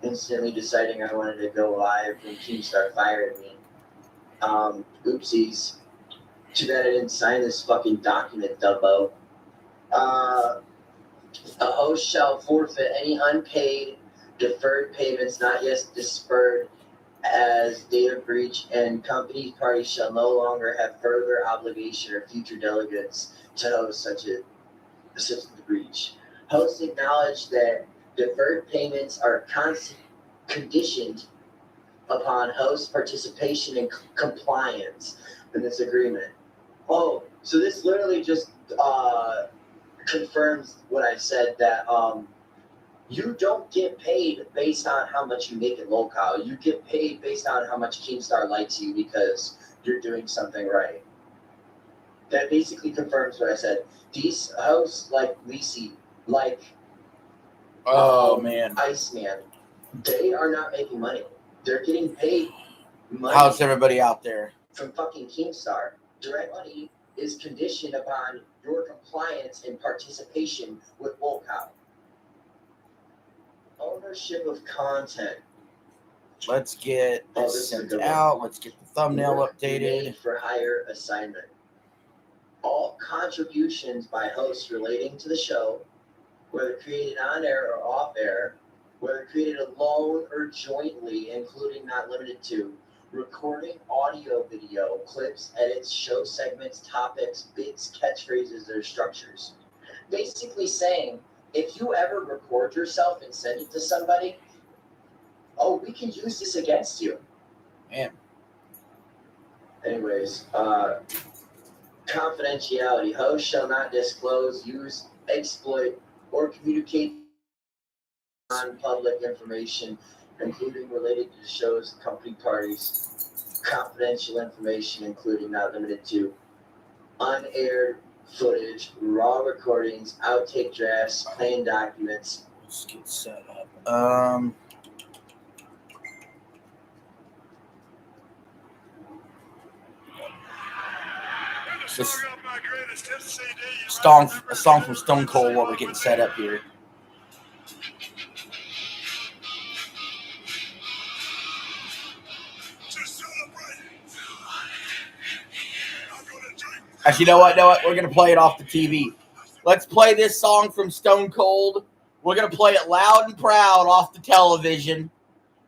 instantly deciding I wanted to go live when Keemstar fired me. Oopsies. Too bad I didn't sign this fucking document, Dubbo. A host shall forfeit any unpaid, deferred payments not yet disbursed as data breach, and company parties shall no longer have further obligation or future delegates to host such the breach. Hosts acknowledge that deferred payments are conditioned upon host participation and compliance in this agreement. Oh, so this literally just confirms what I said, that you don't get paid based on how much you make in locale. You get paid based on how much Keemstar likes you because you're doing something right. That basically confirms what I said. These hosts like Lisi, like man, Iceman, they are not making money. They're getting paid money. How's everybody out there? From fucking Keemstar. Direct money is conditioned upon your compliance and participation with locale. Ownership of content. Let's get this sent out. Let's get the thumbnail updated. For hire assignment. All contributions by hosts relating to the show, whether created on air or off air, whether created alone or jointly, including not limited to recording audio, video, clips, edits, show segments, topics, bits, catchphrases, or structures. Basically saying, if you ever record yourself and send it to somebody, oh, we can use this against you. Man. Anyways, confidentiality. Hosts shall not disclose, use, exploit, or communicate non-public information, including related to the show's company parties, confidential information, including not limited to unaired footage, raw recordings, outtake drafts, planned documents. Let's get set up. A song from Stone Cold while we're getting set up here. Actually, you know what? We're going to play it off the TV. Let's play this song from Stone Cold. We're going to play it loud and proud off the television.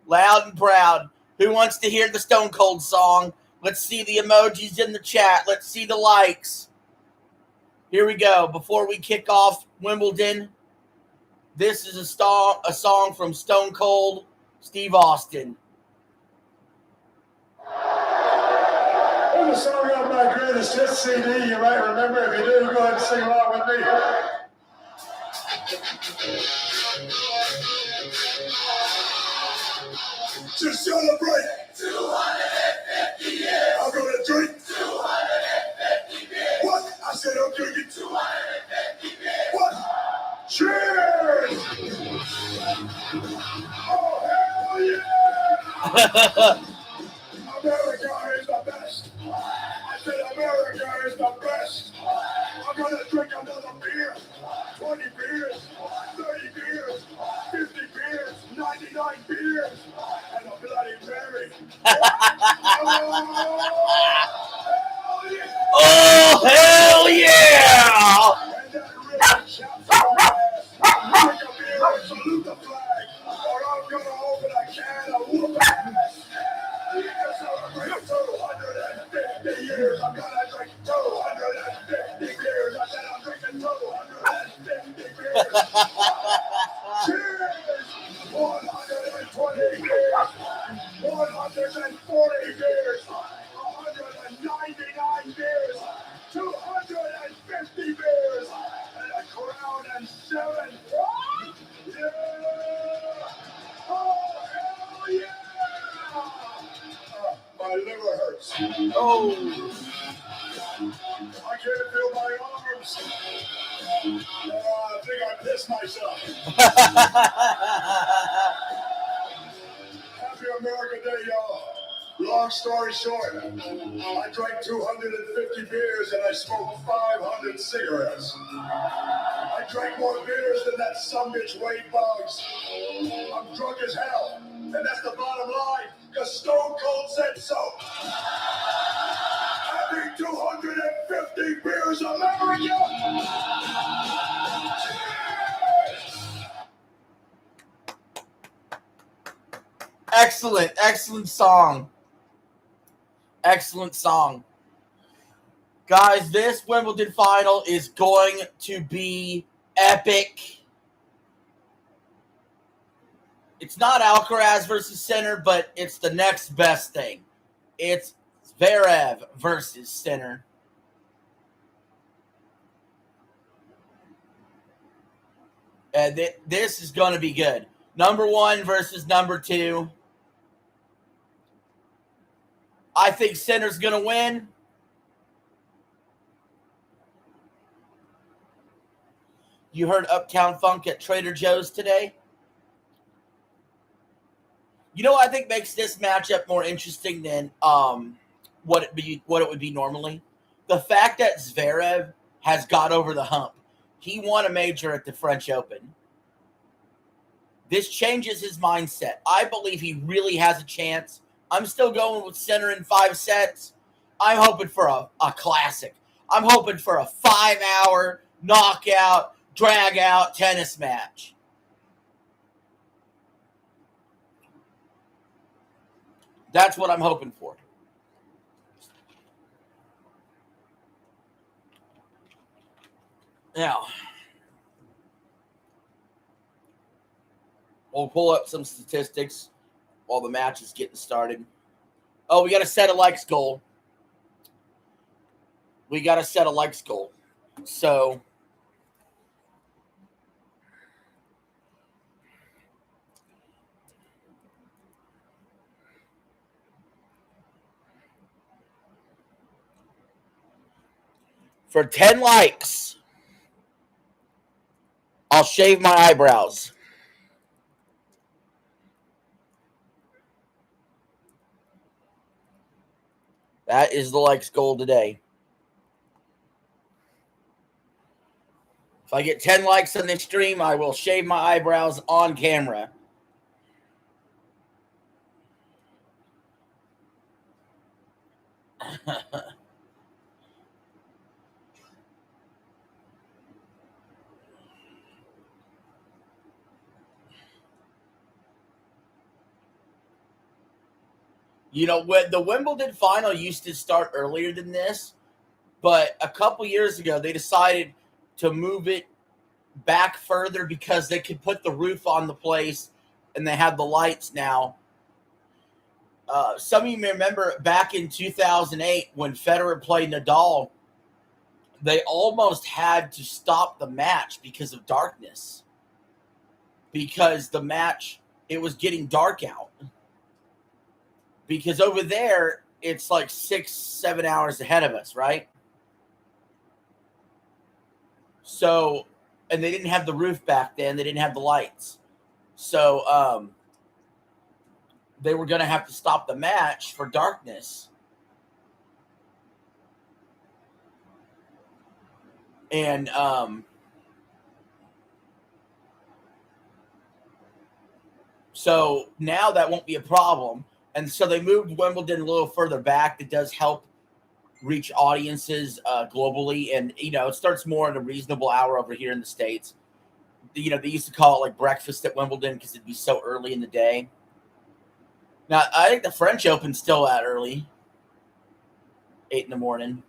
Loud and proud. Who wants to hear the Stone Cold song? Let's see the emojis in the chat. Let's see the likes. Here we go. Before we kick off Wimbledon, this is a song from Stone Cold Steve Austin. There's a song off my greatest hits CD. You might remember. If you do, go ahead and sing along with me. To celebrate 250 years, I'm gonna drink 250 beers. What? I said I'm drinking 250 beers. What? Cheers! Oh, hell yeah! America is the best. I said America is the best. I'm gonna drink another beer. 20 beers, 30 beers, 50 beers, 99 beers, and a Bloody Mary. Oh, hell yeah! And that really chaps my ass. Drink a beer and salute the flag, or I'm gonna open a can of whoop ass. Celebrate 250 years. I'm gonna drink 250 beers. I said I'm drinking 250 beers. Cheers! 120 beers. 140 beers. 199 beers. 250 beers. And a crown and 7. Yeah! Oh, hell yeah! My liver hurts. Oh. I can't feel my arms. I think I pissed myself. Happy America Day, y'all. Long story short, I drank 250 beers and I smoked 500 cigarettes. I drank more beers than that sumbitch Wade Boggs. I'm drunk as hell, and that's the bottom line, because Stone Cold said so. Having 250 beers, America! Excellent, excellent song. Excellent song. Guys, this Wimbledon final is going to be epic. It's not Alcaraz versus Sinner, but it's the next best thing. It's Zverev versus Sinner. And this is going to be good. Number 1 versus number 2. I think Sinner's going to win. You heard Uptown Funk at Trader Joe's today? You know what I think makes this matchup more interesting than what it would be normally? The fact that Zverev has got over the hump. He won a major at the French Open. This changes his mindset. I believe he really has a chance. I'm still going with Sinner in 5 sets. I'm hoping for a classic. I'm hoping for a 5-hour knockout, drag-out tennis match. That's what I'm hoping for. Now, we'll pull up some statistics while the match is getting started. Oh, we got to set a likes goal. So, for 10 likes, I'll shave my eyebrows. That is the likes goal today. If I get 10 likes on this stream, I will shave my eyebrows on camera. You know, when the Wimbledon final used to start earlier than this, but a couple years ago they decided to move it back further because they could put the roof on the place and they have the lights now. Some of you may remember back in 2008 when Federer played Nadal, they almost had to stop the match because of darkness. Because the match, it was getting dark out. Because over there, it's like 6-7 hours ahead of us, right? So, and they didn't have the roof back then. They didn't have the lights. So, they were going to have to stop the match for darkness. And, so now that won't be a problem. And so they moved Wimbledon a little further back. It does help reach audiences globally. And, you know, it starts more at a reasonable hour over here in the States. You know, they used to call it like breakfast at Wimbledon because it'd be so early in the day. Now, I think the French Open's still that early, 8 in the morning.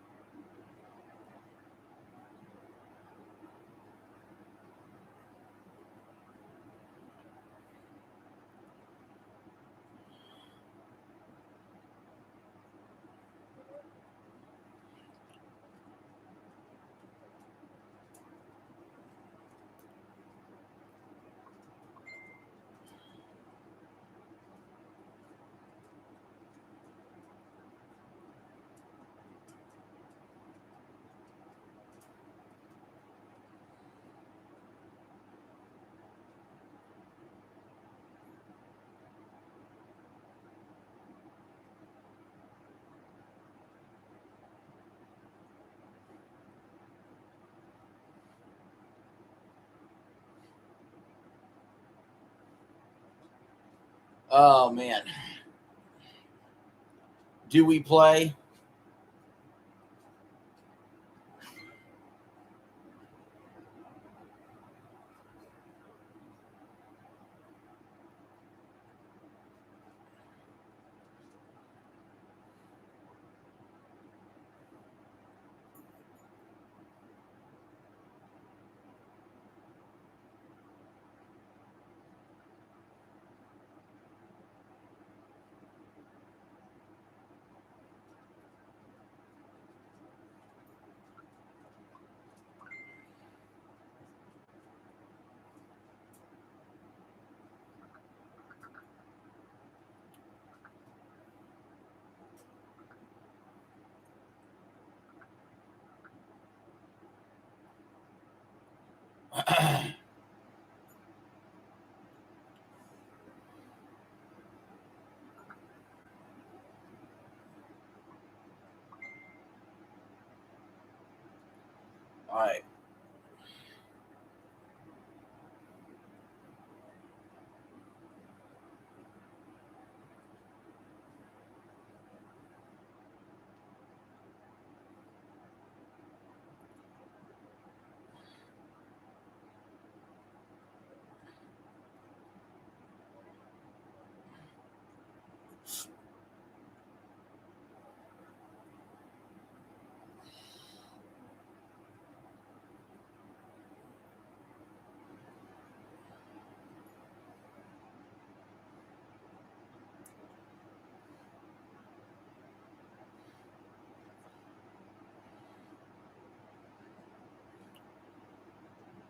Oh, man. Do we play? All right.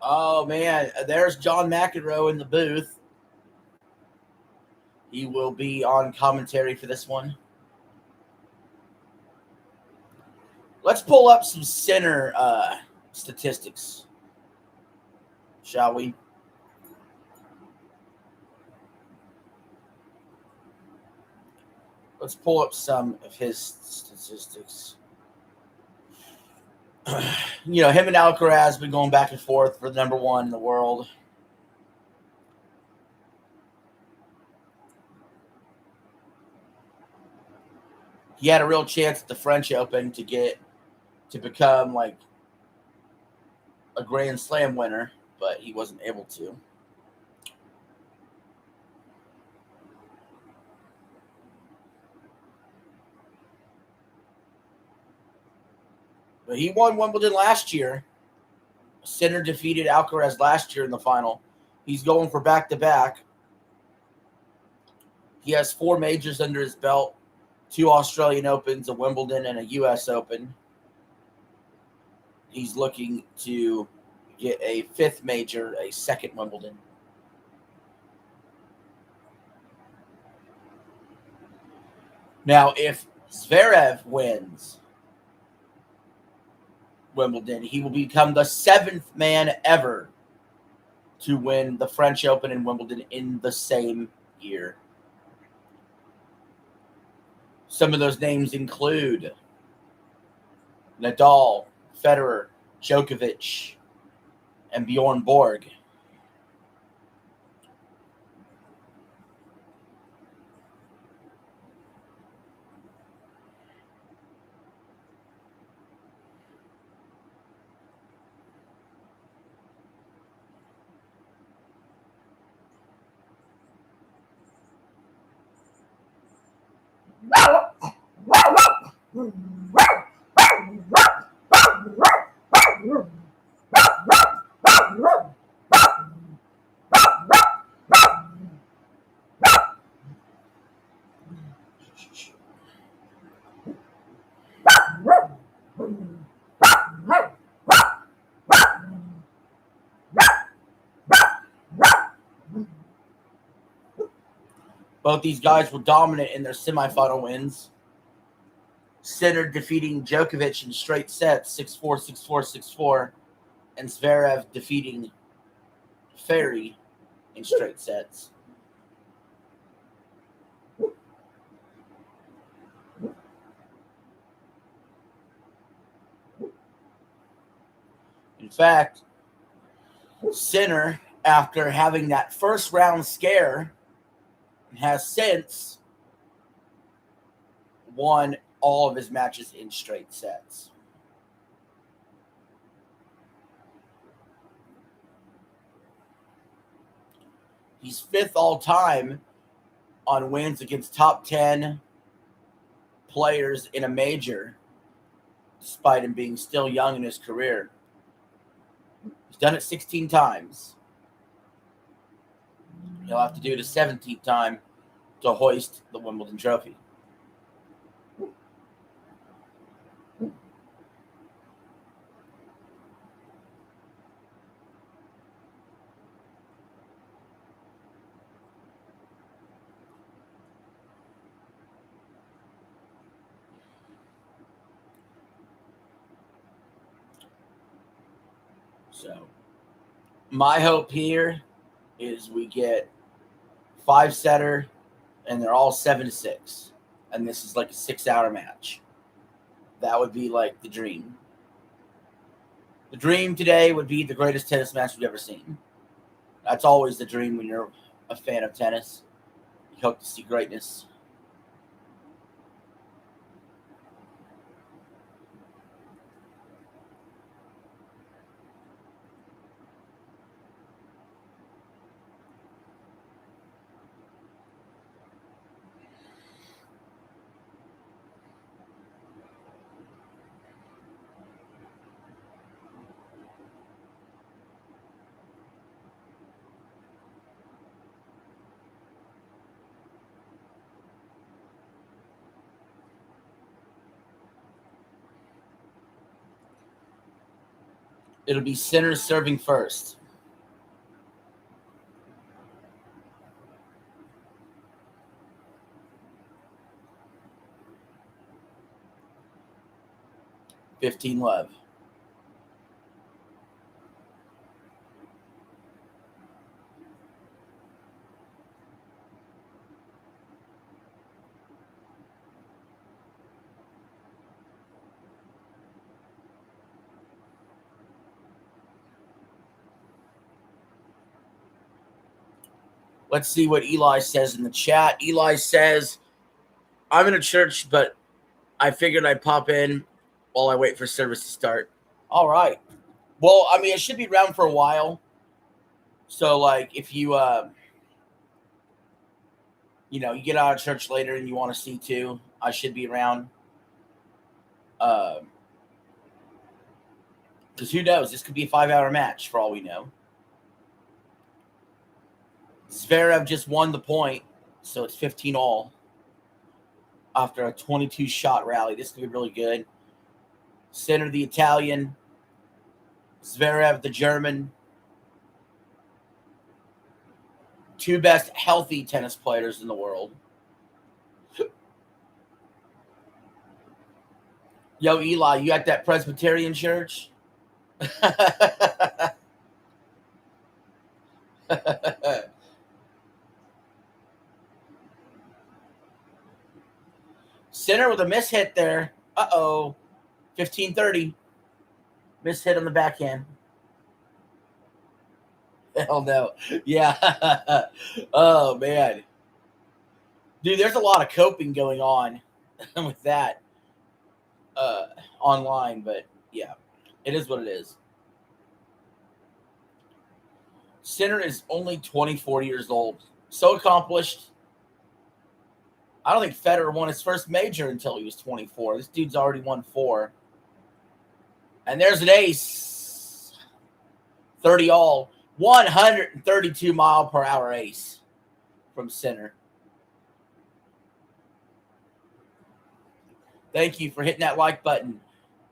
Oh, man. There's John McEnroe in the booth. He will be on commentary for this one. Let's pull up some center statistics, shall we? Let's pull up some of his statistics. You know, him and Alcaraz have been going back and forth for the number one in the world. He had a real chance at the French Open to become like a Grand Slam winner, but he wasn't able to. But he won Wimbledon last year. Sinner defeated Alcaraz last year in the final. He's going for back-to-back. He has 4 majors under his belt, 2 Australian Opens, a Wimbledon, and a U.S. Open. He's looking to get a 5th major, a 2nd Wimbledon. Now, if Zverev wins Wimbledon, he will become the 7th man ever to win the French Open and Wimbledon in the same year. Some of those names include Nadal, Federer, Djokovic, and Bjorn Borg. Both these guys were dominant in their semifinal wins. Sinner defeating Djokovic in straight sets, 6-4, 6-4, 6-4, and Zverev defeating Ferry in straight sets. In fact, Sinner, after having that first round scare has since won all of his matches in straight sets. He's 5th all-time on wins against top 10 players in a major, despite him being still young in his career. He's done it 16 times. He'll have to do it a 17th time to hoist the Wimbledon trophy. So, my hope here is we get 5-setter, and they're all 7-6, and this is like a 6-hour match. That would be like the dream. The dream today would be the greatest tennis match we've ever seen. That's always the dream when you're a fan of tennis. You hope to see greatness. It'll be Sinner serving first. $15 love. Let's see what Eli says in the chat. Eli says, I'm in a church, but I figured I'd pop in while I wait for service to start. All right. Well, I mean, it should be around for a while. So, like, if you, you get out of church later and you want to see too, I should be around. Because who knows? This could be a 5-hour match for all we know. Zverev just won the point, so it's 15-all after a 22-shot rally. This could be really good. Sinner, the Italian. Zverev, the German. 2 best healthy tennis players in the world. Yo, Eli, you at that Presbyterian church? Sinner with a mishit there. Uh-oh. 15-30. Mishit on the backhand. Hell no. Yeah. Oh, man. Dude, there's a lot of coping going on with that online, but yeah, it is what it is. Sinner is only 24 years old. So accomplished. I don't think Federer won his first major until he was 24. This dude's already won 4. And there's an ace. 30-all. 132-mile-per-hour ace from Sinner. Thank you for hitting that like button.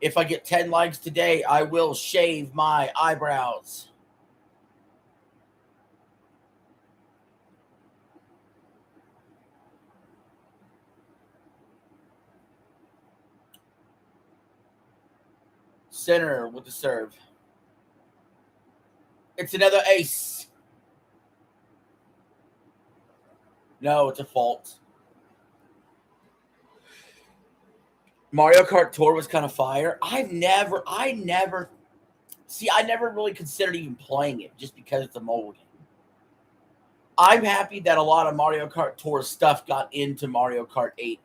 If I get 10 likes today, I will shave my eyebrows. Sinner with the serve. It's another ace. No, it's a fault. Mario Kart Tour was kind of fire. I never really considered even playing it just because it's a mobile game. I'm happy that a lot of Mario Kart Tour stuff got into Mario Kart 8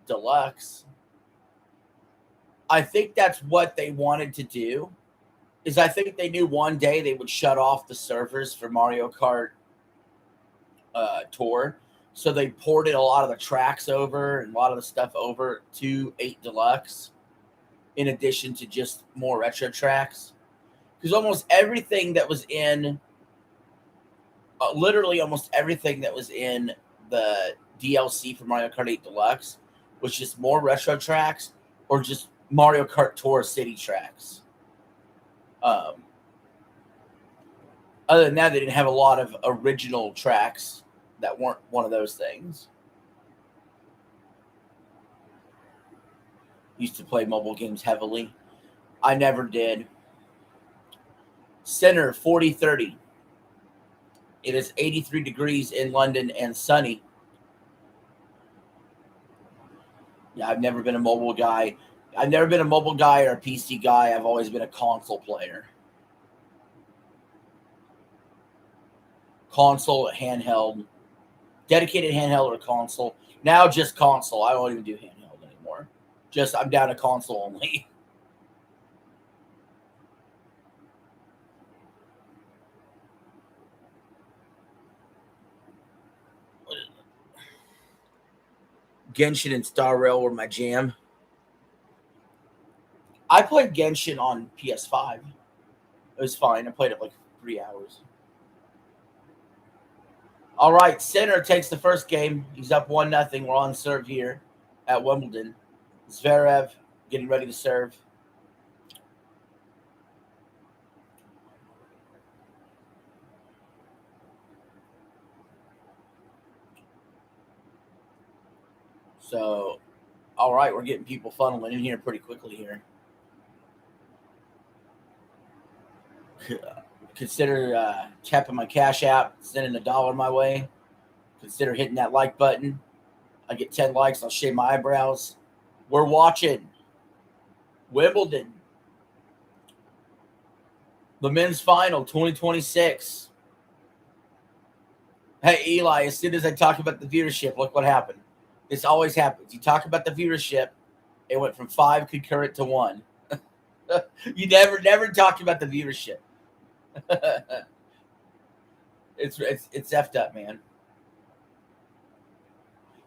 Deluxe. I think that's what they wanted to do. I think they knew one day they would shut off the servers for Mario Kart Tour. So they ported a lot of the tracks over and a lot of the stuff over to 8 Deluxe, in addition to just more retro tracks. Because almost everything that was in, literally almost everything that was in the DLC for Mario Kart 8 Deluxe was just more retro tracks or just Mario Kart Tour city tracks. Other than that, they didn't have a lot of original tracks that weren't one of those things. Used to play mobile games heavily. I never did. Center 40-30. It is 83 degrees in London and sunny. Yeah, I've never been a mobile guy. I've never been a mobile guy or a PC guy. I've always been a console player. Console, handheld. Dedicated handheld or console. Now just console. I don't even do handheld anymore. I'm down to console only. Genshin and Star Rail were my jam. I played Genshin on PS5. It was fine. I played it like 3 hours. All right, Center takes the first game. He's up 1-0. We're on serve here at Wimbledon. Zverev getting ready to serve. So, all right, we're getting people funneling in here pretty quickly here. Consider tapping my Cash App, sending $1 my way. Consider hitting that like button. I get 10 likes, I'll shave my eyebrows. We're watching Wimbledon, the men's final 2026. Hey, Eli, as soon as I talk about the viewership, look what happened. This always happens. You talk about the viewership, it went from 5 concurrent to 1. You never talked about the viewership. It's effed up, man.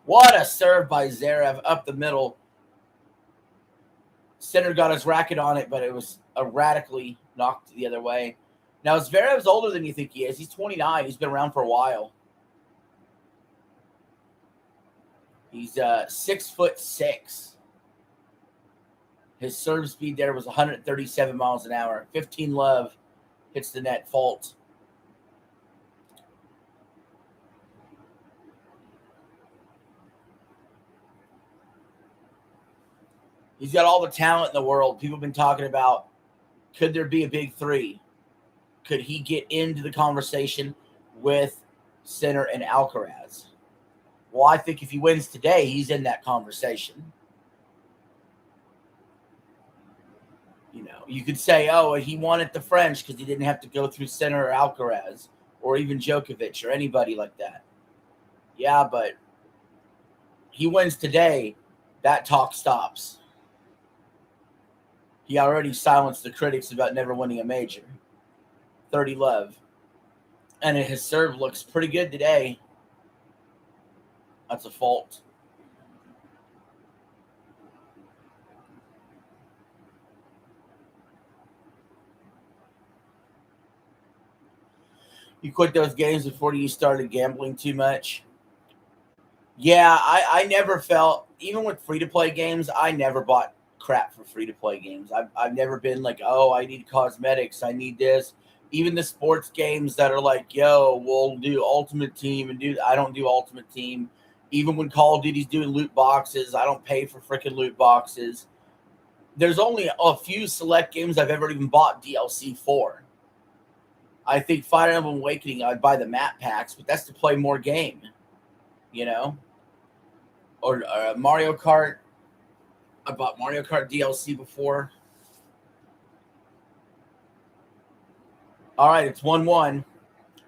What a serve by Zverev up the middle. Center got his racket on it, but it was erratically knocked the other way. Now, Zverev's older than you think he is. He's 29. He's been around for a while. He's 6'6". His serve speed there was 137 miles an hour. 15 love hits the net fault. He's got all the talent in the world. People have been talking about, could there be a big three? Could he get into the conversation with Sinner and Alcaraz? Well, I think if he wins today, he's in that conversation. You know, you could say, oh, he won at the French because he didn't have to go through Sinner or Alcaraz or even Djokovic or anybody like that. Yeah, but he wins today, that talk stops. He already silenced the critics about never winning a major. 30 love. And his serve looks pretty good today. That's a fault. You quit those games before you started gambling too much? Yeah, I never felt, even with free-to-play games, I never bought crap for free-to-play games. I've never been like, oh, I need cosmetics, I need this. Even the sports games that are like, yo, we'll do Ultimate Team and I don't do Ultimate Team. Even when Call of Duty's doing loot boxes, I don't pay for freaking loot boxes. There's only a few select games I've ever even bought DLC for. I think Fire Emblem Awakening, I'd buy the map packs, but that's to play more game, you know? Or Mario Kart. I bought Mario Kart DLC before. All right, it's 1-1.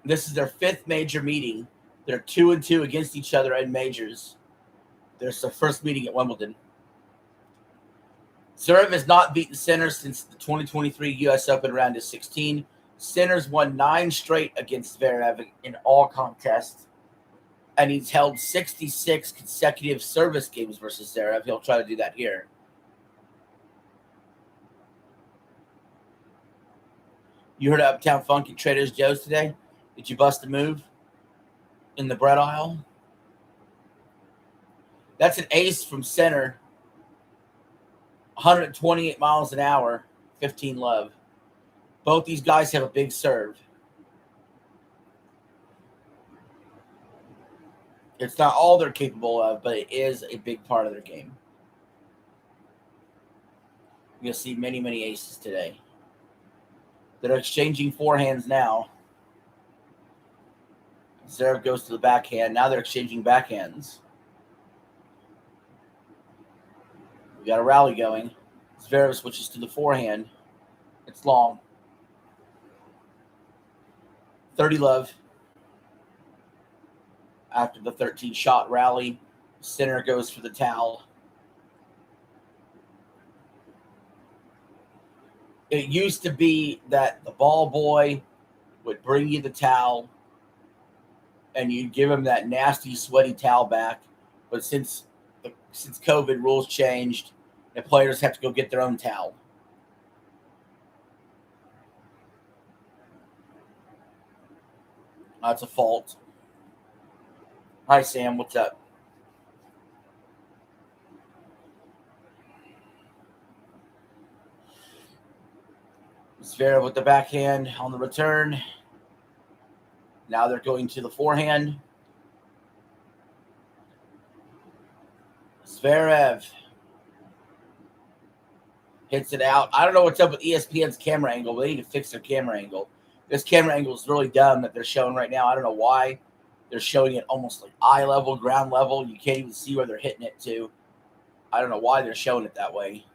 This is their 5th major meeting. They're 2-2 against each other in majors. There's their first meeting at Wimbledon. Zverev has not beaten Sinner since the 2023 U.S. Open round of 16. Sinner's won 9 straight against Zverev in all contests, and he's held 66 consecutive service games versus Zverev. He'll try to do that here. You heard of Uptown Funk at Trader Joe's today? Did you bust a move in the bread aisle? That's an ace from Sinner. 128 miles an hour, 15 love. Both these guys have a big serve. It's not all they're capable of, but it is a big part of their game. You'll see many, many aces today. They're exchanging forehands now. Zverev goes to the backhand. Now they're exchanging backhands. We got a rally going. Zverev switches to the forehand. It's long. 30 love. After the 13-shot rally, Sinner goes for the towel. It used to be that the ball boy would bring you the towel and you'd give him that nasty, sweaty towel back. But since COVID rules changed, the players have to go get their own towel. That's a fault. Hi, Sam. What's up? Zverev with the backhand on the return. Now they're going to the forehand. Zverev hits it out. I don't know what's up with ESPN's camera angle, but they need to fix their camera angle. This camera angle is really dumb that they're showing right now. I don't know why. They're showing it almost like eye level, ground level. You can't even see where they're hitting it to. I don't know why they're showing it that way.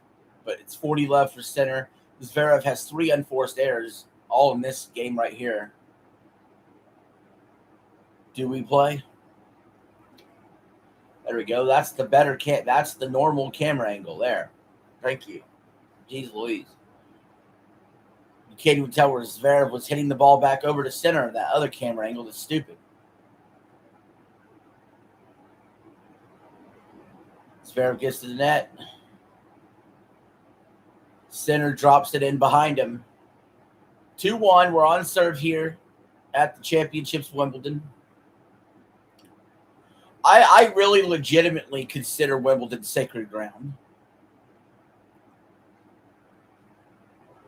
But it's 40 love for Sinner. Zverev has 3 unforced errors, all in this game right here. Do we play? There we go. That's the better that's the normal camera angle there. Thank you. Jeez Louise. You can't even tell where Zverev was hitting the ball back over to Sinner. That other camera angle is stupid. Zverev gets to the net. Sinner drops it in behind him. 2-1. We're on serve here at the Championships Wimbledon. I really legitimately consider Wimbledon sacred ground.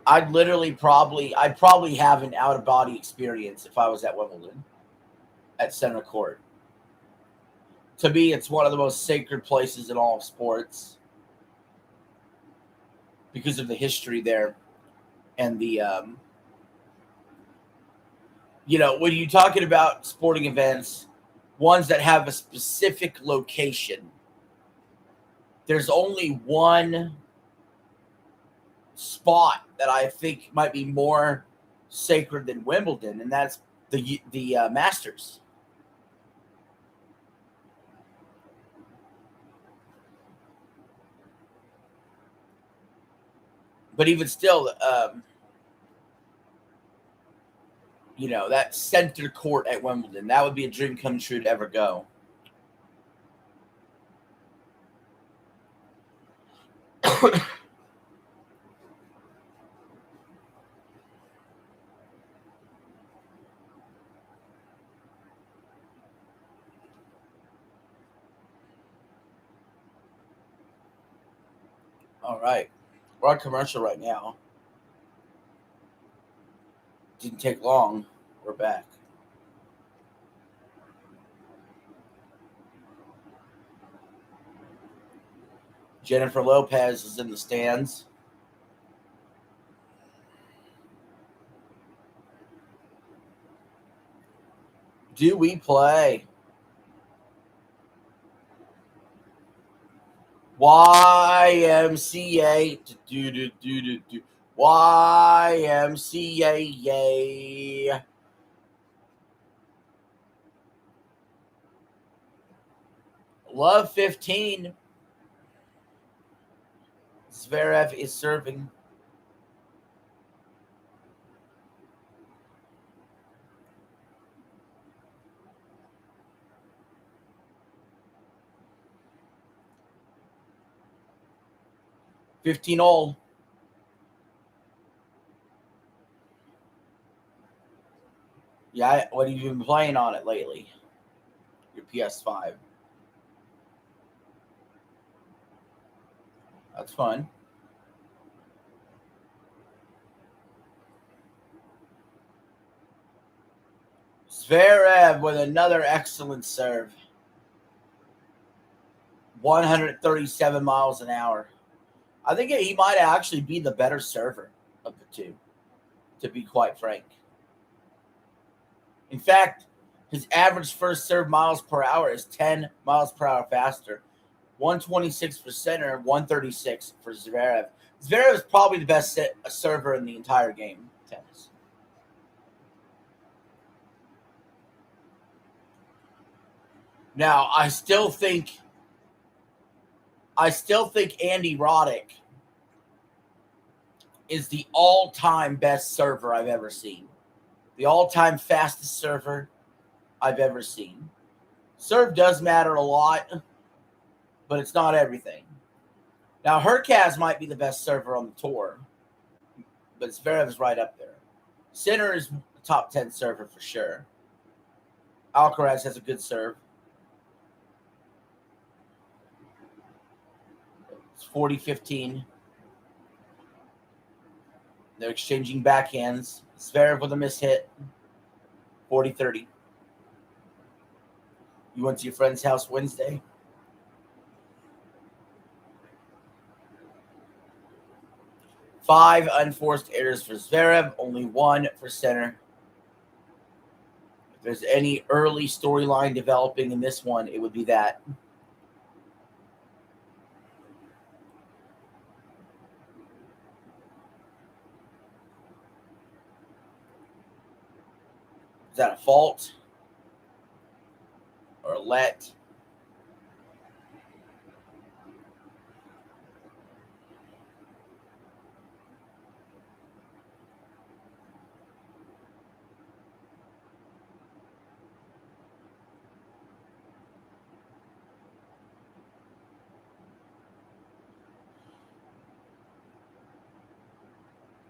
I'd probably have an out-of-body experience if I was at Wimbledon at center court. To me, it's one of the most sacred places in all of sports because of the history there and the, when you're talking about sporting events, ones that have a specific location, there's only one spot that I think might be more sacred than Wimbledon, and that's the Masters. But even still, that center court at Wimbledon, that would be a dream come true to ever go. All right. We're on commercial right now. Didn't take long. We're back. Jennifer Lopez is in the stands. Do we play? YMCA. YMCA. Yay. Love 15. Zverev is serving. $15. Yeah, what have you been playing on it lately? Your PS5. That's fun. Zverev with another excellent serve. 137 miles an hour. I think he might actually be the better server of the two, to be quite frank. In fact, his average first serve miles per hour is 10 miles per hour faster. 126 for center, 136 for Zverev. Zverev is probably the best server in the entire game of tennis. Now, I still think Andy Roddick is the all-time best server I've ever seen. The all-time fastest server I've ever seen. Serve does matter a lot, but it's not everything. Now, Hurkacz might be the best server on the tour, but Zverev is right up there. Sinner is a top 10 server for sure. Alcaraz has a good serve. It's 40-15. They're exchanging backhands. Zverev with a miss hit. 40-30. You went to your friend's house Wednesday? Five unforced errors for Zverev, only one for center. If there's any early storyline developing in this one, it would be that. Is that a fault? Or a let?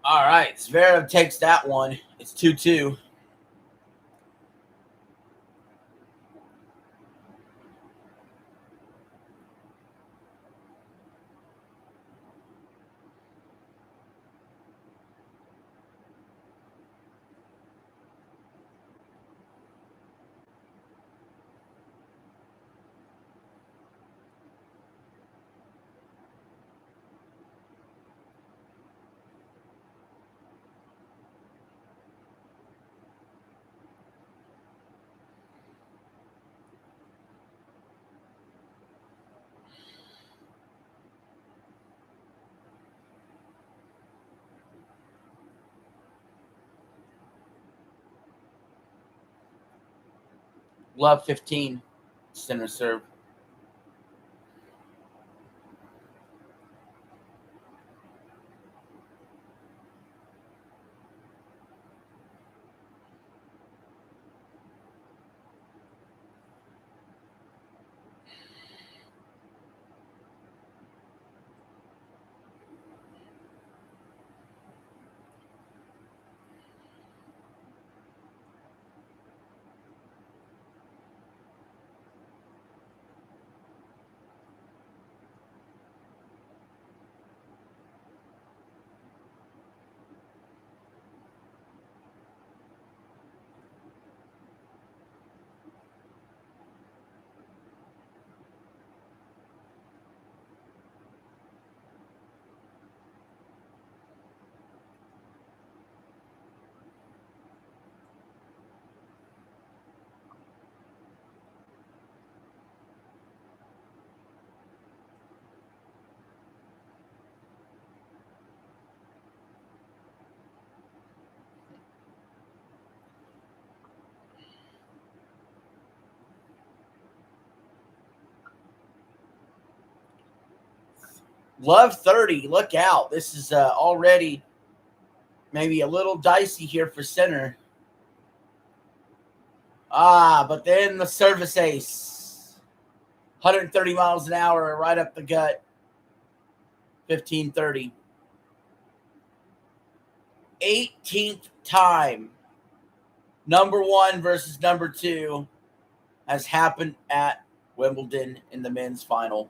All right, Zverev takes that one. It's 2-2. Love 15. Center serve. Love 30. Look out. This is already maybe a little dicey here for center. But then the service ace. 130 miles an hour right up the gut. 15-30. 18th time. Number 1 versus number 2 has happened at Wimbledon in the men's final.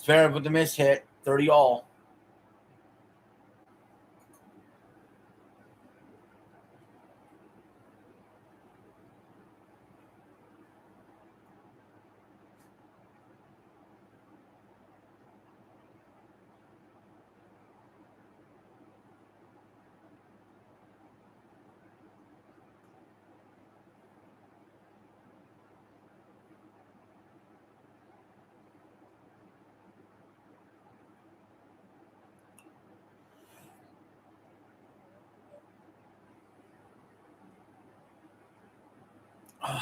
Zverev with the miss hit, 30 all. Uh,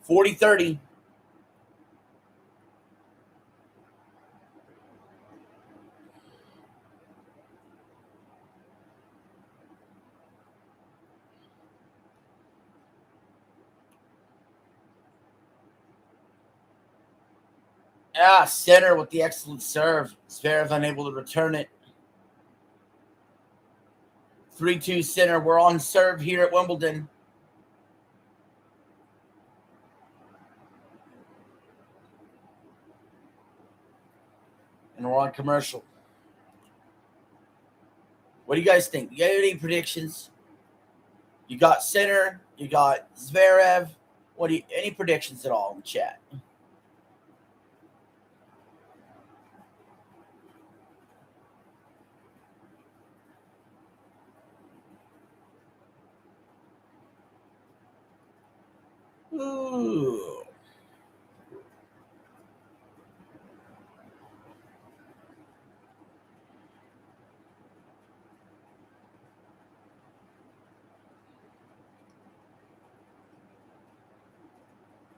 40-30. Center with the excellent serve. Zverev unable to return it. 3-2 center. We're on serve here at Wimbledon. And we're on commercial. What do you guys think? You got any predictions? You got center. You got Zverev. Any predictions at all in the chat? Ooh.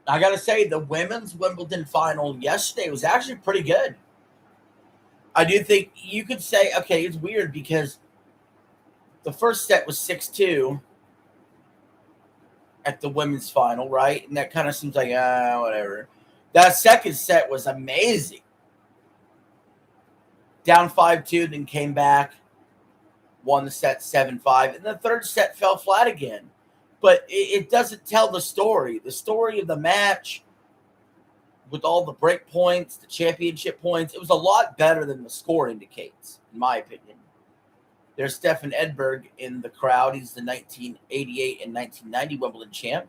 I got to say, the women's Wimbledon final yesterday was actually pretty good. I do think you could say, okay, it's weird because the first set was 6-2 at the women's final, right? And that kind of seems like, whatever. That second set was amazing. Down 5-2, then came back, won the set 7-5, and the third set fell flat again. But it doesn't tell the story. The story of the match with all the break points, the championship points, it was a lot better than the score indicates, in my opinion. There's Stefan Edberg in the crowd. He's the 1988 and 1990 Wimbledon champ.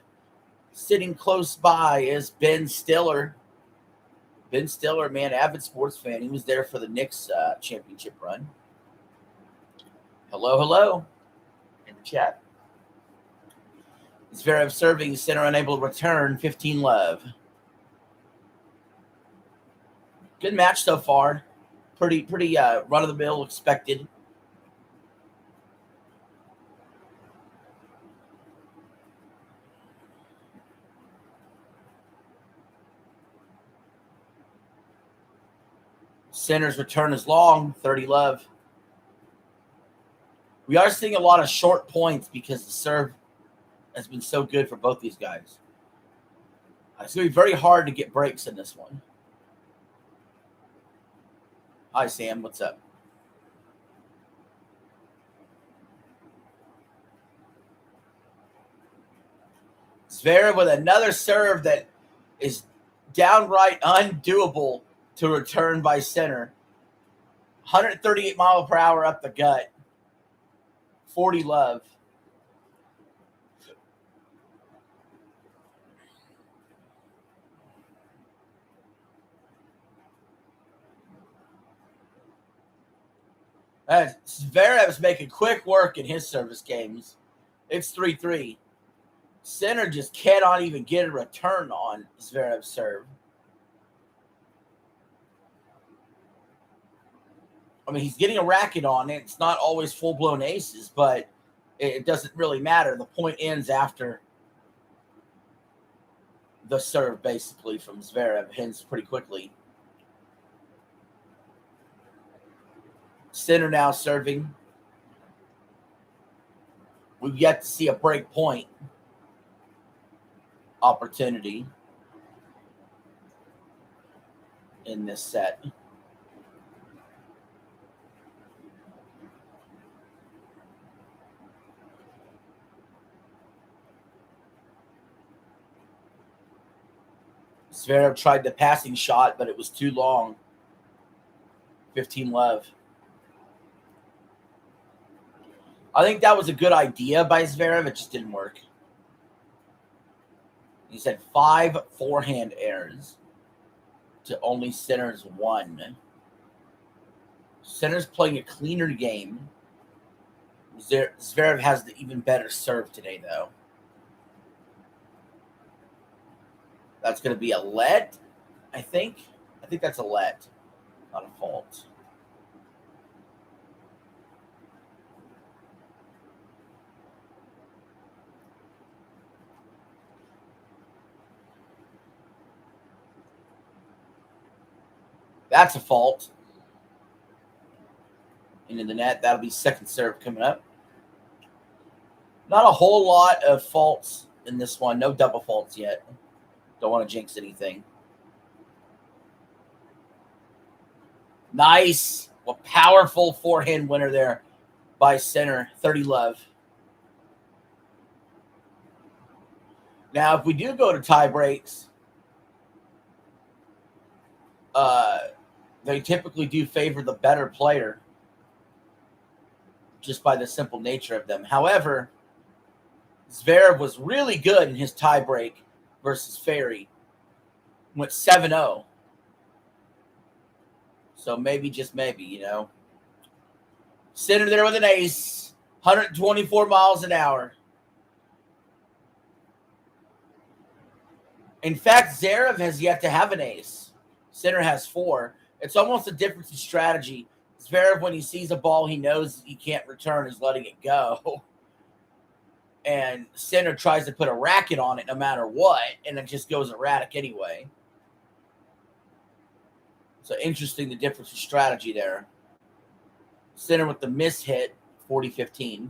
Sitting close by is Ben Stiller. Ben Stiller, man, avid sports fan. He was there for the Knicks championship run. Hello in the chat. Zverev serving, center unable to return, 15 love. Good match so far. Pretty run-of-the-mill expected. Center's return is long, 30 love. We are seeing a lot of short points because the serve has been so good for both these guys. It's going to be very hard to get breaks in this one. Hi, Sam. What's up? Zverev with another serve that is downright undoable to return by center. 138 mile per hour up the gut. 40 love. Zverev's making quick work in his service games. It's 3-3. Sinner just cannot even get a return on Zverev's serve. I mean, he's getting a racket on it. It's not always full-blown aces, but it doesn't really matter. The point ends after the serve, basically, from Zverev. Ends pretty quickly. Sinner now serving. We've yet to see a break point opportunity in this set. Zverev tried the passing shot, but it was too long. 15 love. I think that was a good idea by Zverev. It just didn't work. He said 5 forehand errors to only Sinner's 1. Sinner's playing a cleaner game. Zverev has the even better serve today, though. That's going to be a let, I think. I think that's a let, not a fault. That's a fault. Into the net. That'll be second serve coming up. Not a whole lot of faults in this one. No double faults yet. Don't want to jinx anything. Nice. A powerful forehand winner there by Sinner. 30 love. Now, if we do go to tie breaks, they typically do favor the better player just by the simple nature of them. However, Zverev was really good in his tie break versus Ferry. Went 7-0. So maybe, just maybe, you know. Sinner there with an ace. 124 miles an hour. In fact, Zverev has yet to have an ace. Sinner has 4. It's almost a difference in strategy. Zverev, when he sees a ball he knows he can't return, is letting it go. And Sinner tries to put a racket on it no matter what, and it just goes erratic anyway. So interesting, the difference in strategy there. Sinner with the miss hit, 40-15.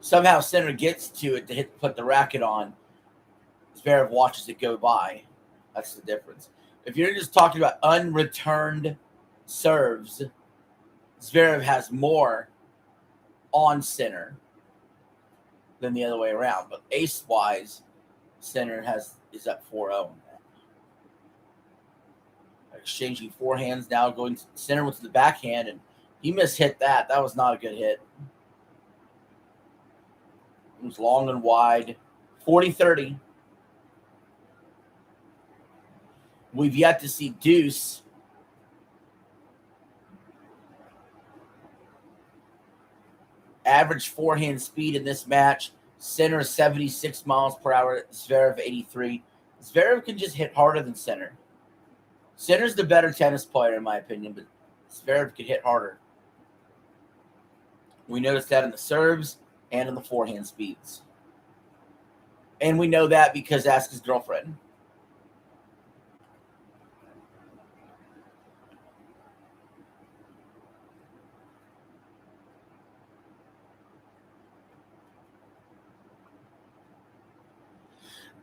Somehow Sinner gets to it to put the racket on. Zverev watches it go by. That's the difference. If you're just talking about unreturned serves, Zverev has more on Sinner than the other way around. But ace-wise, Sinner is up 4-0. Exchanging forehands now, going to Sinner with the backhand, and he mishit that. That was not a good hit. It was long and wide. 40-30. We've yet to see deuce. Average forehand speed in this match. Sinner 76 miles per hour. Zverev 83. Zverev can just hit harder than Sinner. Sinner's the better tennis player, in my opinion, but Zverev could hit harder. We noticed that in the serves and in the forehand speeds. And we know that because ask his girlfriend.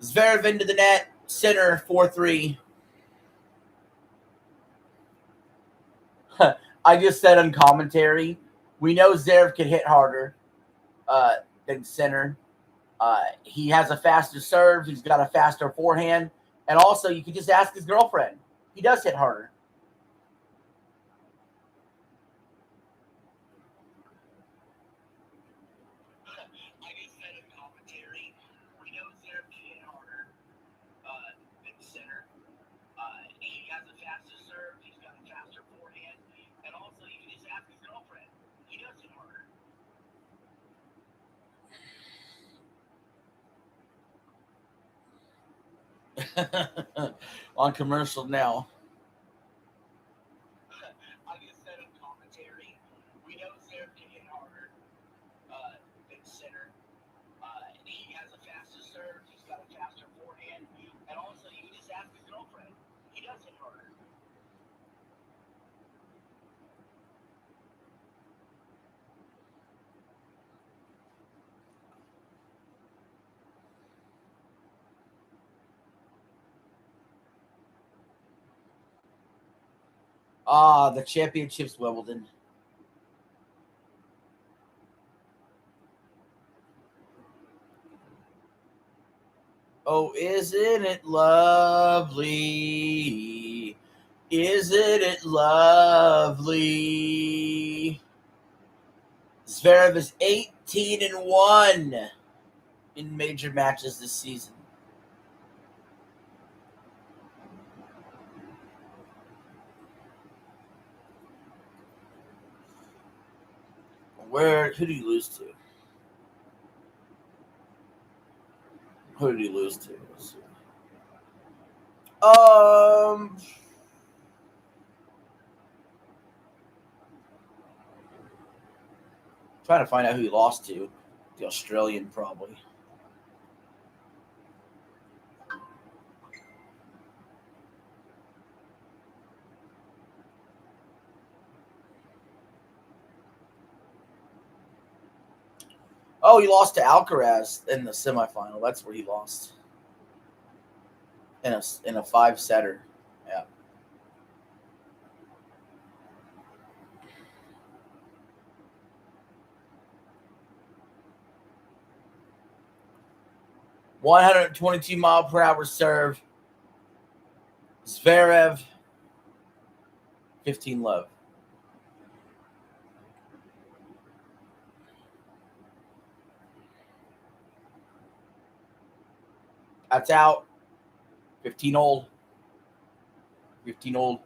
Zverev into the net. Sinner 4-3. I just said on commentary, we know Zverev can hit harder than Sinner. He has a faster serve. He's got a faster forehand. And also, you can just ask his girlfriend. He does hit harder. I just said in commentary, we know Zverev can hit harder than Sinner. He has a faster serve. On commercial now. On the set of commentary, we know Zverev can hit harder than Sinner. He has a faster serve. He's got a faster forehand. And also, you can just ask his girlfriend. He does hit harder. The championship's Wimbledon. Oh, isn't it lovely? Isn't it lovely? Zverev is 18-1 in major matches this season. Who did he lose to? Who did he lose to? Trying to find out who he lost to. The Australian, probably. Oh, he lost to Alcaraz in the semifinal. That's where he lost. In a 5-setter. Yeah. .122-mile-per-hour serve. Zverev, 15 love. That's out. 15 old. 15 old.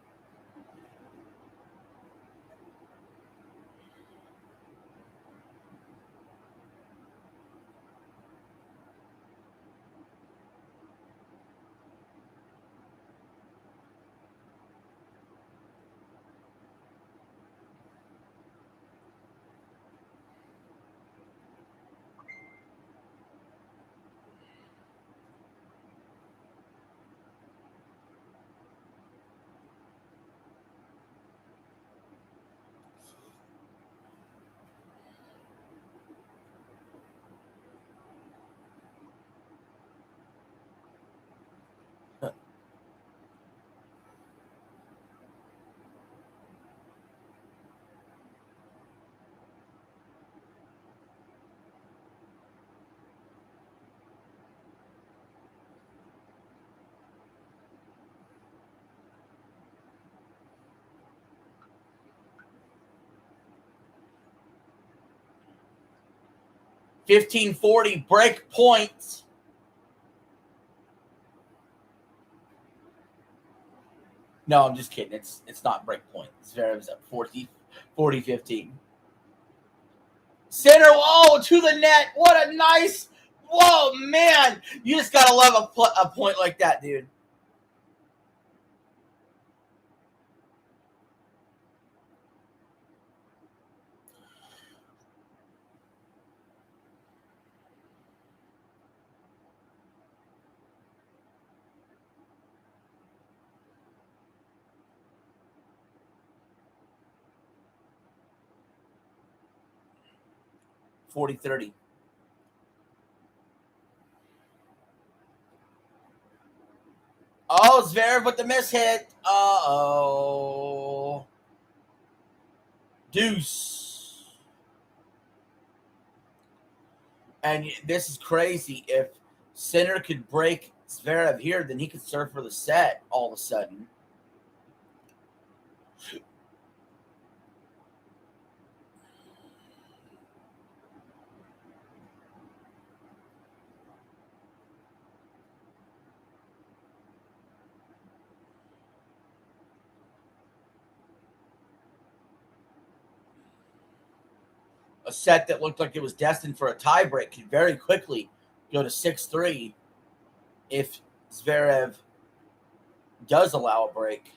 $15.40 break points. No, I'm just kidding. It's not break point. Zverev's at 40-15. Center, oh, to the net. What a nice, whoa, man. You just got to love a point like that, dude. $40-30. Oh, Zverev with the miss hit. Uh-oh. Deuce. And this is crazy. If Sinner could break Zverev here, then he could serve for the set all of a sudden. A set that looked like it was destined for a tiebreak could very quickly go to 6-3 if Zverev does allow a break.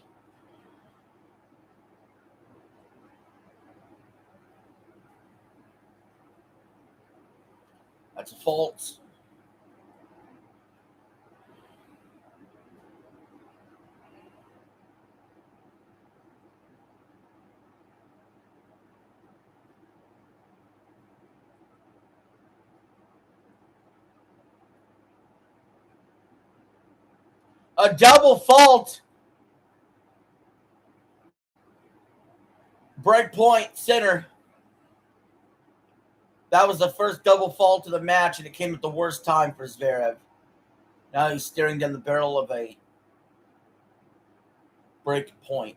That's a fault. A double fault. Break point, center. That was the first double fault of the match, and it came at the worst time for Zverev. Now he's staring down the barrel of a break point.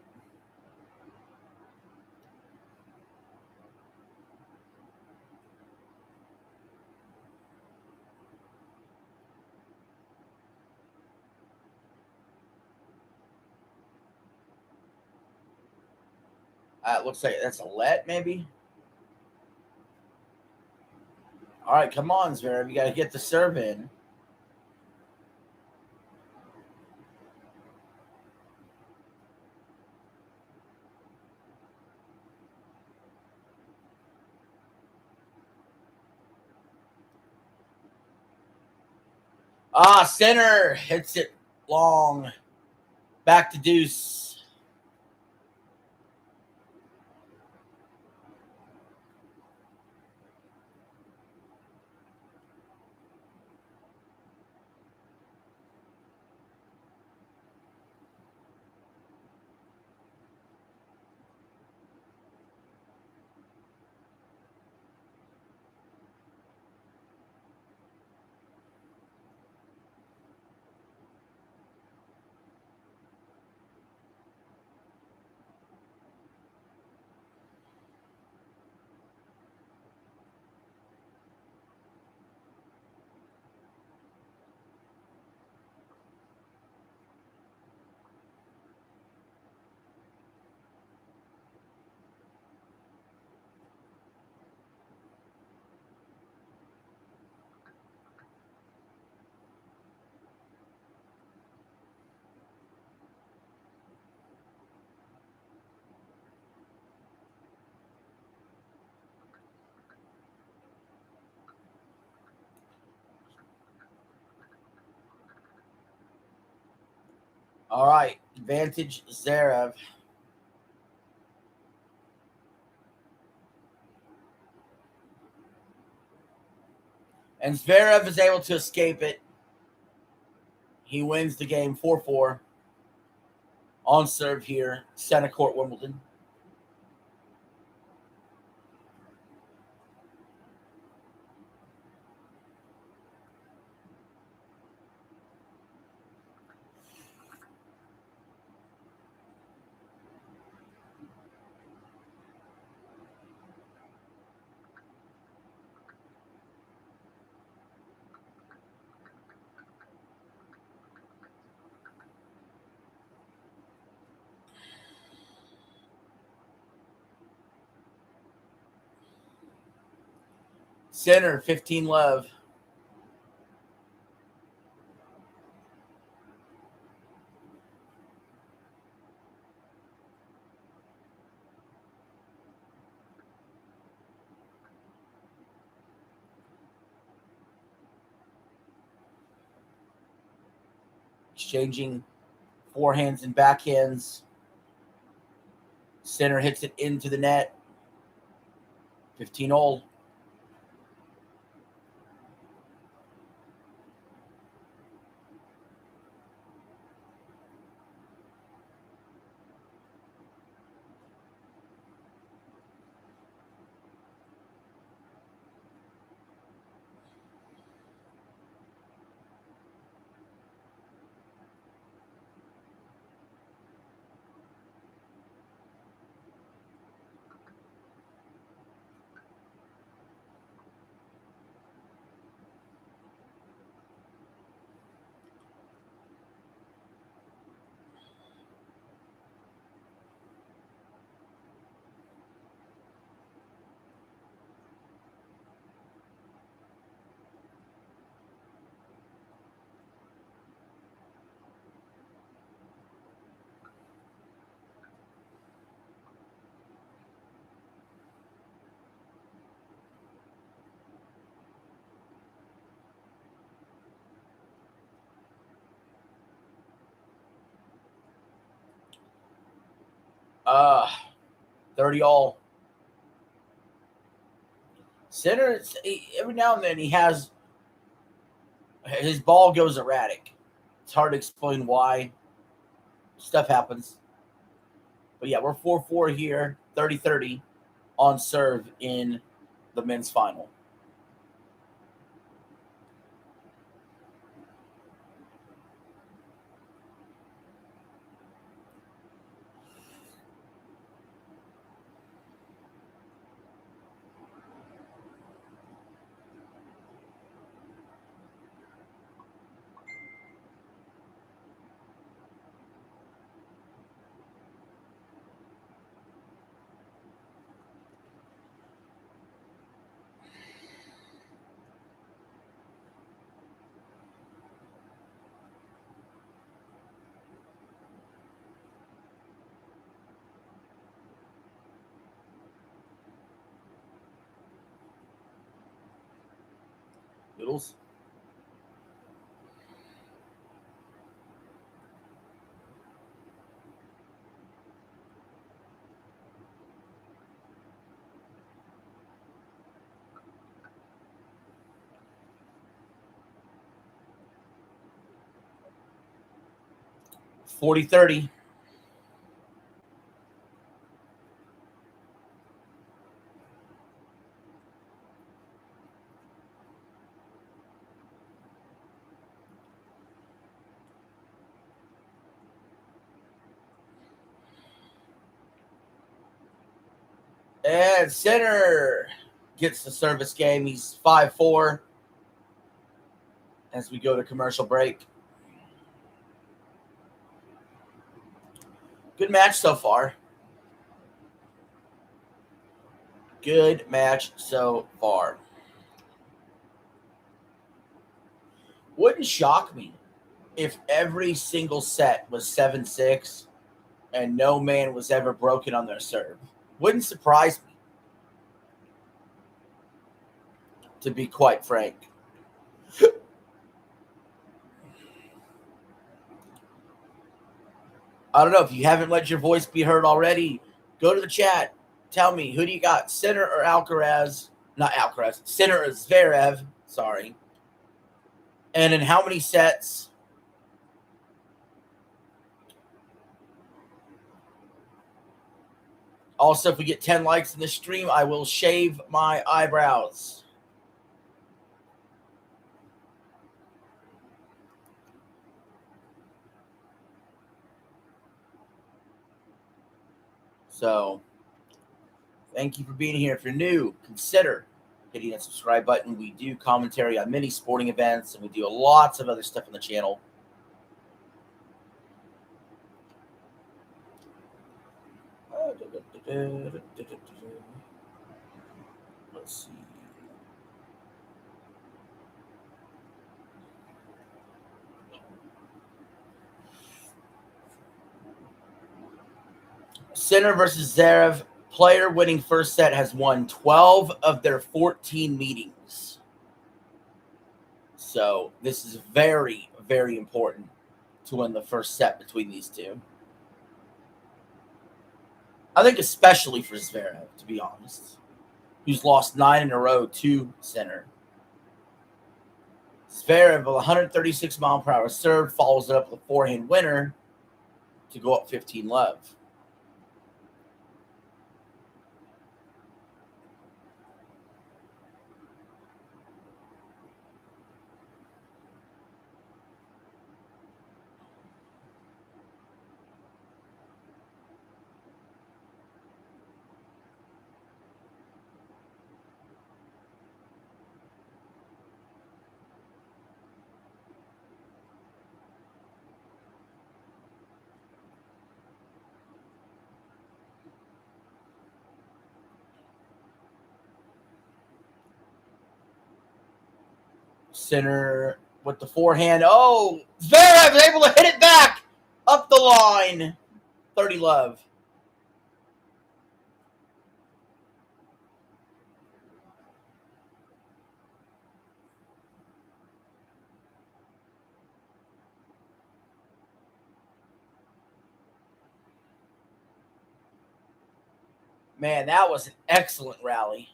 It looks like that's a let, maybe. All right, come on, Zverev. You got to get the serve in. Center hits it long. Back to deuce. All right, advantage Zverev. And Zverev is able to escape it. He wins the game 4-4 on serve here, center court, Wimbledon. Center, 15 love. Exchanging forehands and backhands. Center hits it into the net. 15-all. 30 all. Sinner, every now and then his ball goes erratic. It's hard to explain why. Stuff happens. But yeah, we're 4-4 here, 30-30 on serve in the men's final. Noodles. $40-30. And Sinner gets the service game. He's 5-4 as we go to commercial break. Good match so far. Good match so far. Wouldn't shock me if every single set was 7-6 and no man was ever broken on their serve. Wouldn't surprise me, to be quite frank. I don't know. If you haven't let your voice be heard already, go to the chat. Tell me, who do you got? Sinner or Alcaraz? Not Alcaraz. Sinner or Zverev. Sorry. And in how many sets? Also, if we get 10 likes in the stream, I will shave my eyebrows. So, thank you for being here. If you're new, consider hitting that subscribe button. We do commentary on many sporting events, and we do lots of other stuff on the channel. Let's see. Sinner versus Zverev. Player winning first set has won 12 of their 14 meetings. So this is very, very important to win the first set between these two. I think especially for Zverev, to be honest, who's lost 9 in a row to Sinner. Zverev, a 136-mile-per-hour serve, follows it up with a forehand winner to go up 15-love. Sinner with the forehand. Oh, Zverev is able to hit it back up the line. 30-love. Man, that was an excellent rally.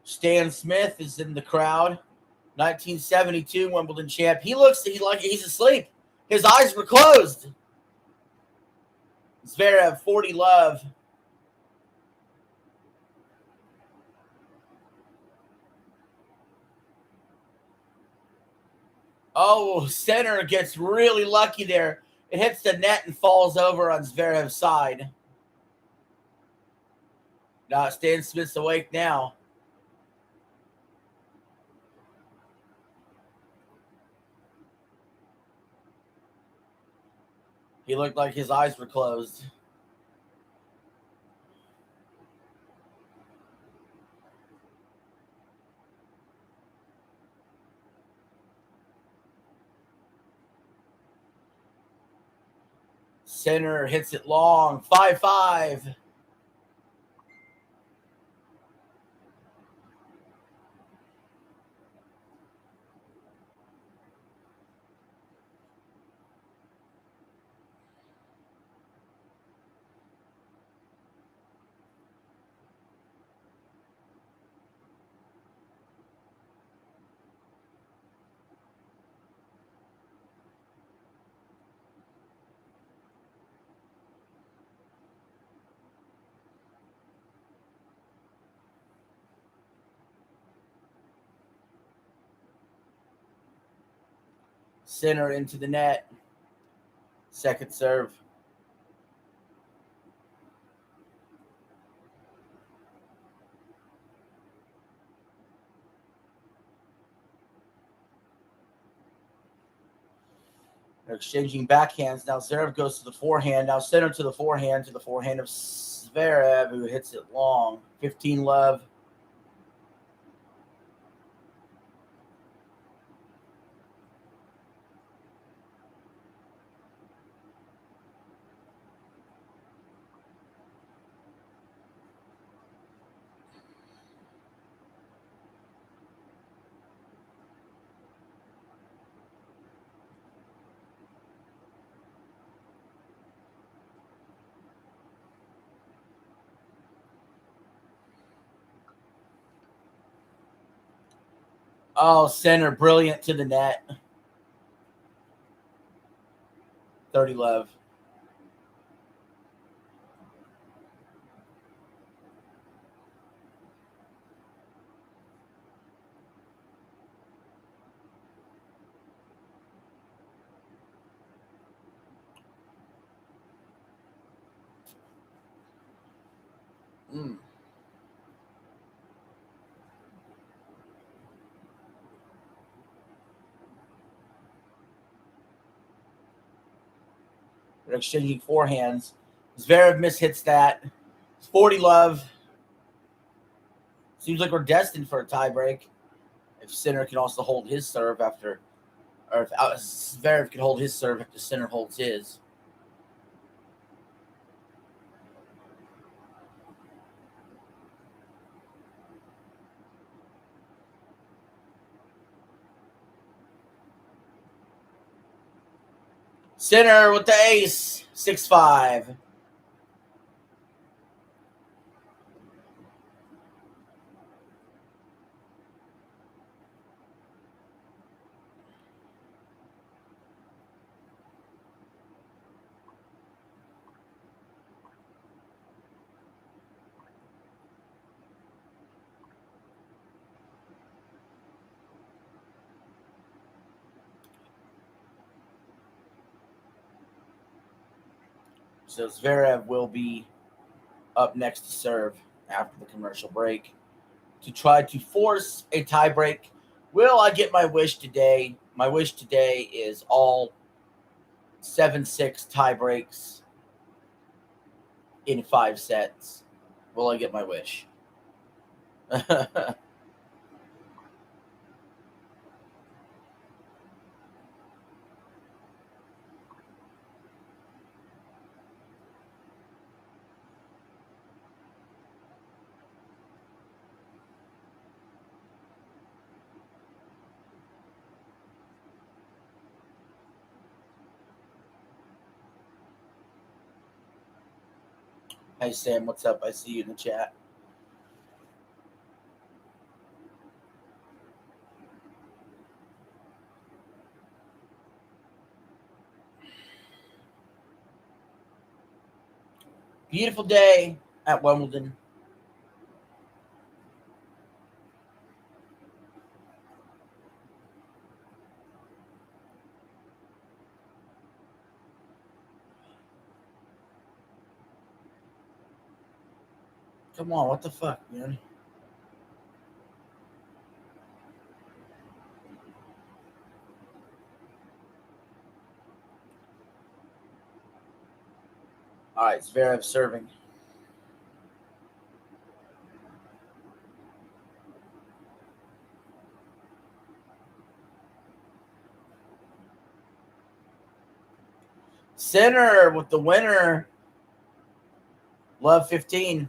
Stan Smith is in the crowd. 1972 Wimbledon champ. He looks like he's asleep. His eyes were closed. Zverev, 40 love. Oh, center gets really lucky there. It hits the net and falls over on Zverev's side. Now Stan Smith's awake now. He looked like his eyes were closed. Center hits it long. 5-5. Center into the net. Second serve. They're exchanging backhands. Now Zverev goes to the forehand. Now center to the forehand of Zverev, who hits it long. 15 love. Oh, center, brilliant to the net. 30 love. They're exchanging forehands. Zverev mishits that. 40 love. Seems like we're destined for a tiebreak. If center can also hold his serve after, or if Zverev can hold his serve if the center holds his. Center with the ace. 6-5. So Zverev will be up next to serve after the commercial break to try to force a tiebreak. Will I get my wish today? My wish today is all 7-6 tiebreaks in 5 sets. Will I get my wish? Hey, Sam, what's up? I see you in the chat. Beautiful day at Wimbledon. Come on, what the fuck, man? All right, Zverev serving. Center with the winner. Love 15.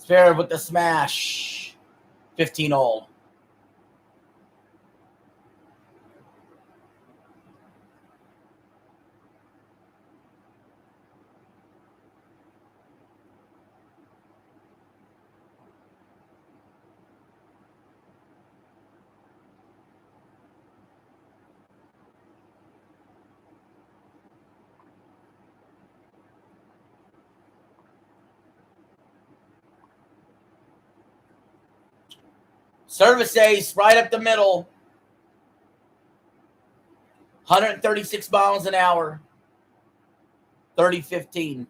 Zverev with the smash. 15 all. Service ace right up the middle. 136 miles an hour. 30-15.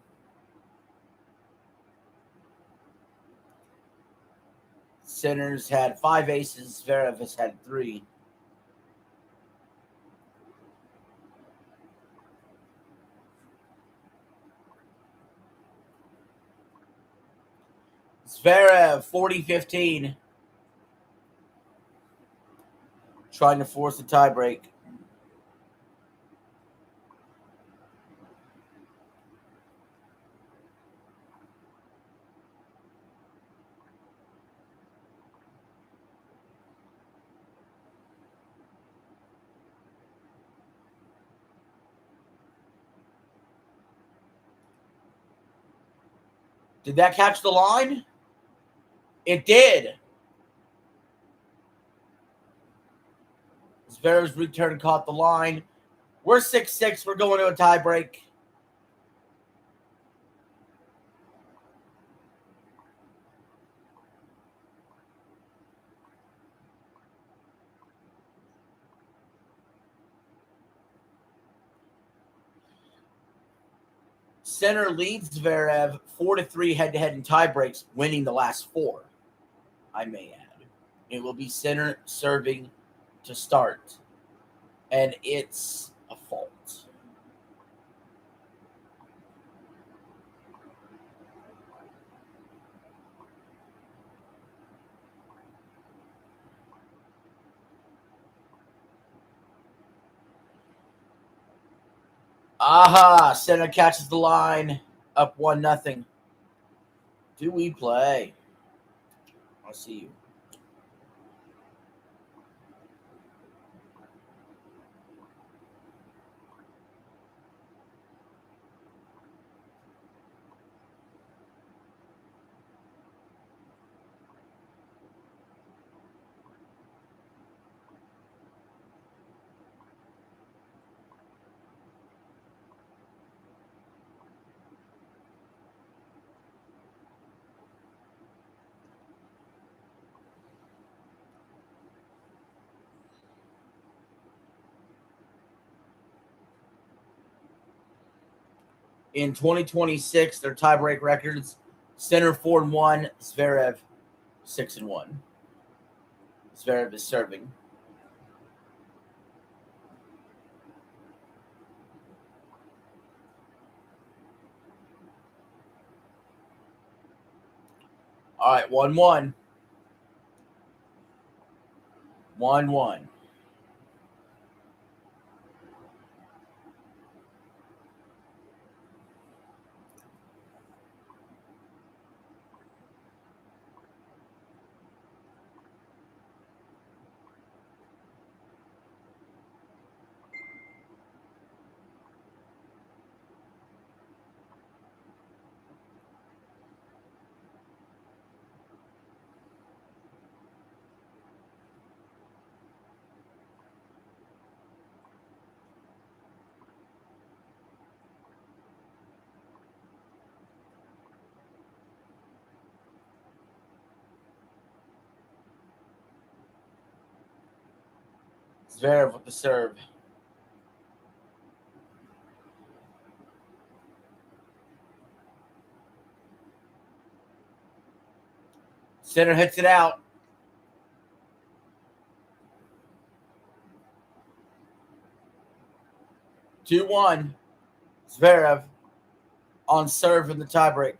Centers had 5 aces. Zverev has had 3. Zverev 40-15. Trying to force a tiebreak. Did that catch the line? It did. Zverev's return caught the line. We're 6-6. We're going to a tiebreak. Center leads Zverev 4-3 head-to-head in tiebreaks, winning the last 4. I may add. It will be center serving to start. And it's a fault. Aha! Center catches the line. Up 1-0. Do we play? I'll see you. In 2026, their tiebreak records: center 4-1, Zverev 6-1. Zverev is serving. All right, 1-1. 1-1. Zverev with the serve. Center hits it out. Two one. Zverev on serve in the tiebreak.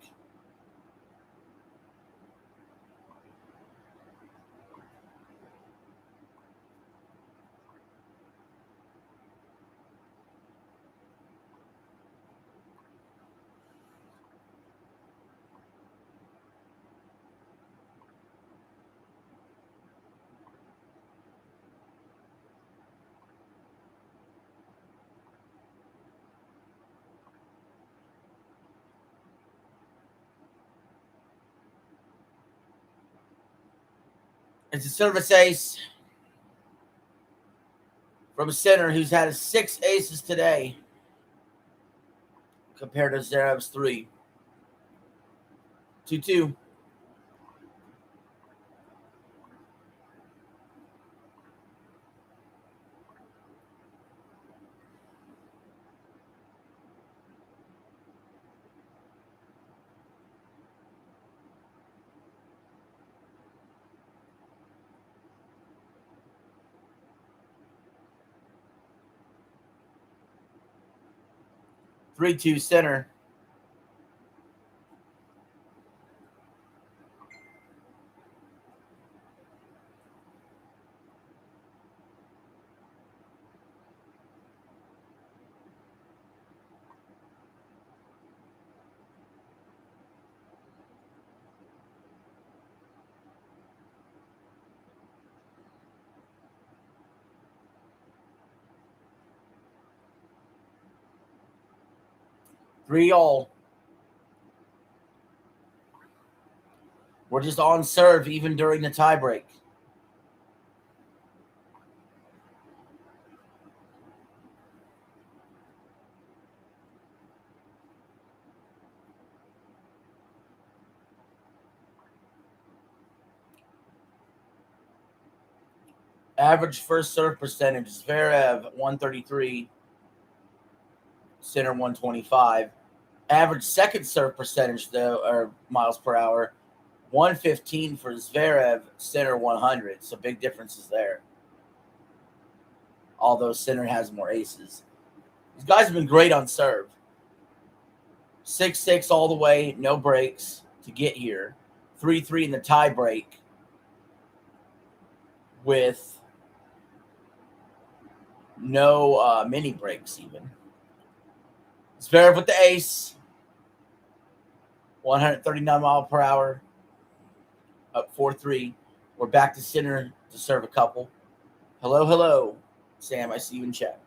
It's a service ace from a center who's had 6 aces today compared to Zverev's 3. 2-2. Three-two center. Three all. We're just on serve even during the tiebreak. Average first serve percentage, Zverev 133, center 125. Average second serve percentage, though, or miles per hour, 115 for Zverev, center 100. So big differences there. Although center has more aces. These guys have been great on serve. 6-6 all the way, no breaks to get here. 3-3 in the tie break with no mini breaks even. Zverev with the ace. 139 mile per hour. Up 4-3. We're back to center to serve a couple. Hello, hello. Sam, I see you in chat.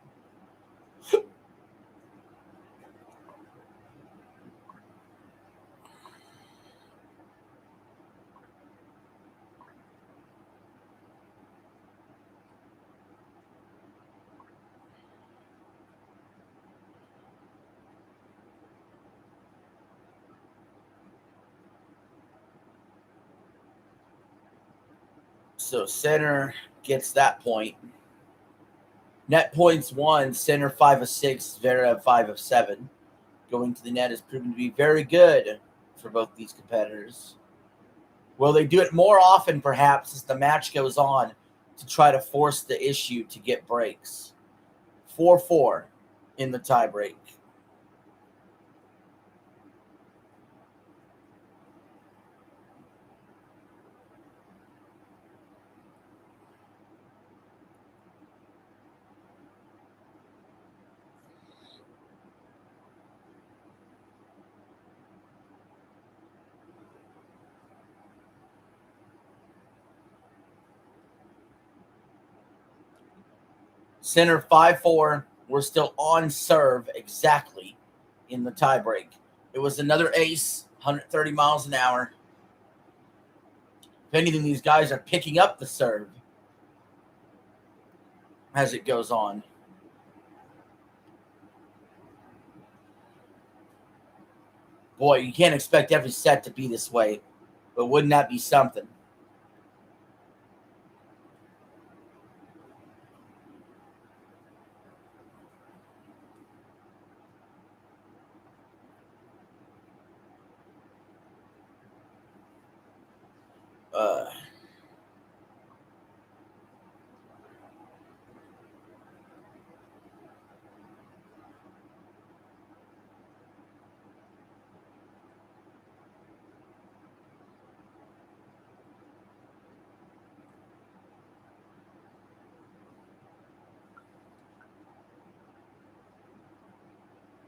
So center gets that point. Net points 1, center 5 of 6, Zverev 5 of 7. Going to the net has proven to be very good for both these competitors. Will they do it more often, perhaps, as the match goes on to try to force the issue to get breaks? 4-4 in the tiebreak. Center 5-4. We're still on serve exactly in the tiebreak. It was another ace, 130 miles an hour. If anything, these guys are picking up the serve as it goes on. Boy, you can't expect every set to be this way, but wouldn't that be something?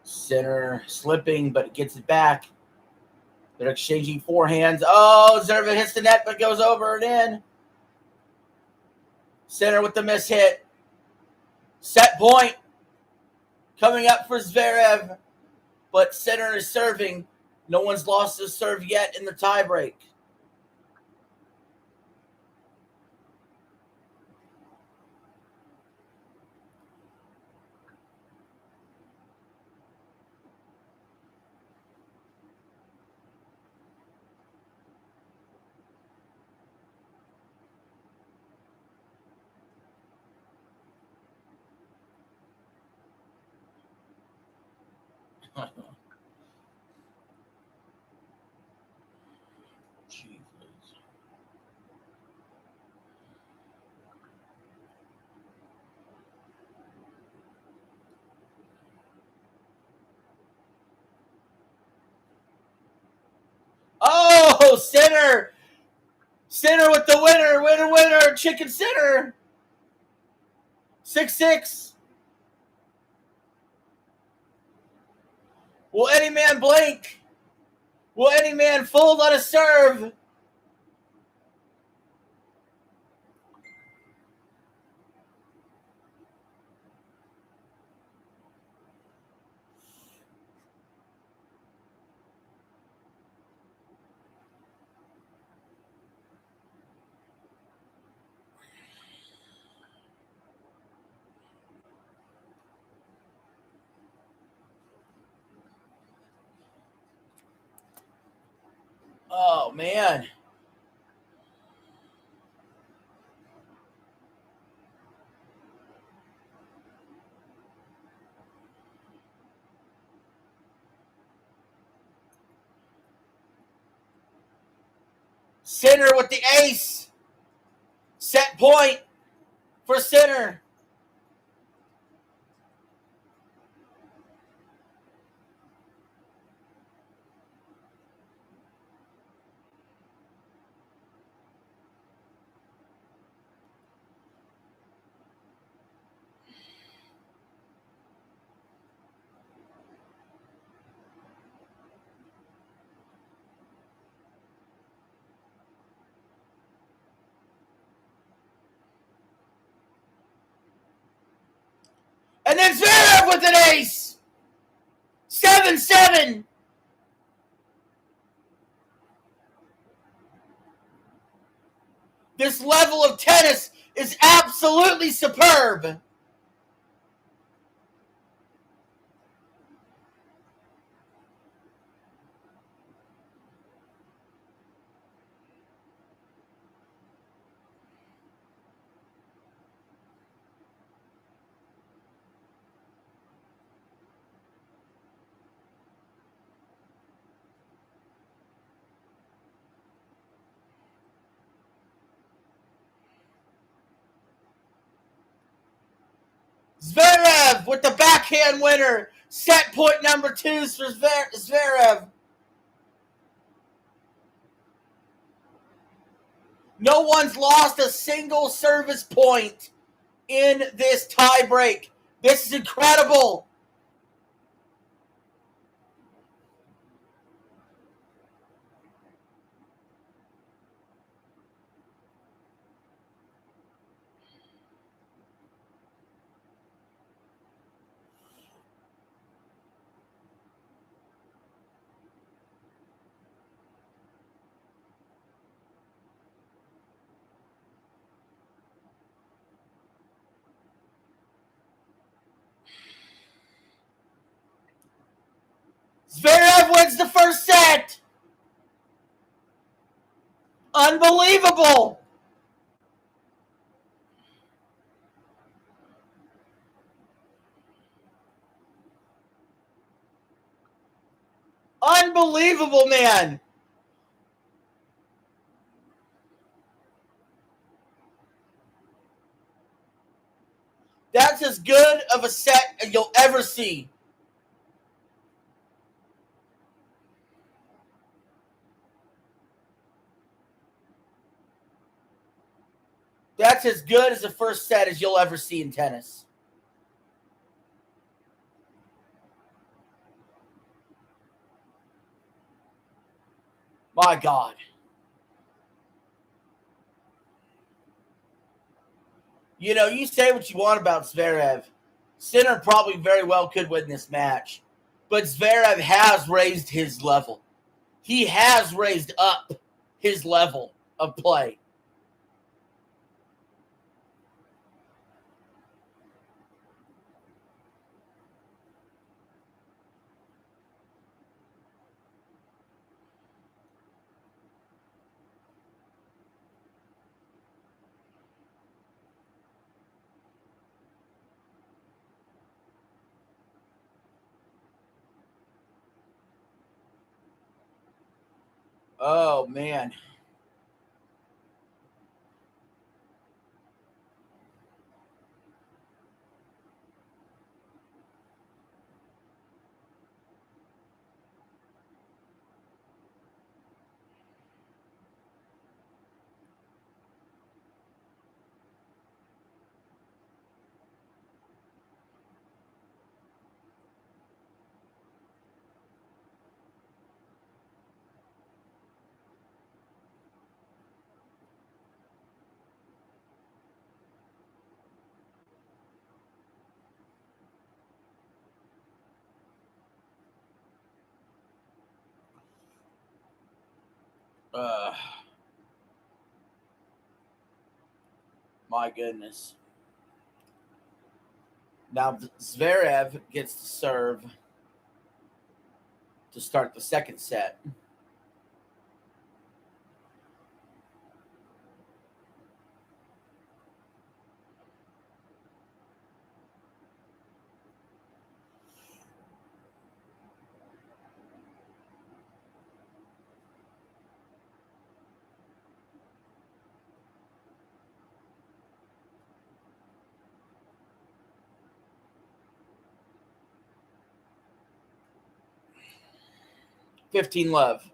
Center slipping, but it gets it back. They're exchanging forehands. Oh, Zverev hits the net, but goes over and in. Center with the miss hit. Set point coming up for Zverev, but Center is serving. No one's lost his serve yet in the tiebreak. Oh, Center! Center with the winner! Winner! Chicken Center! 6-6. Will any man blink? Will any man fold on a serve? Oh, man. Center with the ace. Set point for Center. And then Zverev with an ace. 7-7. This level of tennis is absolutely superb. Zverev with the backhand winner. Set point number 2 for Zverev. No one's lost a single service point in this tiebreak. This is incredible. wins the first set. Unbelievable. Unbelievable, man. That's as good of a set as you'll ever see. That's as good as the first set as you'll ever see in tennis. My God. You know, you say what you want about Zverev. Sinner probably very well could win this match. But Zverev has raised his level. He has raised up his level of play. Oh, man. My goodness. Now Zverev gets to serve to start the second set. $15 love.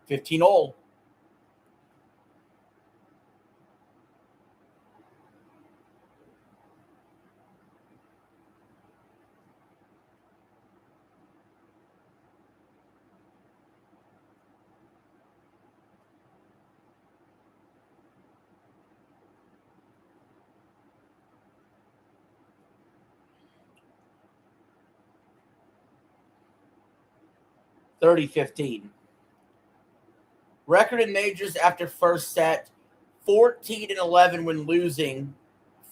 $15 30-15. Record in majors after first set, 14-11 when losing,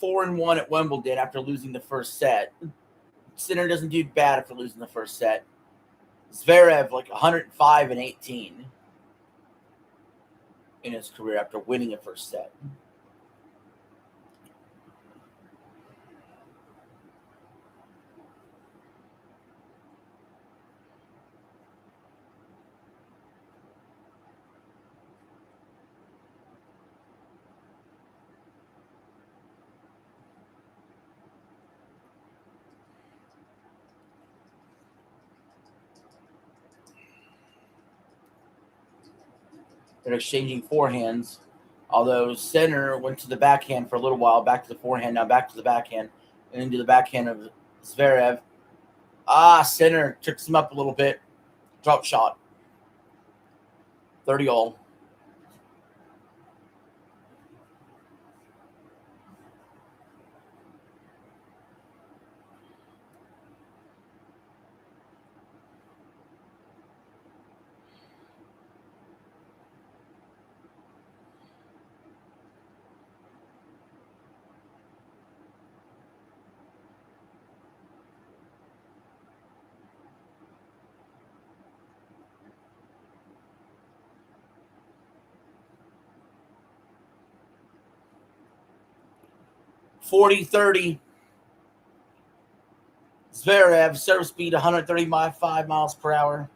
4-1 at Wimbledon after losing the first set. Sinner doesn't do bad after losing the first set. Zverev like 105-18 in his career after winning a first set. They're exchanging forehands. Although Sinner went to the backhand for a little while, back to the forehand, now back to the backhand, and into the backhand of Zverev. Sinner tricks him up a little bit. Drop shot. 30 all. .40-30. Zverev, serve speed 135 miles per hour.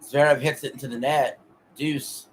Zverev hits it into the net. Deuce.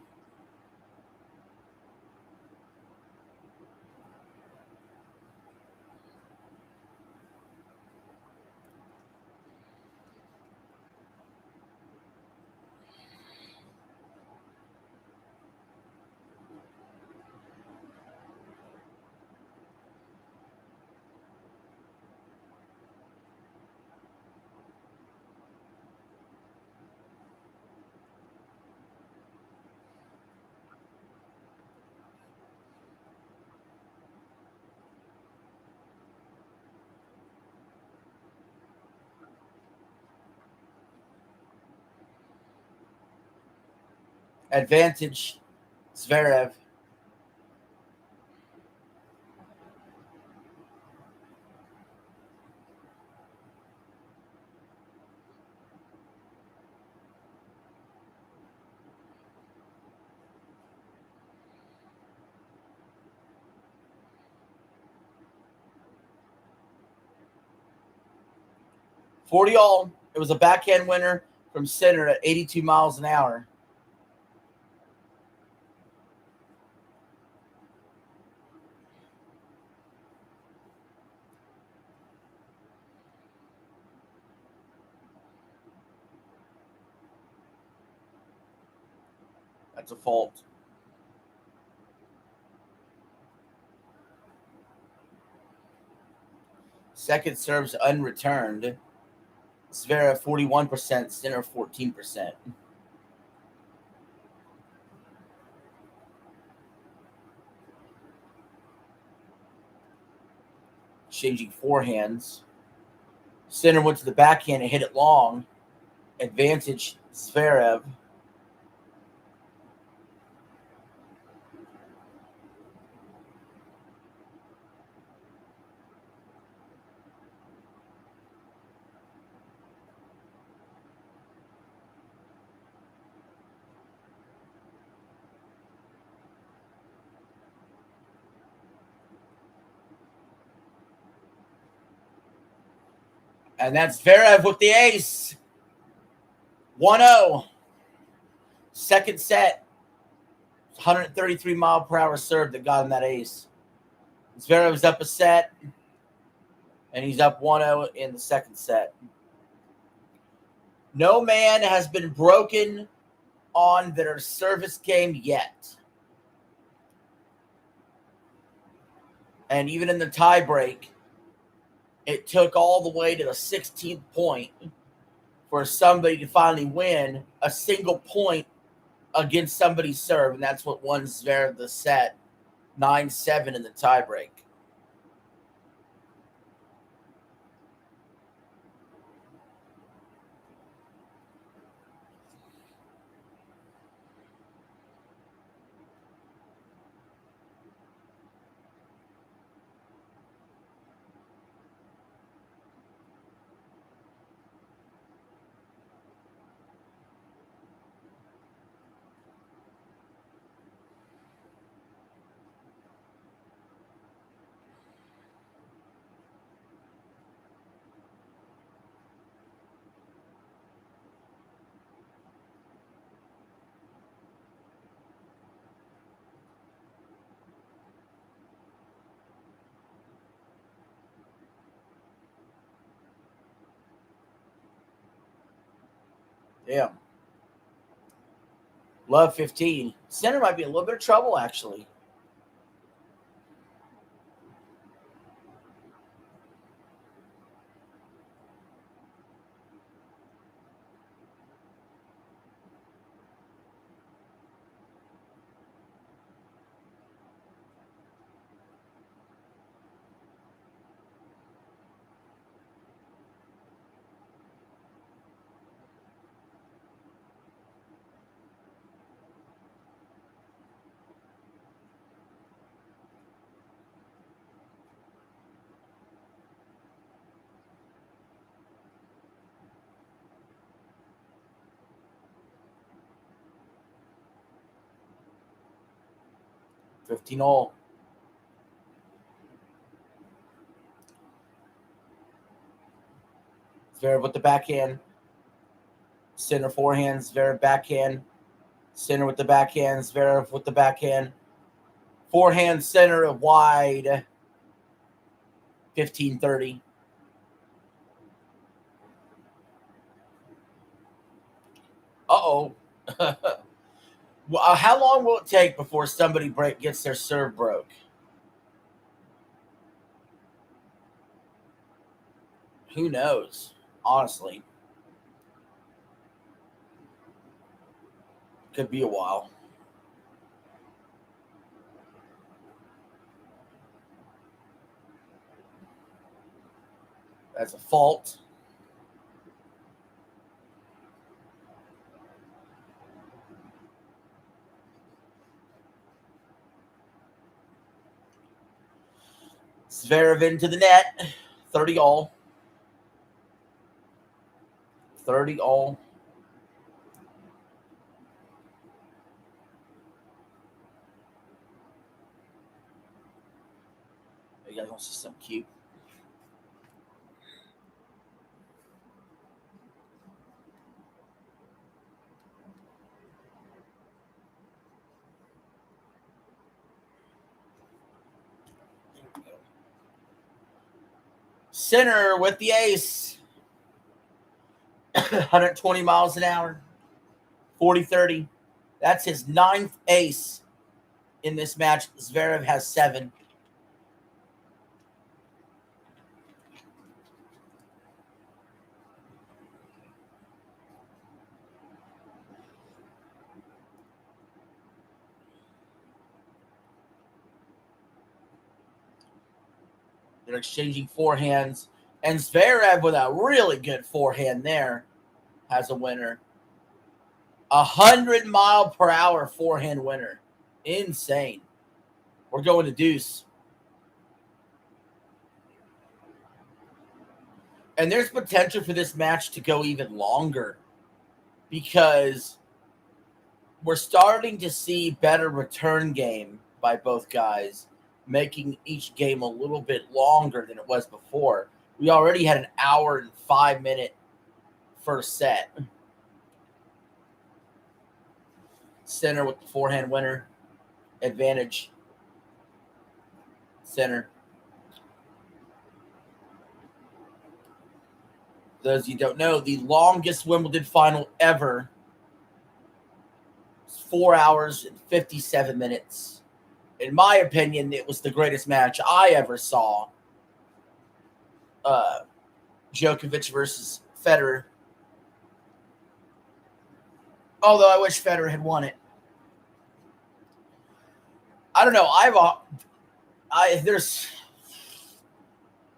Advantage, Zverev. .40 all. It was a backhand winner from center at 82 miles an hour. That's a fault. Second serves unreturned. Zverev 41%, center 14%. Changing forehands. Center went to the backhand and hit it long. Advantage, Zverev. And that's Zverev with the ace. 1-0. Second set. 133 mile per hour serve that got him that ace. Zverev's up a set. And he's up 1-0 in the second set. No man has been broken on their service game yet. And even in the tiebreak, it took all the way to the 16th point for somebody to finally win a single point against somebody's serve. And that's what won Zverev the set, 9-7 in the tiebreak. Yeah. Love 15. Center might be in a little bit of trouble, actually. $15 Zverev with the backhand. Center forehand. Zverev backhand. Center with the backhand. Zverev with the backhand. Forehand center wide. 15-30. Uh-oh. Well, how long will it take before somebody gets their serve broke? Who knows? Honestly. Could be a while. That's a fault. Zverev into the net. 30-all. 30-all. You guys want to see something cute? Center with the ace. 120 miles an hour. 40-30. That's his 9th ace in this match. Zverev has 7. They're exchanging forehands. And Zverev with a really good forehand there has a winner. 100-mile-per-hour forehand winner. Insane. We're going to deuce. And there's potential for this match to go even longer because we're starting to see better return game by both guys, making each game a little bit longer than it was before. We already had an hour and 5-minute first set. Center with the forehand winner. Advantage. Center. Those of you who don't know, the longest Wimbledon final ever is 4 hours and 57 minutes. In my opinion, it was the greatest match I ever saw. Djokovic versus Federer. Although I wish Federer had won it. I don't know.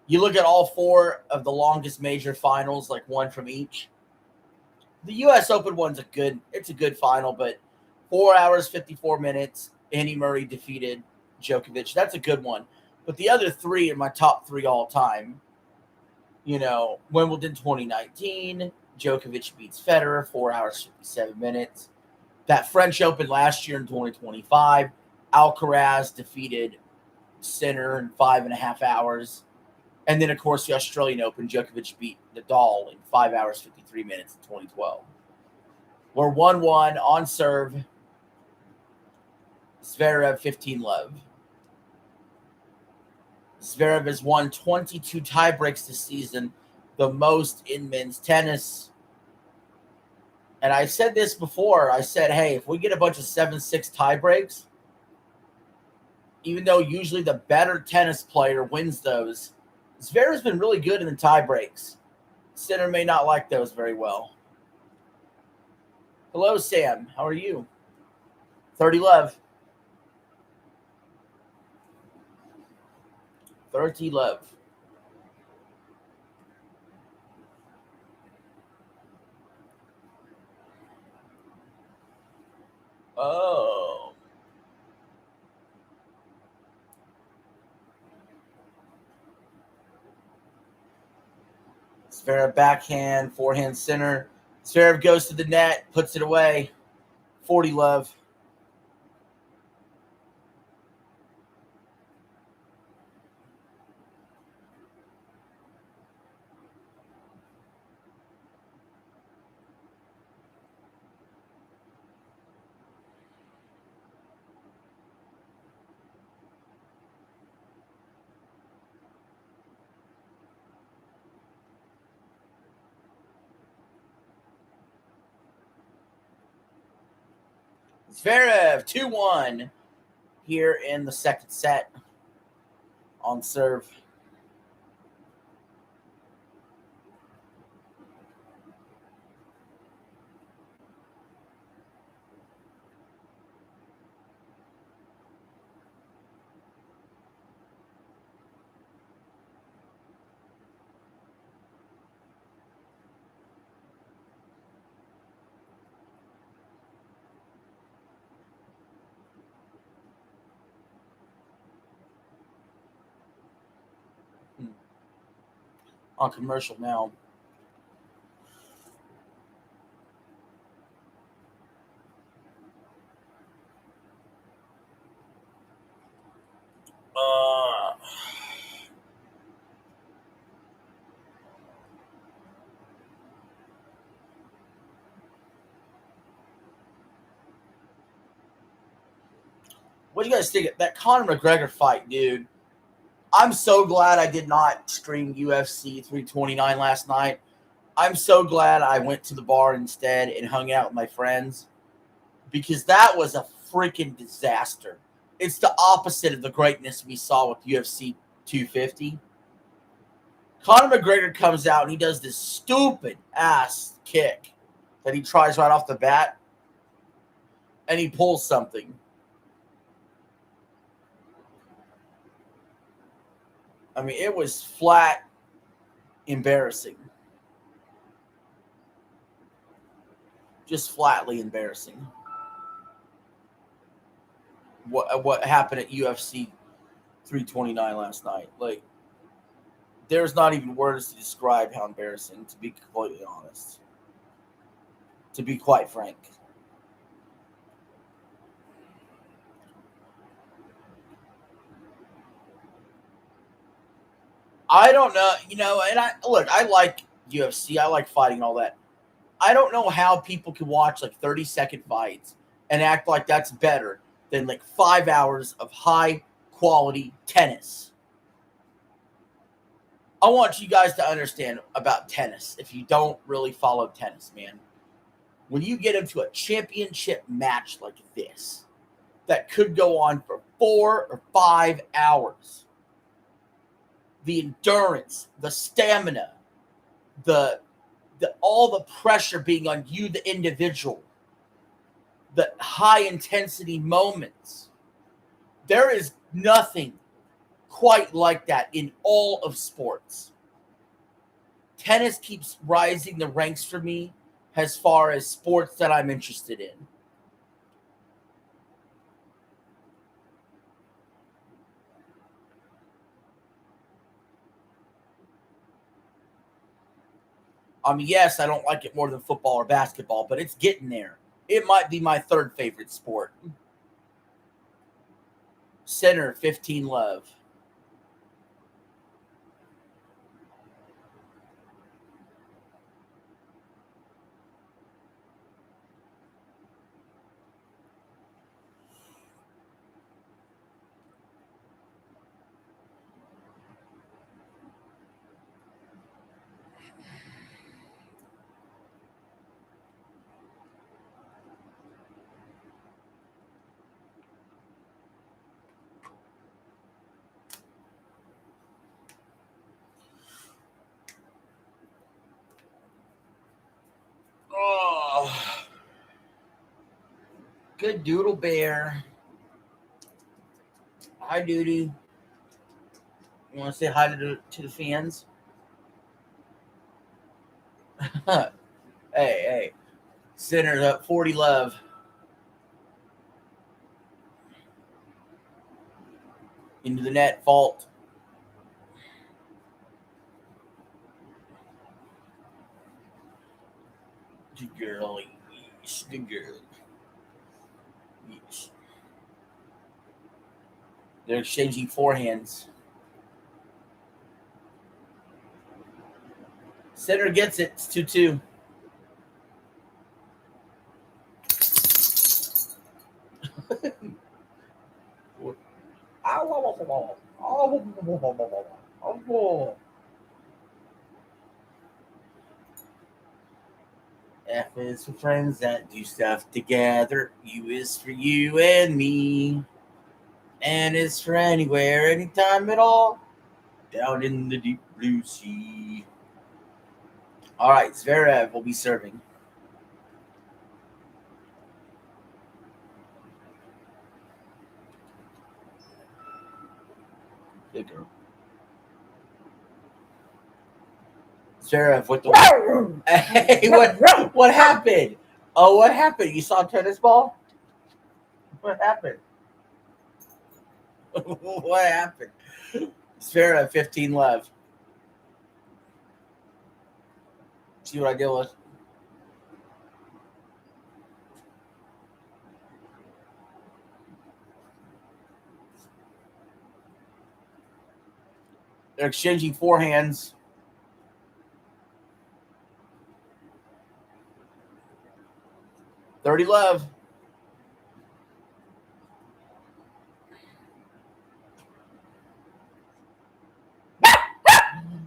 You look at all 4 of the longest major finals, like one from each. The U.S. Open one's a good final, but 4 hours, 54 minutes. Andy Murray defeated Djokovic. That's a good one. But the other 3 are my top 3 all time. You know, Wimbledon 2019, Djokovic beats Federer, 4 hours, 57 minutes. That French Open last year in 2025, Alcaraz defeated Sinner in 5.5 hours. And then, of course, the Australian Open, Djokovic beat Nadal in 5 hours, 53 minutes in 2012. We're 1-1 on serve. Zverev, 15-love. Zverev has won 22 tiebreaks this season, the most in men's tennis. And I said this before. I said, hey, if we get a bunch of 7-6 tie breaks, even though usually the better tennis player wins those, Zverev's been really good in the tie breaks. Sinner may not like those very well. Hello, Sam. How are you? 30 love. 30 love. Oh. Zverev backhand, forehand center. Zverev goes to the net, puts it away. 40 love. Zverev 2-1 here in the second set on serve. On commercial now. What do you guys think of that Conor McGregor fight, dude? I'm so glad I did not stream UFC 329 last night. I'm so glad I went to the bar instead and hung out with my friends because that was a freaking disaster. It's the opposite of the greatness we saw with UFC 250. Conor McGregor comes out and he does this stupid ass kick that he tries right off the bat and he pulls something. I mean, it was flat embarrassing. Just flatly embarrassing. What happened at UFC 329 last night? Like, there's not even words to describe how embarrassing, to be completely honest. To be quite frank. I don't know, and I like UFC, I like fighting and all that. I don't know how people can watch like 30-second fights and act like that's better than like 5 hours of high quality tennis. I want you guys to understand about tennis if you don't really follow tennis, man. When you get into a championship match like this, that could go on for 4 or 5 hours, the endurance, the stamina, the all the pressure being on you, the individual, the high intensity moments. There is nothing quite like that in all of sports. Tennis keeps rising the ranks for me as far as sports that I'm interested in. Yes, I don't like it more than football or basketball, but it's getting there. It might be my third favorite sport. Center, 15 love. Good doodle bear. Hi, Doody. You want to say hi to the fans? Hey. Center's up 40 love. Into the net, fault. The girl. Yes, the girl. Yes. They're exchanging forehands. Center gets it. It's 2-2. F is for friends that do stuff together. U is for you and me. N is for anywhere, anytime at all. Down in the deep blue sea. All right, Zverev will be serving. Good girl. Zverev with the. Hey, what happened? Oh, what happened? You saw a tennis ball? What happened? What happened? Zverev 15 love. See what I deal with? They're exchanging forehands. $30 love.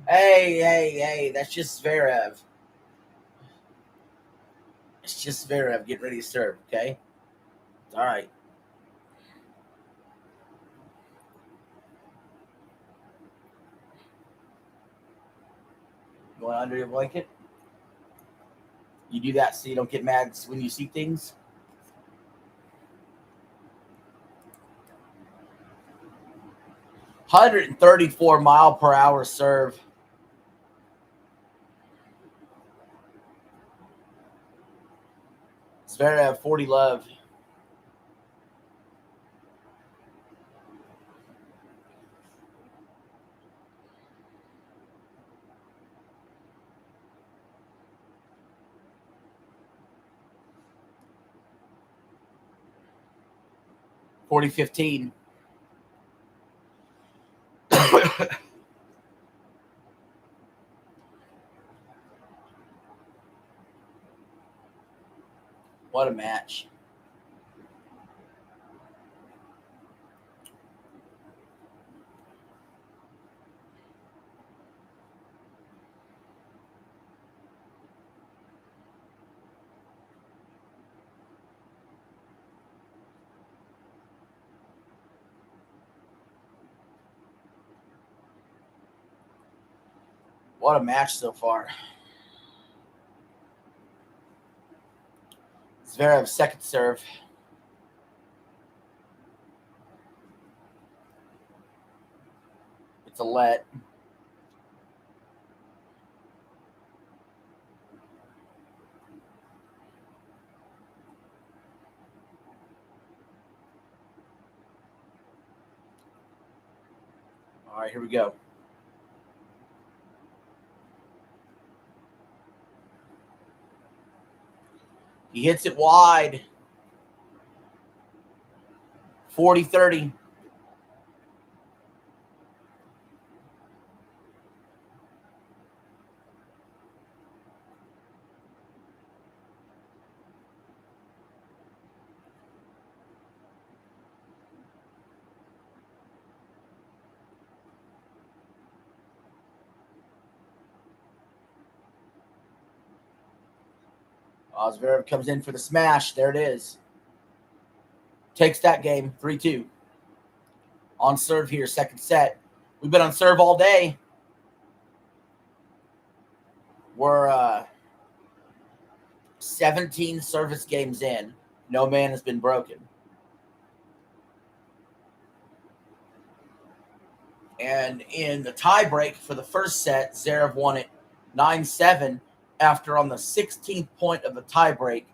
Hey, that's just Zverev. It's just Zverev getting ready to serve, okay? It's all right. Going under your blanket? You do that so you don't get mad when you see things? $134-mile-per-hour serve. Zverev 40 love. $40-15. What a match. What a match so far. Zverev second serve. It's a let. All right, here we go. He hits it wide. 40-30. Zverev comes in for the smash. There it is. Takes that game. 3-2. On serve here, second set. We've been on serve all day. We're 17 service games in. No man has been broken. And in the tiebreak for the first set, Zverev won it 9-7 after on the 16th point of the tiebreak,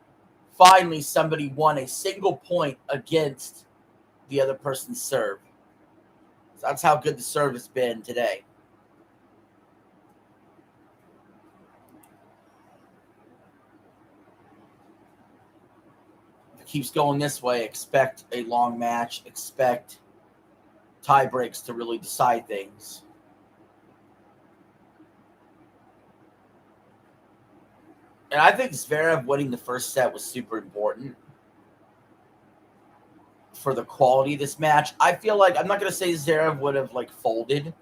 finally somebody won a single point against the other person's serve. So that's how good the serve has been today. If it keeps going this way, expect a long match. Expect tie breaks to really decide things. And I think Zverev winning the first set was super important for the quality of this match. I feel like, I'm not going to say Zverev would have folded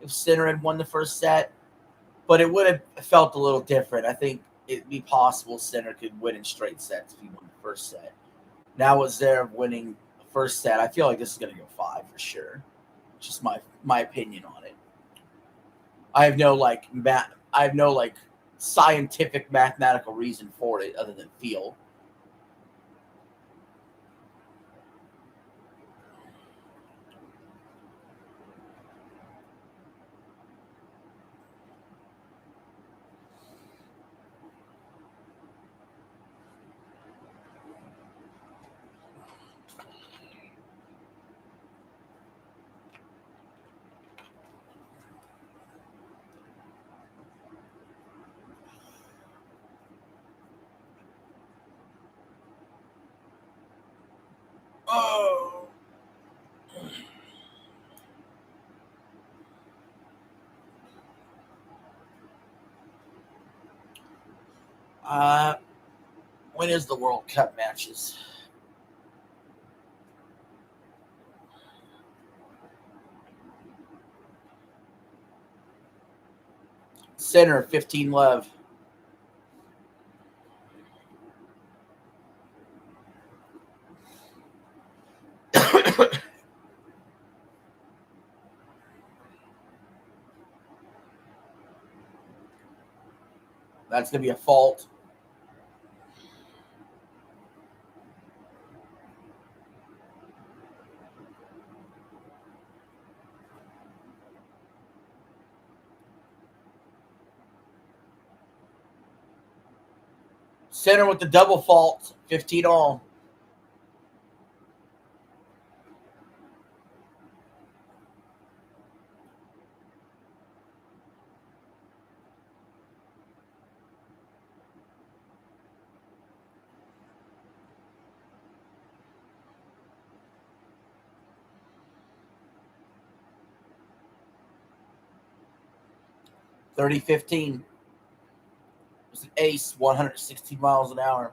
if Sinner had won the first set, but it would have felt a little different. I think it'd be possible Sinner could win in straight sets if he won the first set. Now with Zverev winning the first set, I feel like this is going to go 5 for sure. Just my opinion on it. I have no scientific mathematical reason for it other than feel. Oh. When is the World Cup matches? Center 15 love. That's going to be a fault. Center with the double fault, 15 all. $30-15. It was an ace, 160 miles an hour.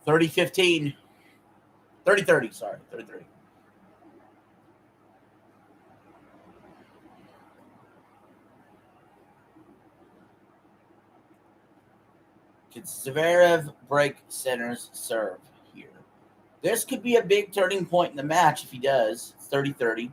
$30-15. 30-30, sorry. 30-30. Could Zverev break Sinner's serve here? This could be a big turning point in the match if he does. It's 30-30.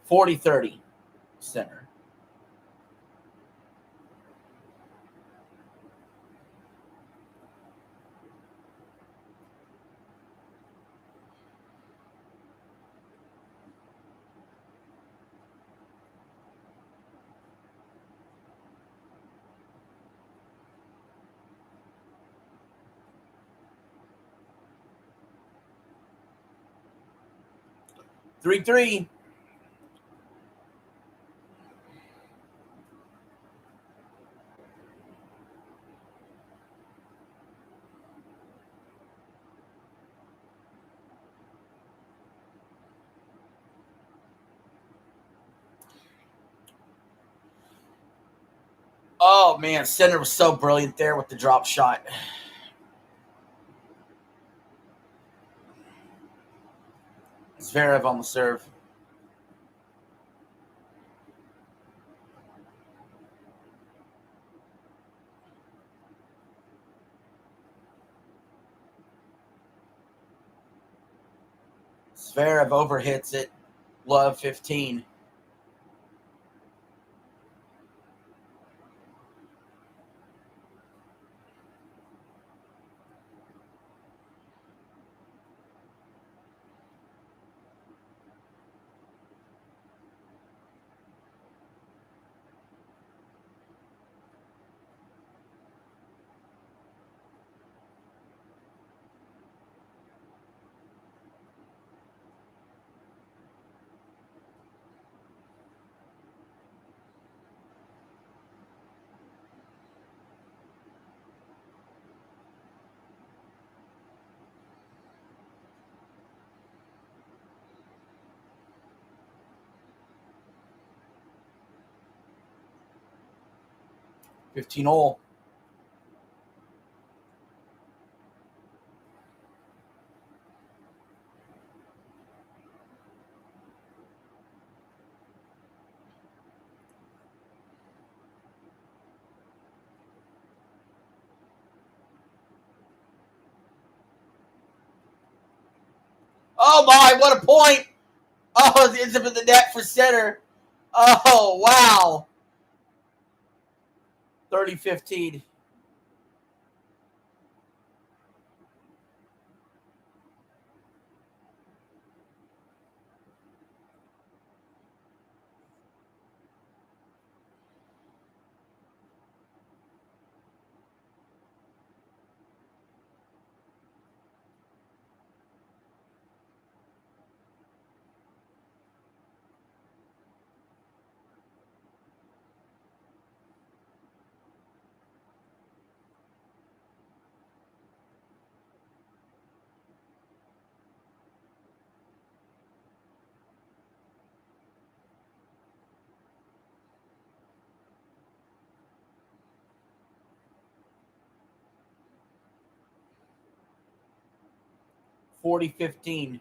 $40-30. Sinner. 3-3. Oh, man. Sinner was so brilliant there with the drop shot. Zverev on the serve. Zverev overhits it. Love 15. $15. Oh, my. What a point. Oh, it's up in the net for Sinner. Oh, wow. 30-15. $40-15.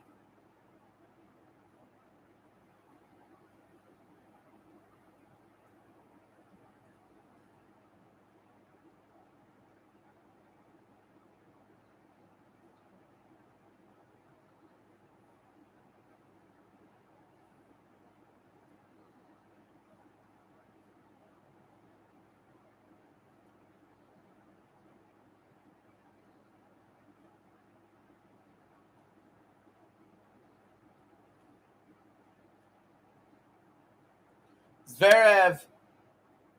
Zverev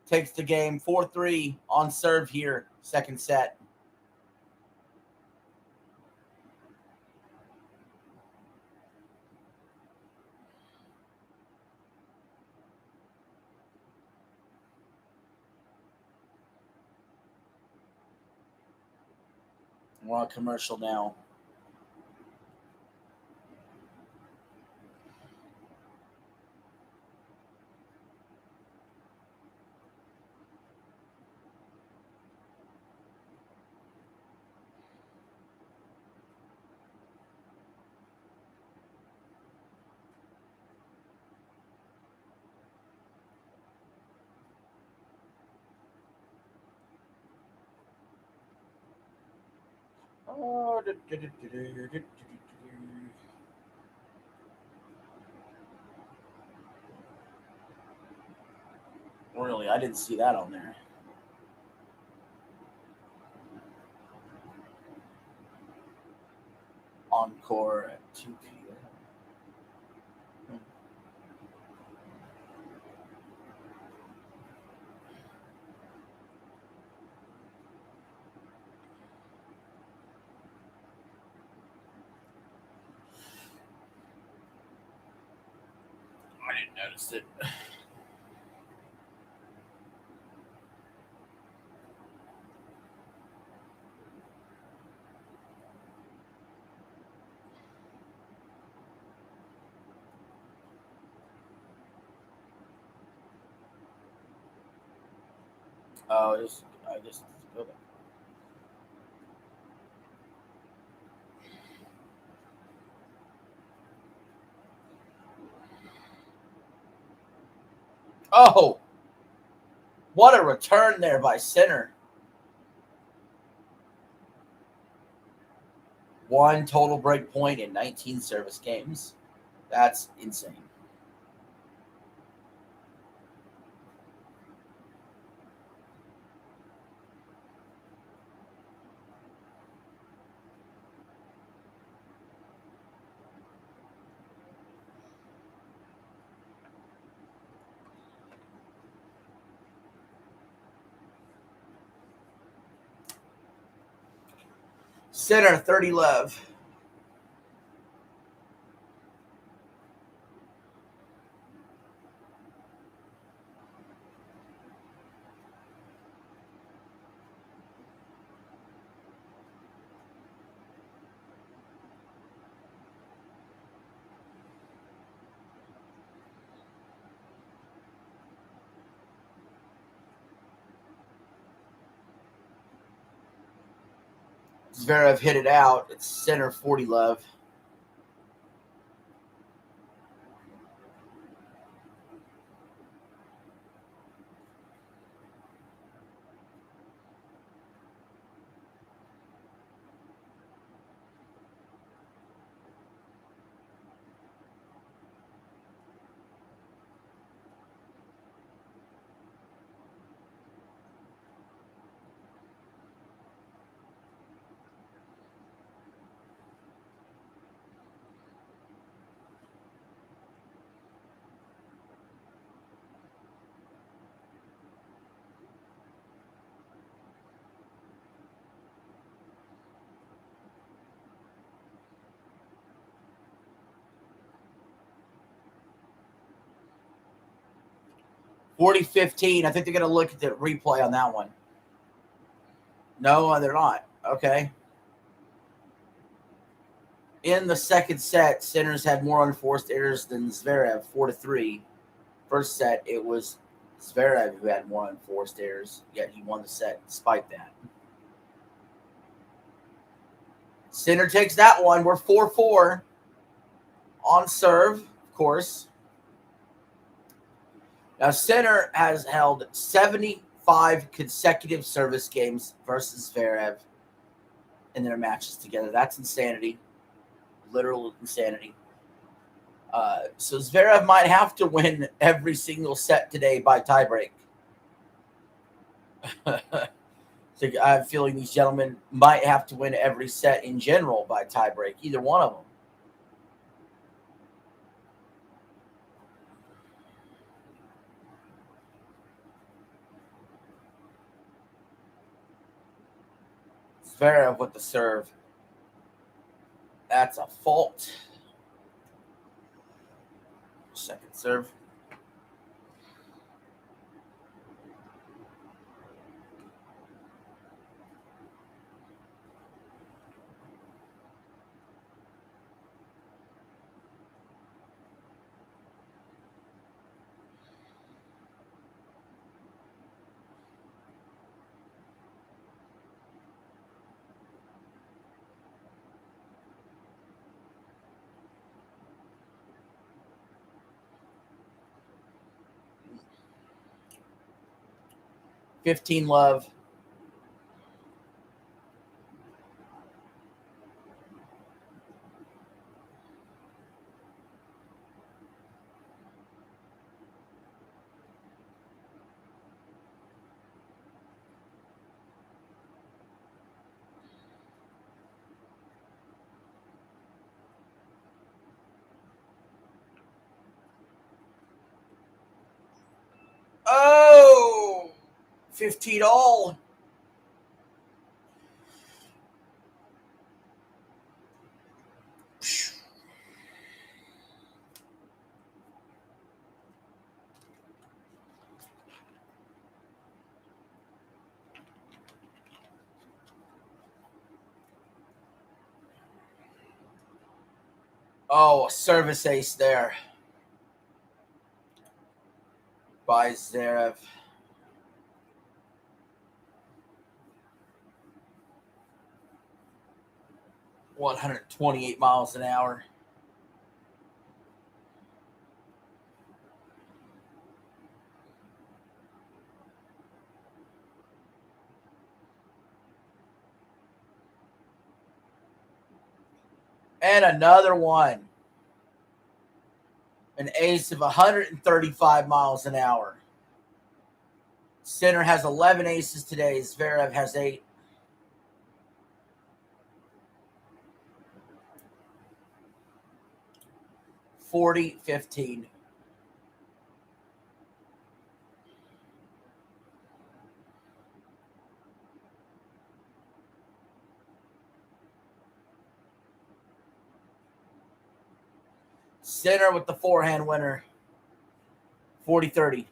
takes the game 4-3 on serve here, second set. We're on commercial now. Oh, really? I didn't see that on there. Encore at 2 p.m. didn't notice it. Oh, I just okay. Oh, what a return there by Sinner. One total break point in 19 service games. That's insane. Sinner, 30 love. Zverev hit it out. It's Sinner, 40 love. $40-15. I think they're going to look at the replay on that one. No, they're not. Okay. In the second set, Sinners had more unforced errors than Zverev, 4-3. First set, it was Zverev who had more unforced errors, yet he won the set despite that. Sinner takes that one. We're 4-4 on serve, of course. Now, Sinner has held 75 consecutive service games versus Zverev in their matches together. That's insanity. Literal insanity. So Zverev might have to win every single set today by tiebreak. So I have a feeling these gentlemen might have to win every set in general by tiebreak, either one of them. Zverev with the serve. That's a fault. Second serve. $15 love. Oh, 15 all. Oh, a service ace there by Zverev. $128 an hour. And another one. An ace of 135 miles an hour. Sinner has 11 aces today. Zverev has 8. $40-15. Sinner with the forehand winner. 40-30.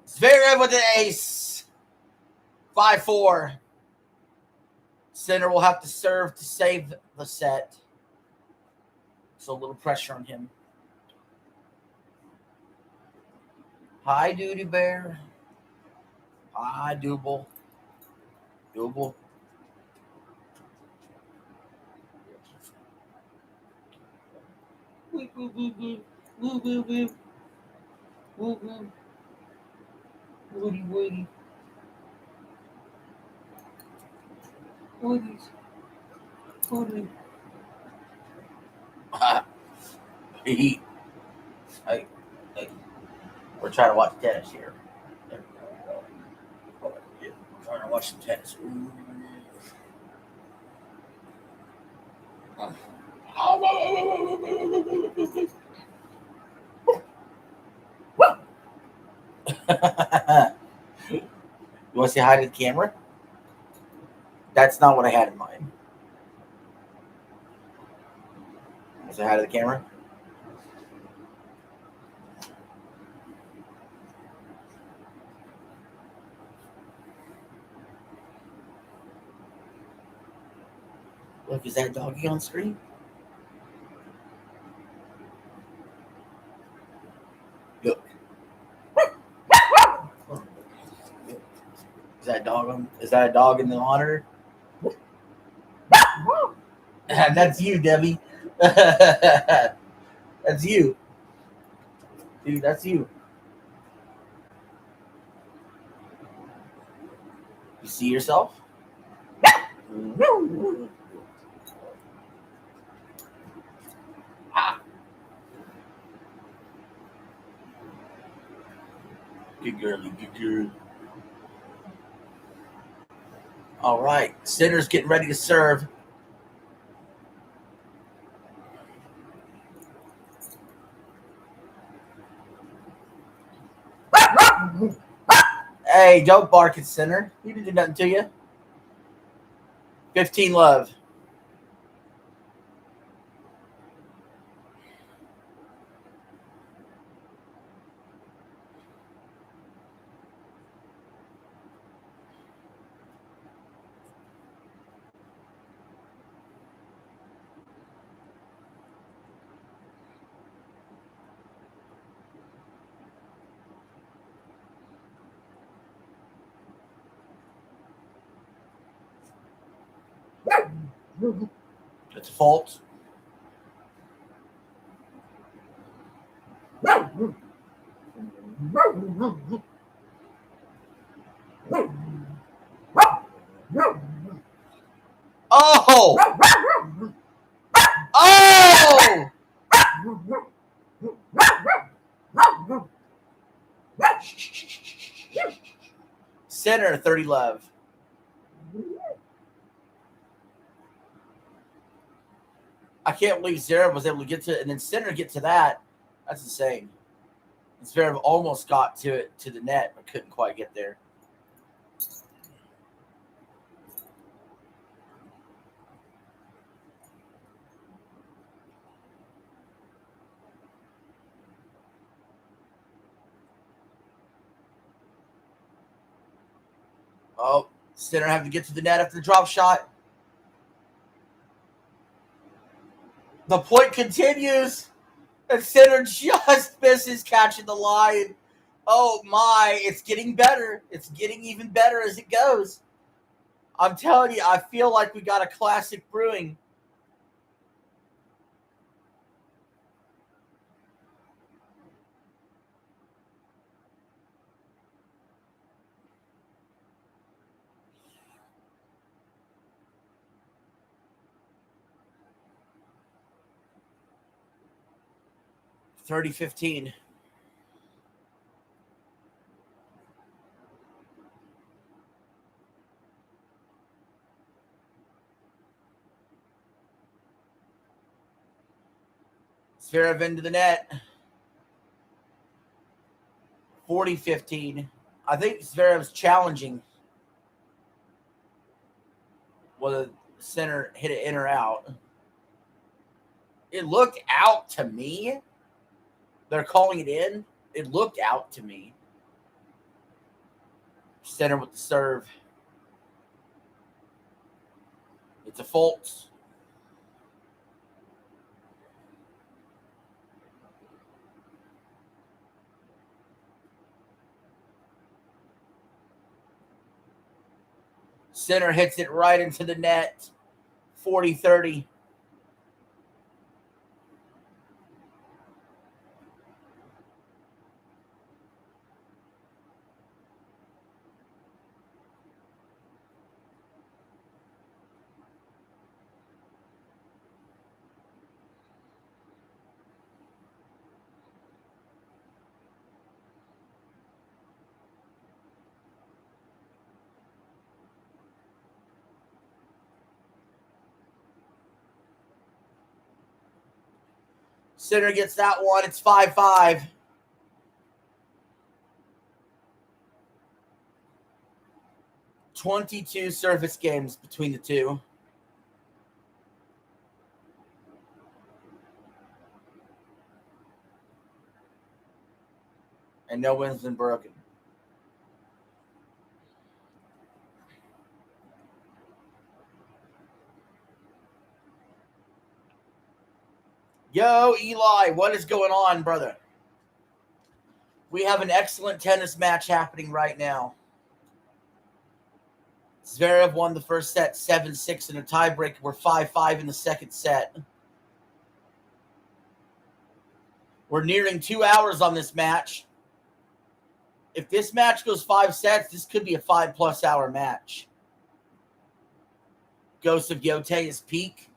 Zverev with an ace. 5-4. Sinner will have to serve to save the set. So a little pressure on him. Hi, Duty Bear. Hi, Double. Double. Woo, woo, woo, woo. Woo, woo, woo. Woo, woo. Woody, Woody. Woody. Woody. Hey, we're trying to watch tennis here. We're trying to watch some tennis. You want to say hi to the camera? That's not what I had in mind. Want to say hi to the camera? Look, is that doggy on screen? Look. Is that a dog in the monitor? That's you, Debbie. That's you. Dude, that's you. You see yourself? Good girlie, good girl. All right. Sinner's getting ready to serve. Hey, don't bark at Sinner. He didn't do nothing to you. 15 love. It's a fault. Oh! Oh! Sinner, 30 love. I can't believe Zverev was able to get to it, and then Sinner get to that. That's insane. Zverev almost got to the net, but couldn't quite get there. Oh, Sinner having to get to the net after the drop shot. The point continues. And Sinner just misses catching the line. Oh my, it's getting better. It's getting even better as it goes. I'm telling you, I feel like we got a classic brewing. $30-15. Zverev into the net. 40-15. I think Zverev's challenging whether the center hit it in or out. It looked out to me. They're calling it in. It looked out to me. Center with the serve. It's a fault. Center hits it right into the net. 40-30. Center gets that one. It's 5-5. $22 service games between the two. And no win's been broken. Yo, Eli, what is going on, brother? We have an excellent tennis match happening right now. Zverev won the first set 7-6 in a tiebreak. We're 5-5 in the second set. We're nearing 2 hours on this match. If this match goes 5 sets, this could be a 5+ hour match. Ghost of Yote is peak.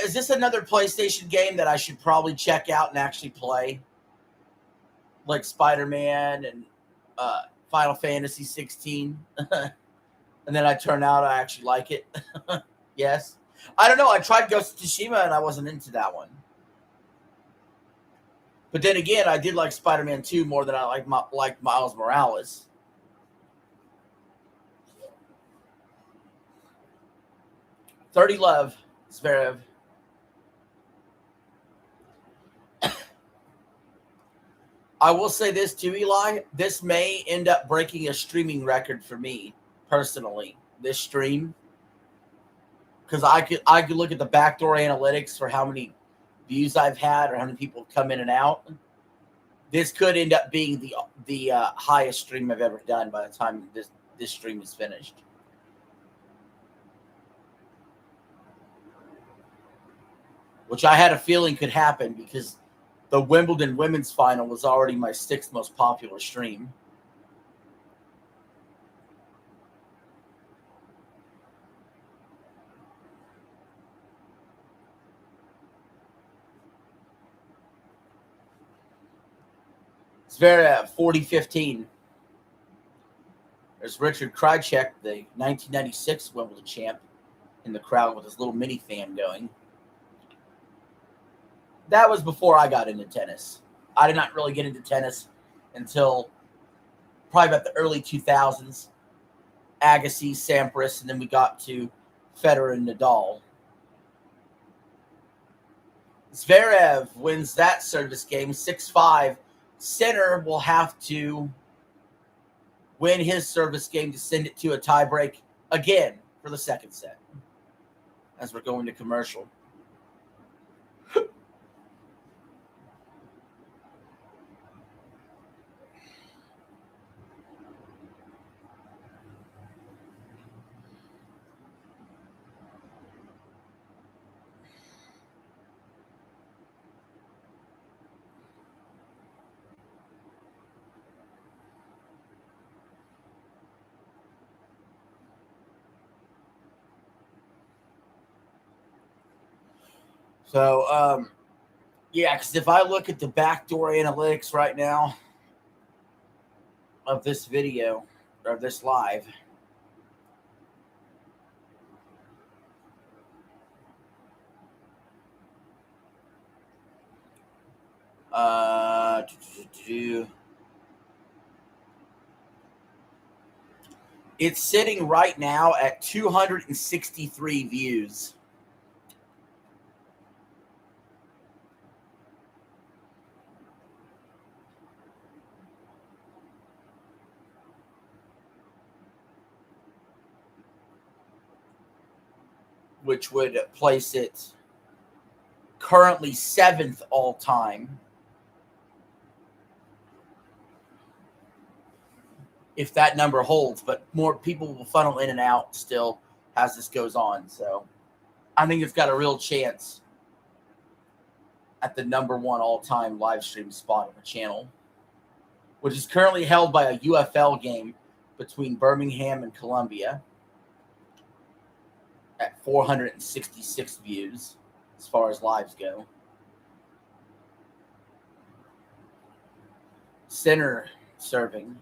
Is this another PlayStation game that I should probably check out and actually play? Like Spider-Man and Final Fantasy 16. And then I turn out I actually like it. Yes. I don't know. I tried Ghost of Tsushima and I wasn't into that one. But then again, I did like Spider-Man 2 more than I like Miles Morales. $30 love, Zverev. I will say this too, Eli. This may end up breaking a streaming record for me personally. This stream, because I could look at the backdoor analytics for how many views I've had or how many people come in and out. This could end up being the highest stream I've ever done by the time this stream is finished. Which I had a feeling could happen because the Wimbledon women's final was already my 6th most popular stream. Zverev, 40-15. There's Richard Krajicek, the 1996 Wimbledon champ, in the crowd with his little mini fan going. That was before I got into tennis. I did not really get into tennis until probably about the early 2000s. Agassi, Sampras, and then we got to Federer and Nadal. Zverev wins that service game 6-5. Sinner will have to win his service game to send it to a tiebreak again for the second set as we're going to commercial. So, yeah, because if I look at the backdoor analytics right now of this video, or this live, it's sitting right now at 263 views. Which would place it currently 7th all time. If that number holds, but more people will funnel in and out still as this goes on. So I think it's got a real chance at the number 1 all-time live stream spot on the channel, which is currently held by a UFL game between Birmingham and Columbia at 466 views as far as lives go. Sinner serving.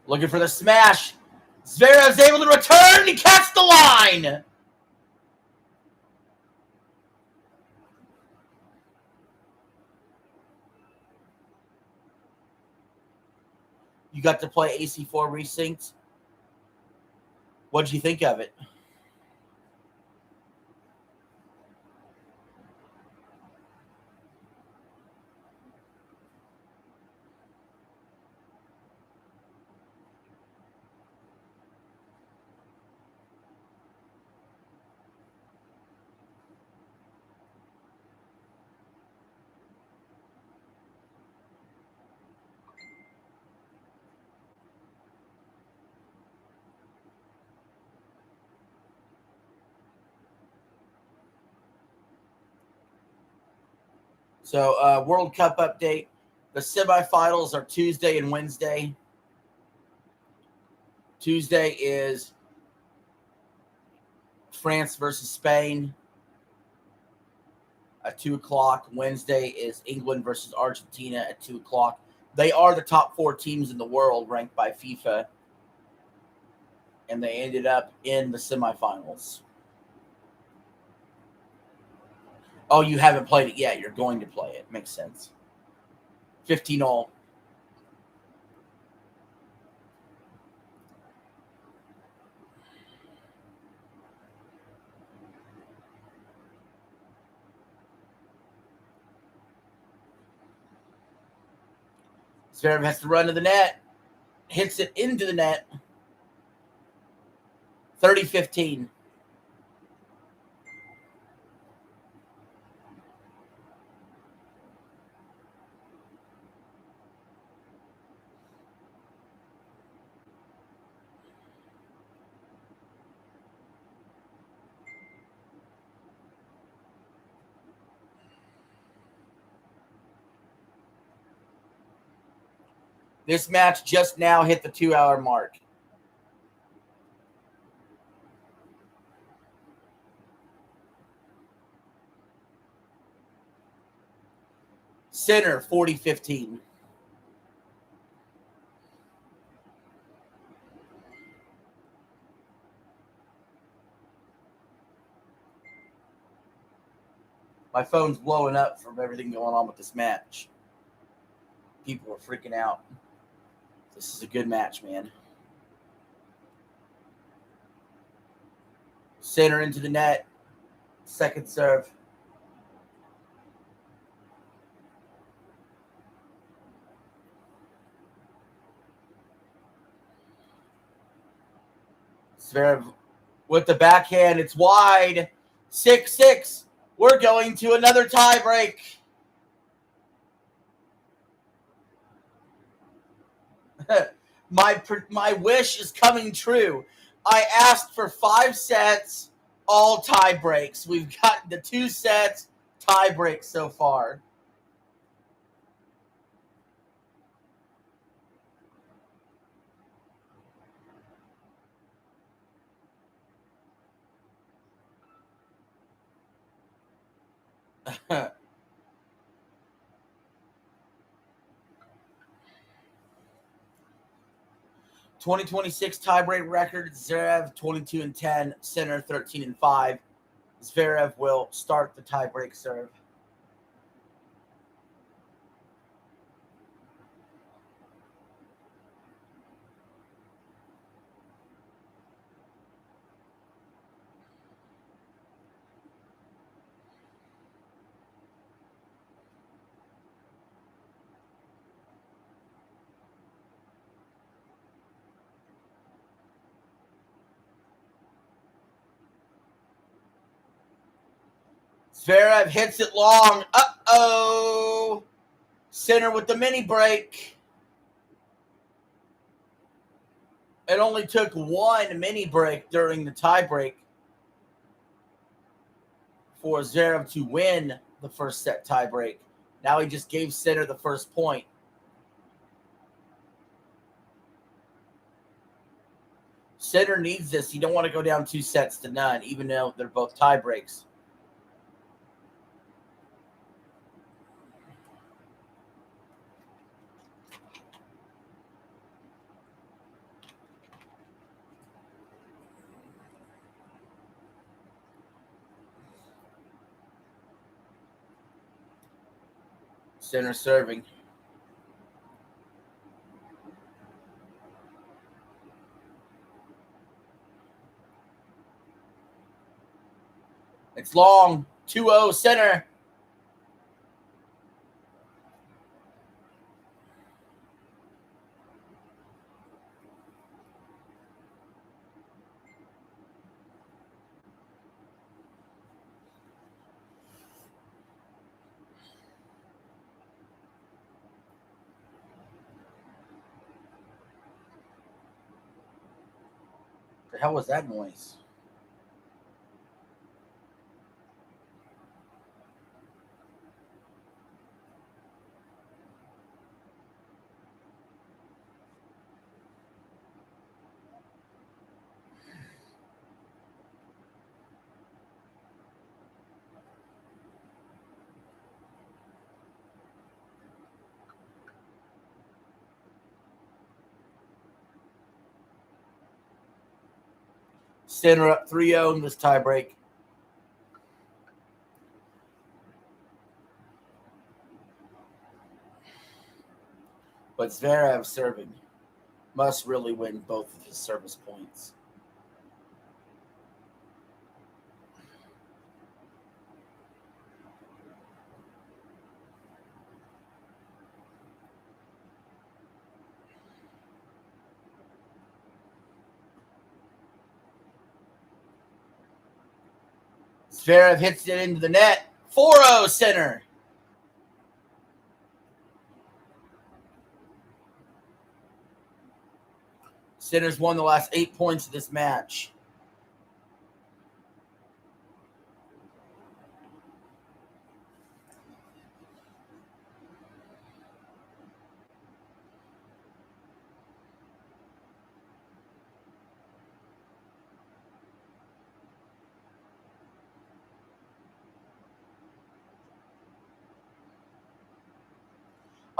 Looking for the smash. Zverev's able to return. He casts the line. You got to play AC4 Resynced. What'd you think of it? So, World Cup update. The semifinals are Tuesday and Wednesday. Tuesday is France versus Spain at 2 o'clock. Wednesday is England versus Argentina at 2 o'clock. They are the top 4 teams in the world ranked by FIFA, and they ended up in the semifinals. Oh, you haven't played it yet. You're going to play it. Makes sense. 15-all. Zverev has to run to the net. Hits it into the net. 30-15. This match just now hit the 2-hour mark. Sinner, 40-15. My phone's blowing up from everything going on with this match. People are freaking out. This is a good match, man. Center into the net. Second serve. Zverev with the backhand. It's wide. 6-6. We're going to another tie break. My wish is coming true. I asked for 5 sets, all tie breaks. We've gotten the 2 sets tie breaks so far. '26 tiebreak record: Zverev 22-10, center 13-5. Zverev will start the tiebreak serve. Zverev hits it long. Uh-oh. Center with the mini break. It only took 1 mini break during the tie break for Zverev to win the first set tie break. Now he just gave center the first point. Center needs this. You don't want to go down 2-0, even though they're both tie breaks. Center serving. It's long. 2-0 center. The hell was that noise? Center up 3-0 in this tiebreak. But Zverev serving must really win both of his service points. Zverev hits it into the net. 4-0 center. Center's won the last 8 points of this match.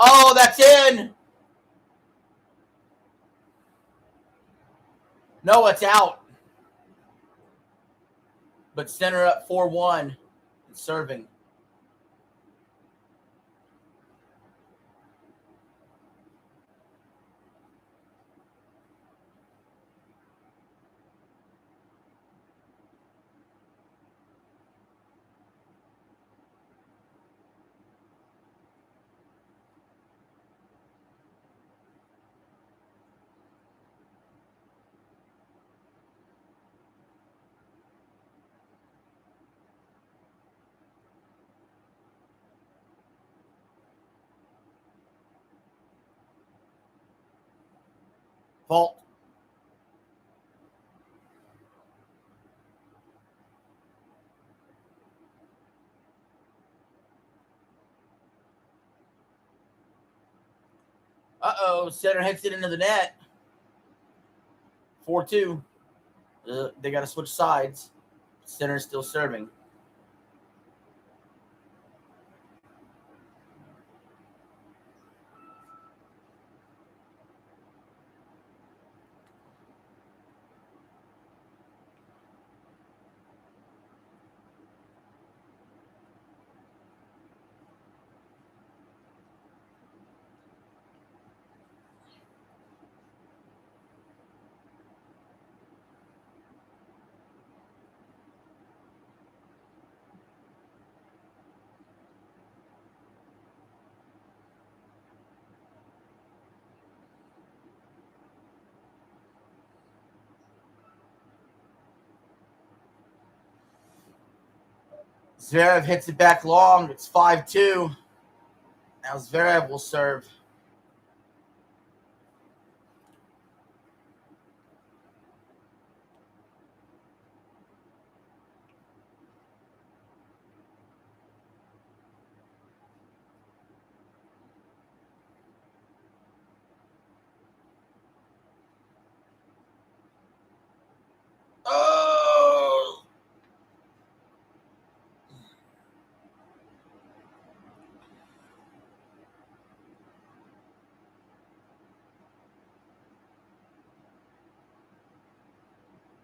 Oh, that's in. No, it's out. But center up 4-1 and serving. Fault. Uh-oh, center hits it into the net. 4-2. They got to switch sides. Center's still serving. Zverev hits it back long. It's 5-2. Now Zverev will serve. Oh!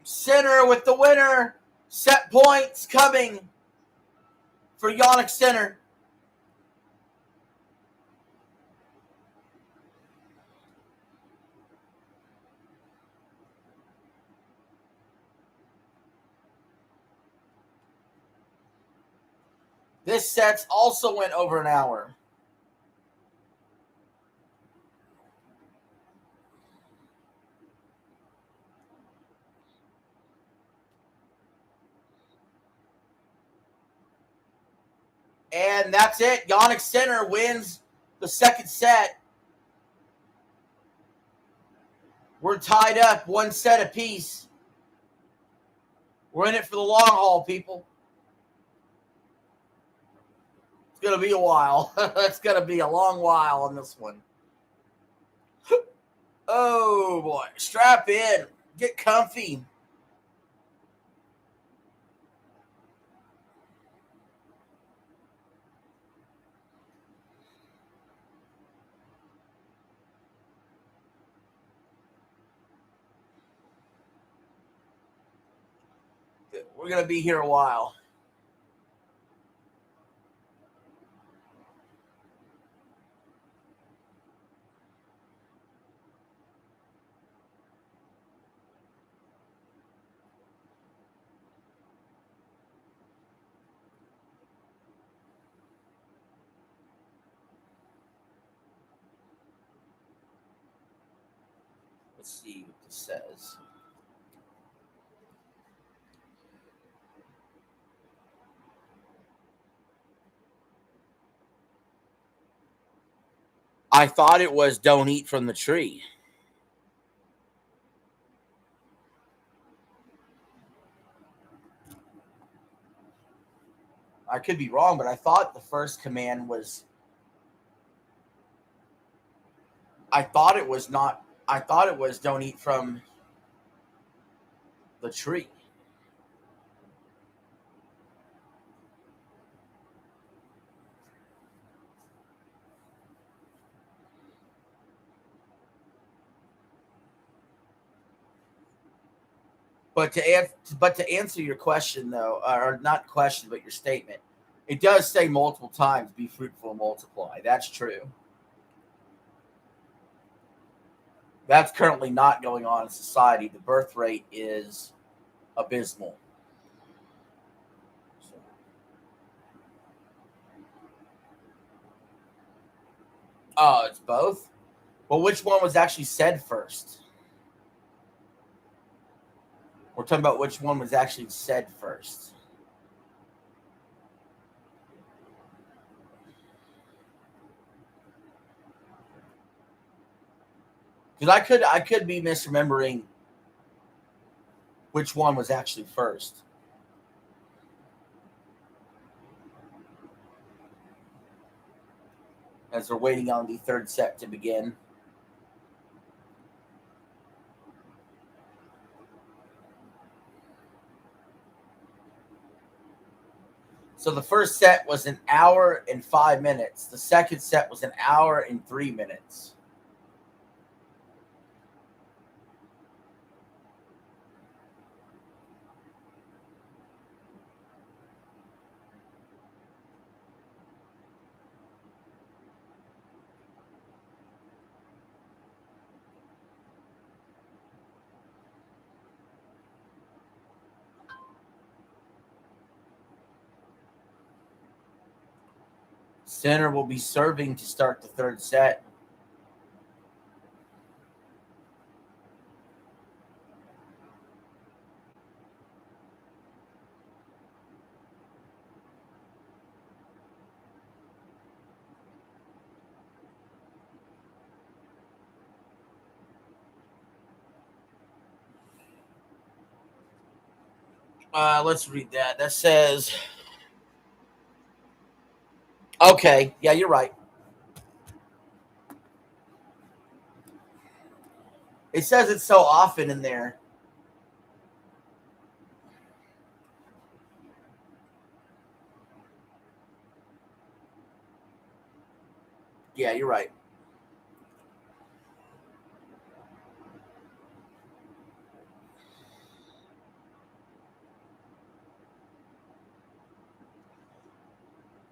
Center with the winner. Set points coming for Yannick Sinner. This set also went over an hour. And that's it. Yannick Sinner wins the second set. We're tied up, one set apiece. We're in it for the long haul, people. It's going to be a while. It's going to be a long while on this one. Oh, boy. Strap in. Get comfy. We're going to be here a while. Let's see what this says. I thought it was don't eat from the tree. I could be wrong, but I thought the first command was. I thought it was not. I thought it was don't eat from the tree. But to answer your question though, or not question, but your statement, it does say multiple times, "Be fruitful and multiply." That's true. That's currently not going on in society. The birth rate is abysmal. Oh, it's both? Well, which one was actually said first? We're talking about which one was actually said first. Because I could be misremembering which one was actually first. As we're waiting on the third set to begin. So the first set was an hour and 5 minutes. The second set was an hour and 3 minutes. Center will be serving to start the third set. Let's read that. That says, okay, yeah, you're right. It says it so often in there. Yeah, you're right.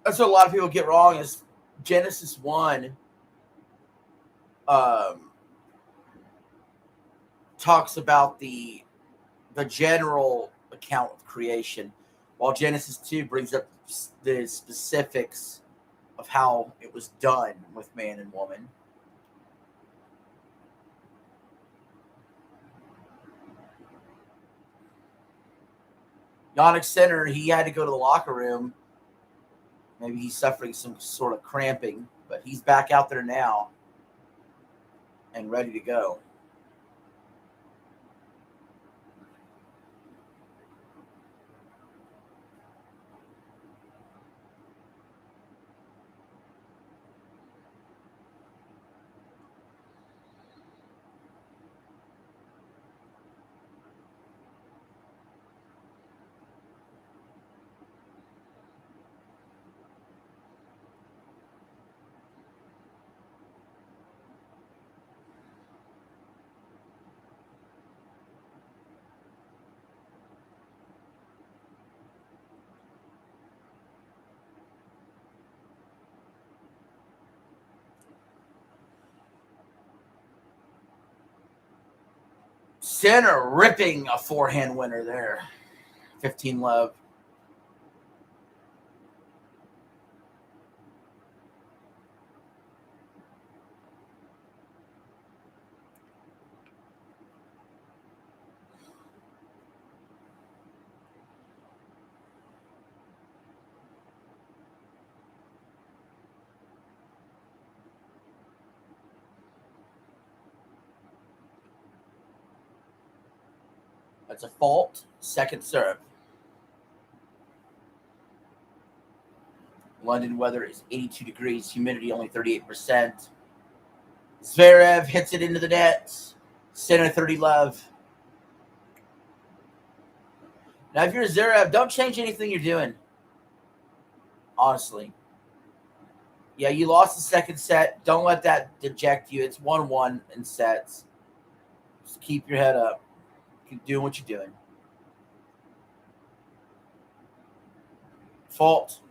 That's what a lot of people get wrong is Genesis 1 talks about the general account of creation, while Genesis 2 brings up the specifics of how it was done with man and woman. Yannick Sinner, he had to go to the locker room. Maybe he's suffering some sort of cramping, but he's back out there now and ready to go. Sinner ripping a forehand winner there. 15 love. That's a fault. Second serve. London weather is 82 degrees. Humidity only 38%. Zverev hits it into the net. Center 30 love. Now, if you're Zverev, don't change anything you're doing. Honestly. Yeah, you lost the second set. Don't let that deject you. It's 1-1 in sets. Just keep your head up. Keep doing what you're doing. Fault.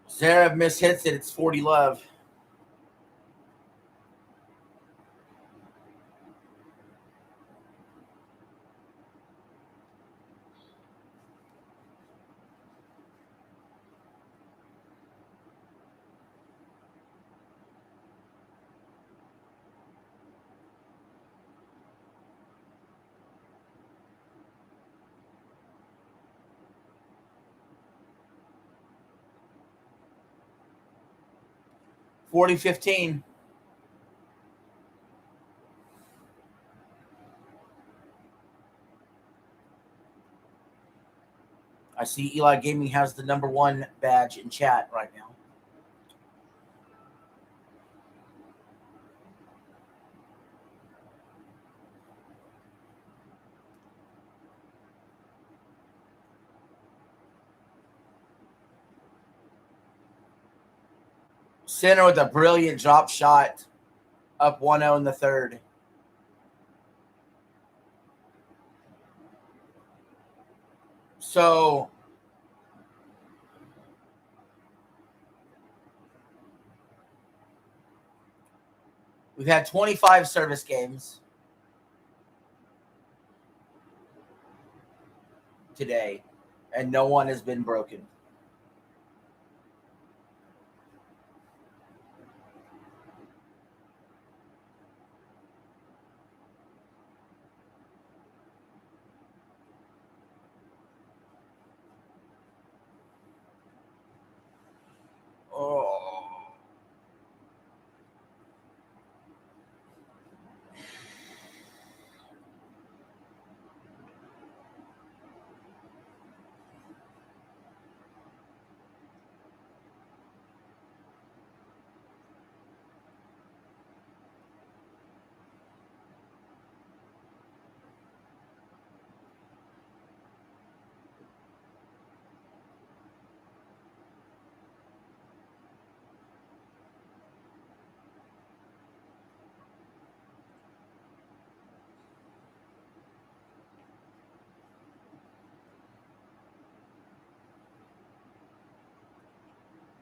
Zverev mishits it. It's 40 love. 40-15. I see Eli Gaming has the #1 badge in chat right now. Sinner with a brilliant drop shot, up 1-0 in the third. So we've had 25 service games today, and no one has been broken. Oh.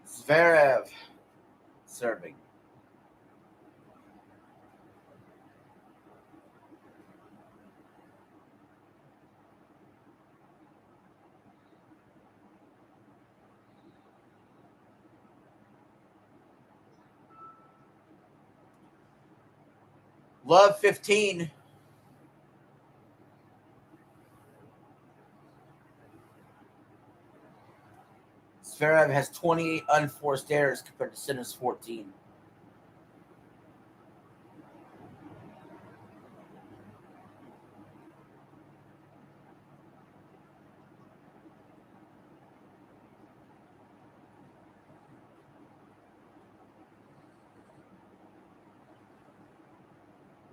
Zverev serving. Love 15. Zverev has 28 unforced errors compared to Sinner's 14.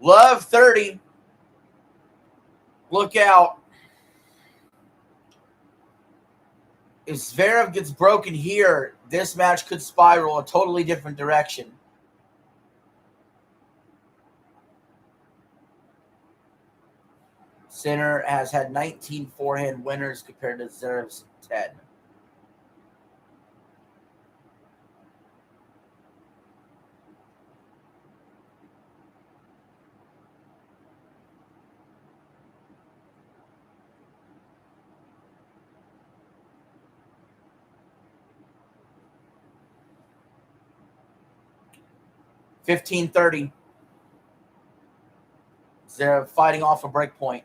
Love 30. Look out. If Zverev gets broken here, this match could spiral a totally different direction. Sinner has had 19 forehand winners compared to Zverev's 10. $15-30. Zverev fighting off a break point.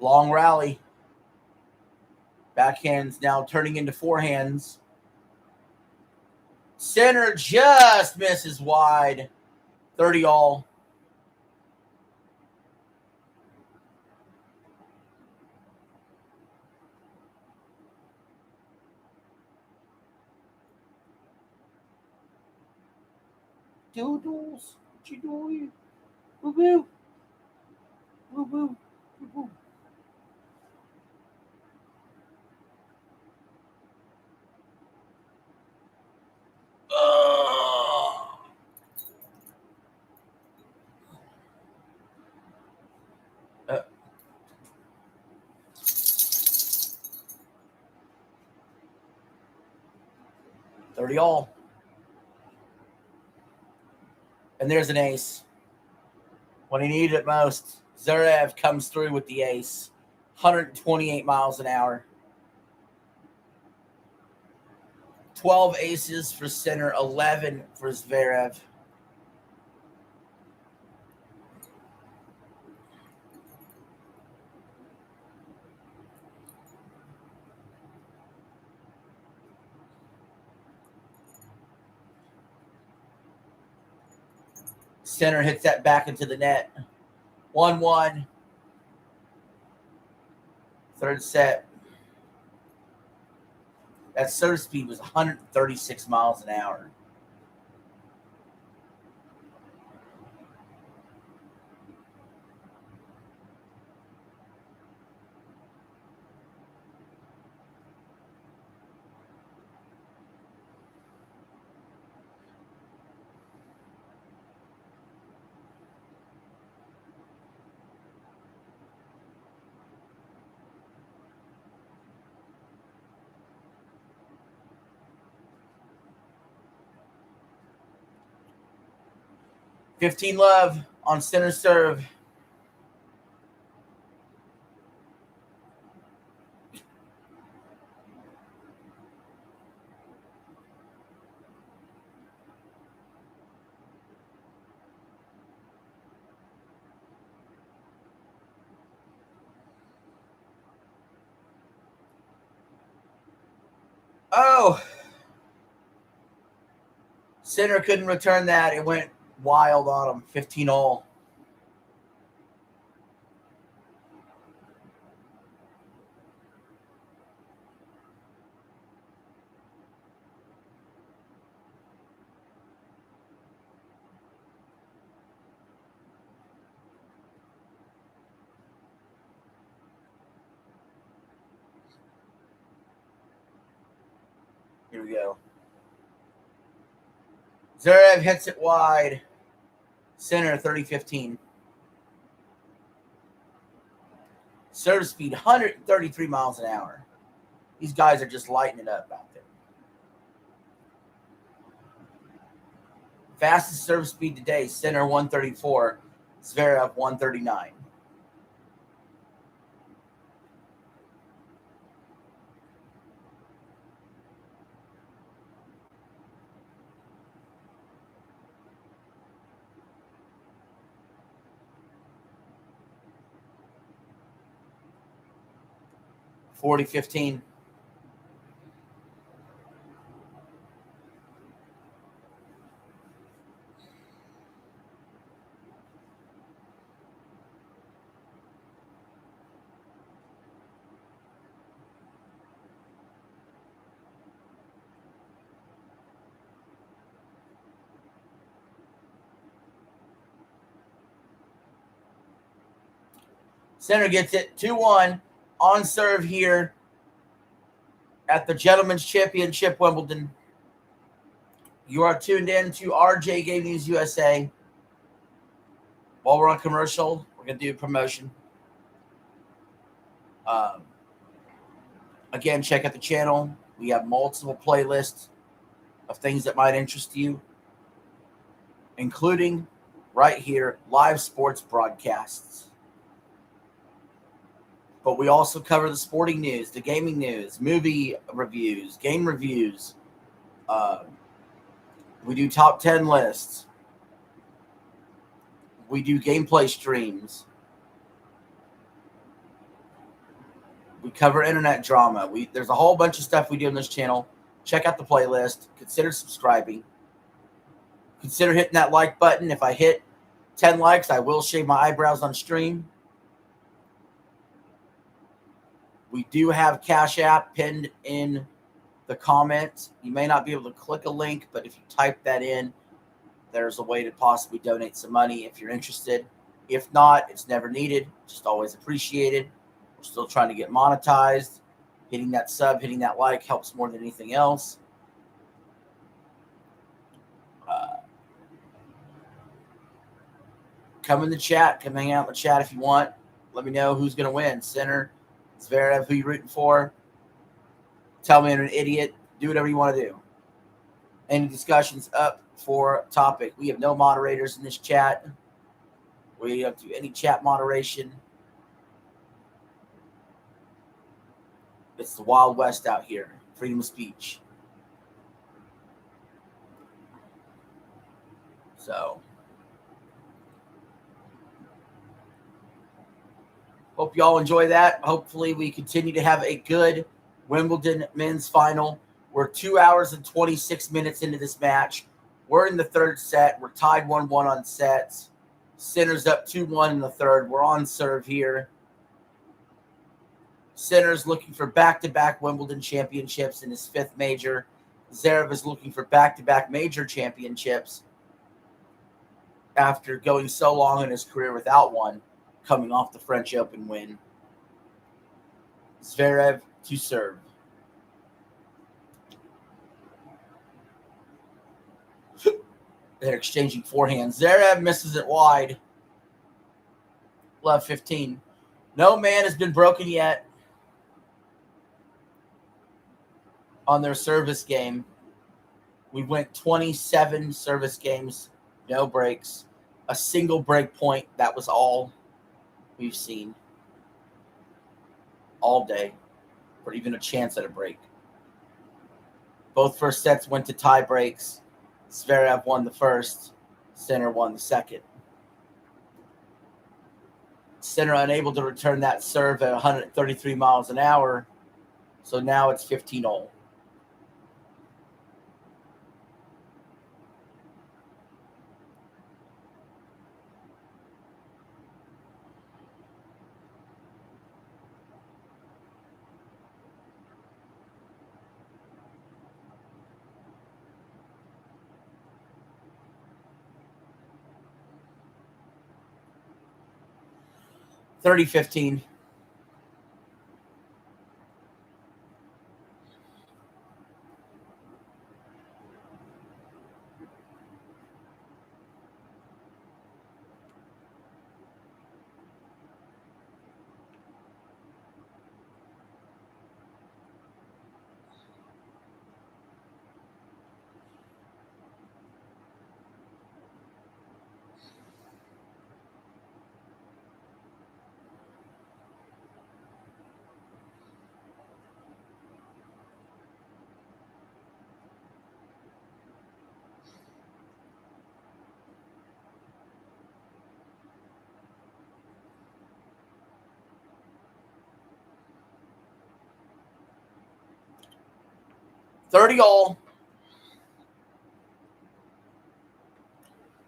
Long rally. Backhands now turning into forehands. Sinner just misses wide. 30 all. Doodles, what you doing? Woo-woo. Woo-woo. Woo-woo. 30 all. And there's an ace. When he needed it most, Zverev comes through with the ace. 128 miles an hour. 12 aces for Sinner, 11 for Zverev. Sinner hits that back into the net. 1-1. Third set. That serve speed was 136 miles an hour. $15 love on Sinner serve. Oh, Sinner couldn't return that. It went wild on him. 15 all. Here we go. Zverev hits it wide. Sinner 30-15. Serve speed 133 miles an hour. These guys are just lighting it up out there. Fastest serve speed today, Sinner 134, Zverev 139. $40-15. Sinner gets it 2-1 on serve here at the Gentlemen's Championship Wimbledon. You are tuned in to RJ Game News USA. While we're on commercial, we're going to do a promotion. Again, check out the channel. We have multiple playlists of things that might interest you, including right here, live sports broadcasts. But we also cover the sporting news, the gaming news, movie reviews, game reviews. We do top 10 lists. We do gameplay streams. We cover internet drama. There's a whole bunch of stuff we do on this channel. Check out the playlist. Consider subscribing. Consider hitting that like button. If I hit 10 likes, I will shave my eyebrows on stream. We do have Cash App pinned in the comments. You may not be able to click a link, but if you type that in, there's a way to possibly donate some money if you're interested. If not, it's never needed. Just always appreciated. We're still trying to get monetized. Hitting that sub, hitting that like helps more than anything else. Come in the chat. Come hang out in the chat if you want. Let me know who's going to win. Sinner, Zverev, who you rooting for. Tell me I'm an idiot. Do whatever you want to do. Any discussions up for topic? We have no moderators in this chat. We don't do any chat moderation. It's the Wild West out here. Freedom of speech. So, hope y'all enjoy that. Hopefully, we continue to have a good Wimbledon men's final. We're 2 hours and 26 minutes into this match. We're in the third set. We're tied 1-1 on sets. Sinner's up 2-1 in the third. We're on serve here. Sinner's looking for back-to-back Wimbledon championships in his fifth major. Zverev is looking for back-to-back major championships after going so long in his career without one, coming off the French Open win. Zverev to serve. They're exchanging forehands. Zverev misses it wide. Love 15. No man has been broken yet on their service game. We went 27 service games, no breaks. A single break point. That was all we've seen all day, or even a chance at a break. Both first sets went to tie breaks. Zverev won the first. Sinner won the second. Sinner unable to return that serve at 133 miles an hour. So now it's 15-all. $30-15. $30-all.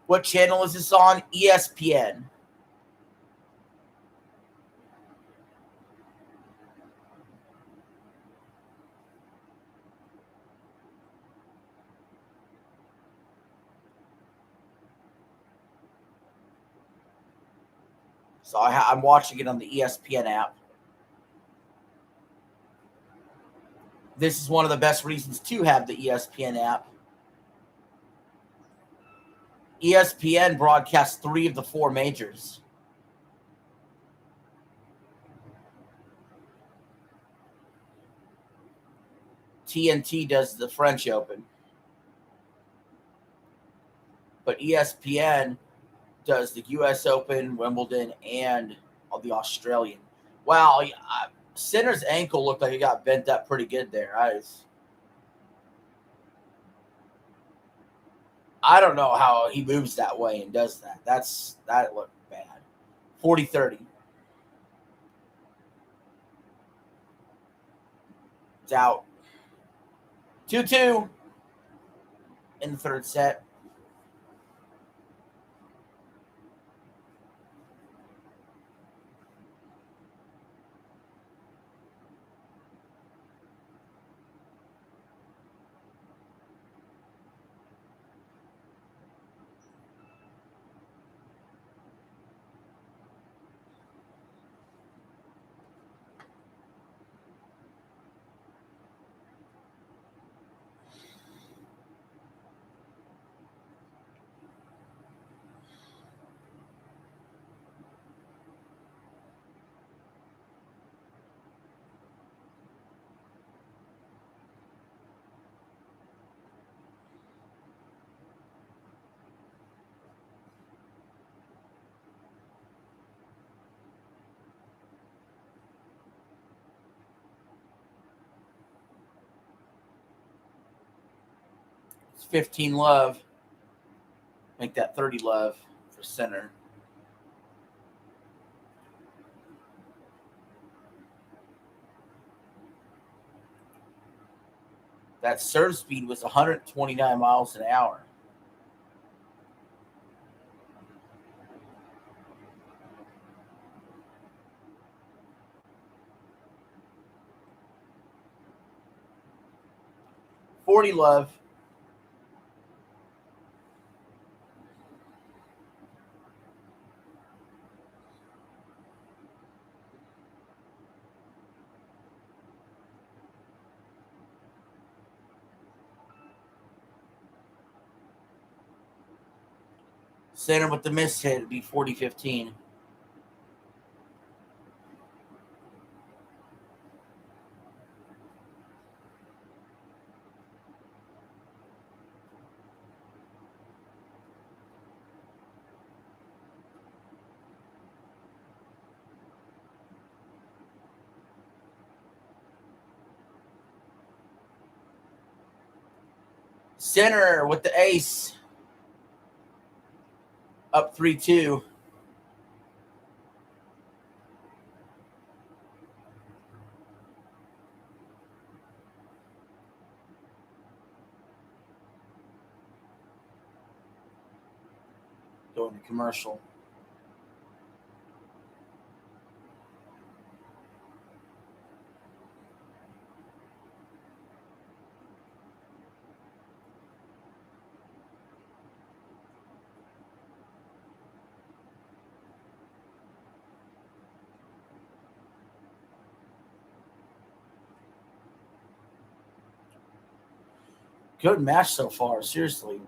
What channel is this on? ESPN. So I'm watching it on the ESPN app. This is one of the best reasons to have the ESPN app. ESPN broadcasts 3 of the 4 majors. TNT does the French Open. But ESPN does the U.S. Open, Wimbledon, and the Australian. Wow, Sinner's ankle looked like it got bent up pretty good there. I don't know how he moves that way and does that. That looked bad. 40-30. It's out. 2-2 in the third set. 15 love. Make that 30 love for center. That serve speed was 129 miles an hour. $40 love. Center with the miss hit would be 40-15. Center with the ace. Up 3-2. Going to commercial. Good match so far, seriously.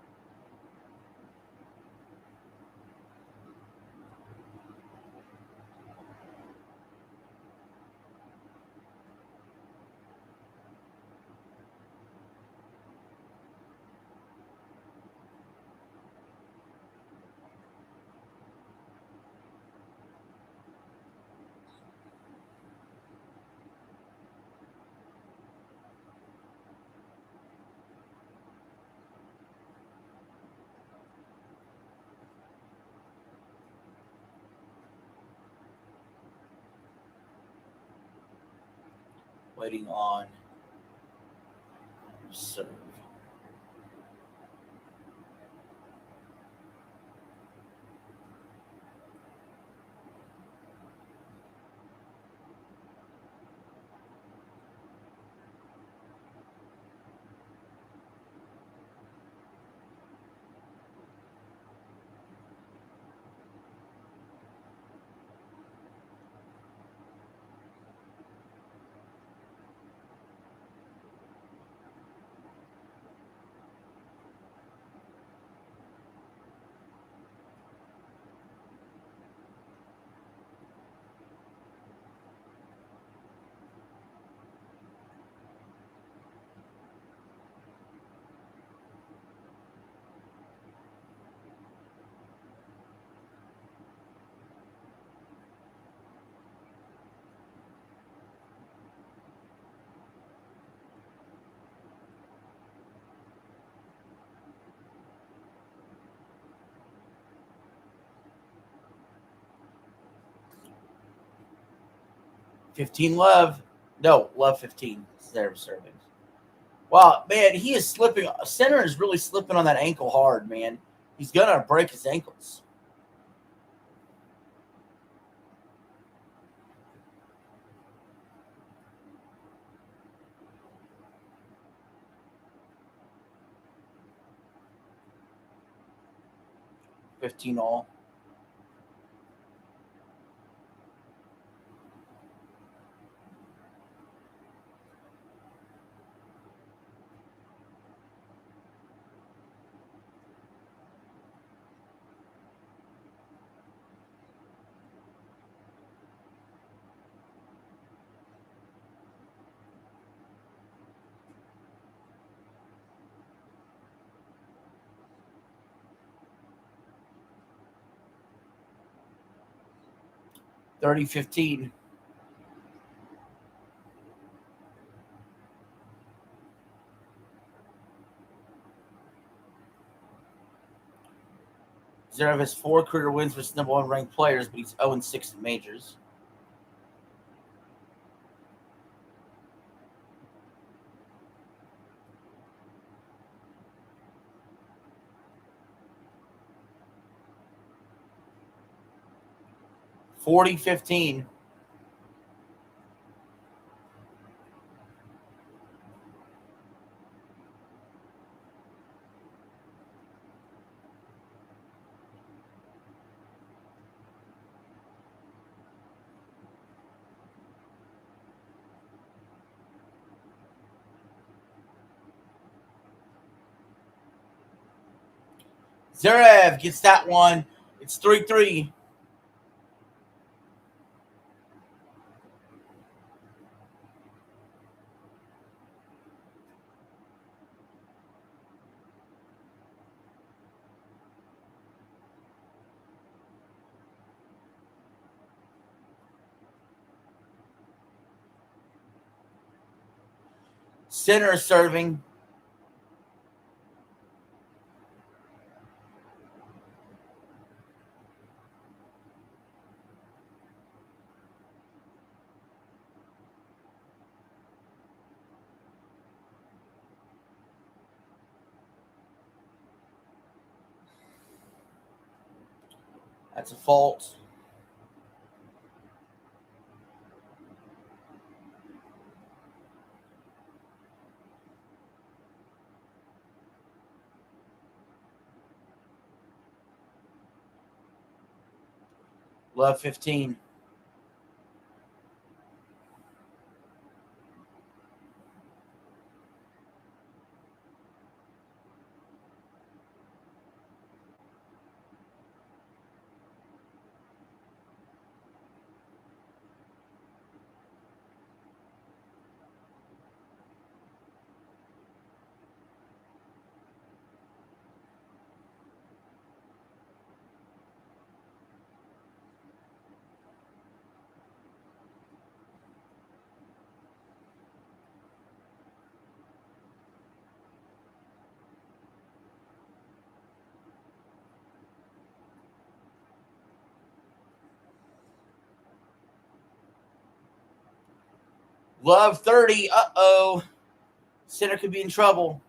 Waiting on serve. $15 love. No, love 15. There serving. Wow, man, he is slipping. Center is really slipping on that ankle hard, man. He's gonna break his ankles. $15 30-15. Zverev has 4 career wins versus number 1 ranked players, but he's 0-6 in majors. $40-15. Zverev gets that one. It's 3-3. Sinner serving. That's a fault. Love 15. Love 30. Uh-oh. Sinner could be in trouble.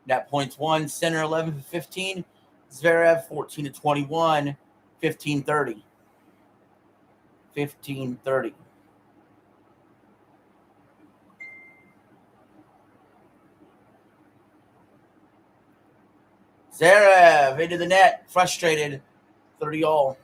Net points 1. Sinner 11-15. Zverev 14-21. 15-30. 15-30. Zverev into the net. Frustrated. 30 all.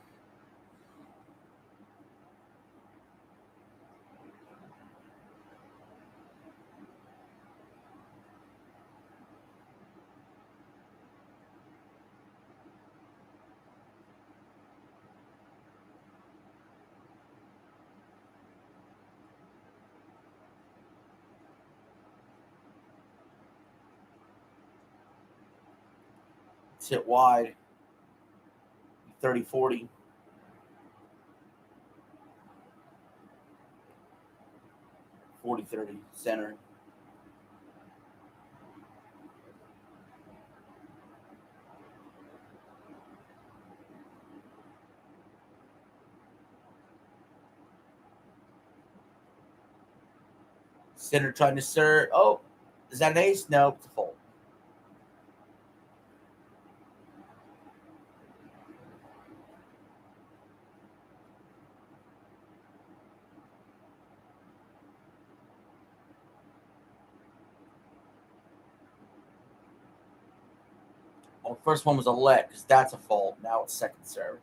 It's hit wide. 30-40. $40-30. Center. Center trying to serve. Oh, is that an ace? No, it's a fold. Well, the first one was a let because that's a fault. Now it's second serve.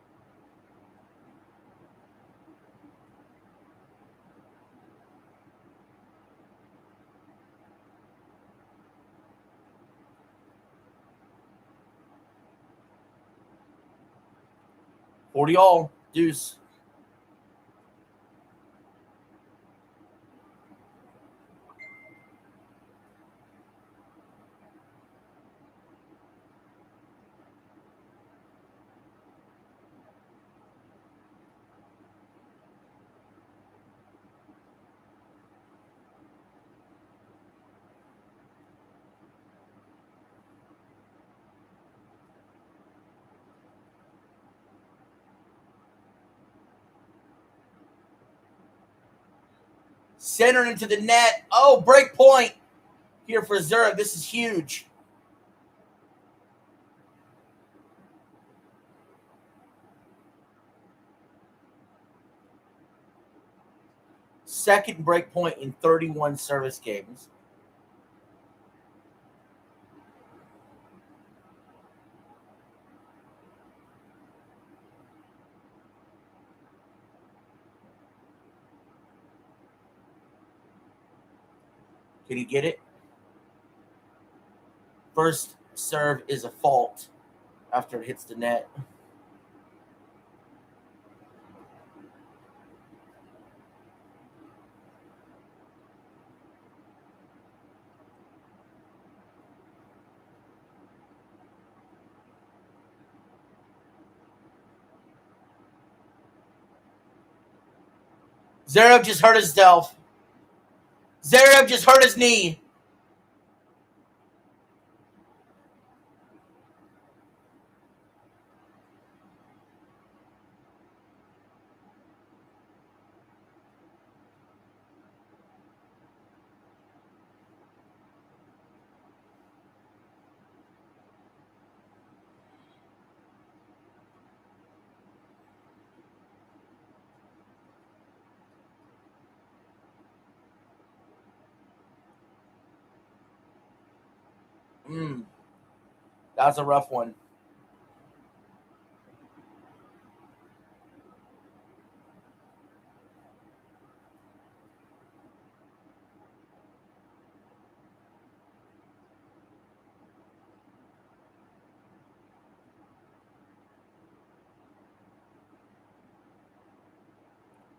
40 all. Deuce. Center into the net. Oh, break point here for Zverev. This is huge. Second break point in 31 service games. Can he get it? First serve is a fault after it hits the net. Zverev just hurt himself. Zverev just hurt his knee. That was a rough one.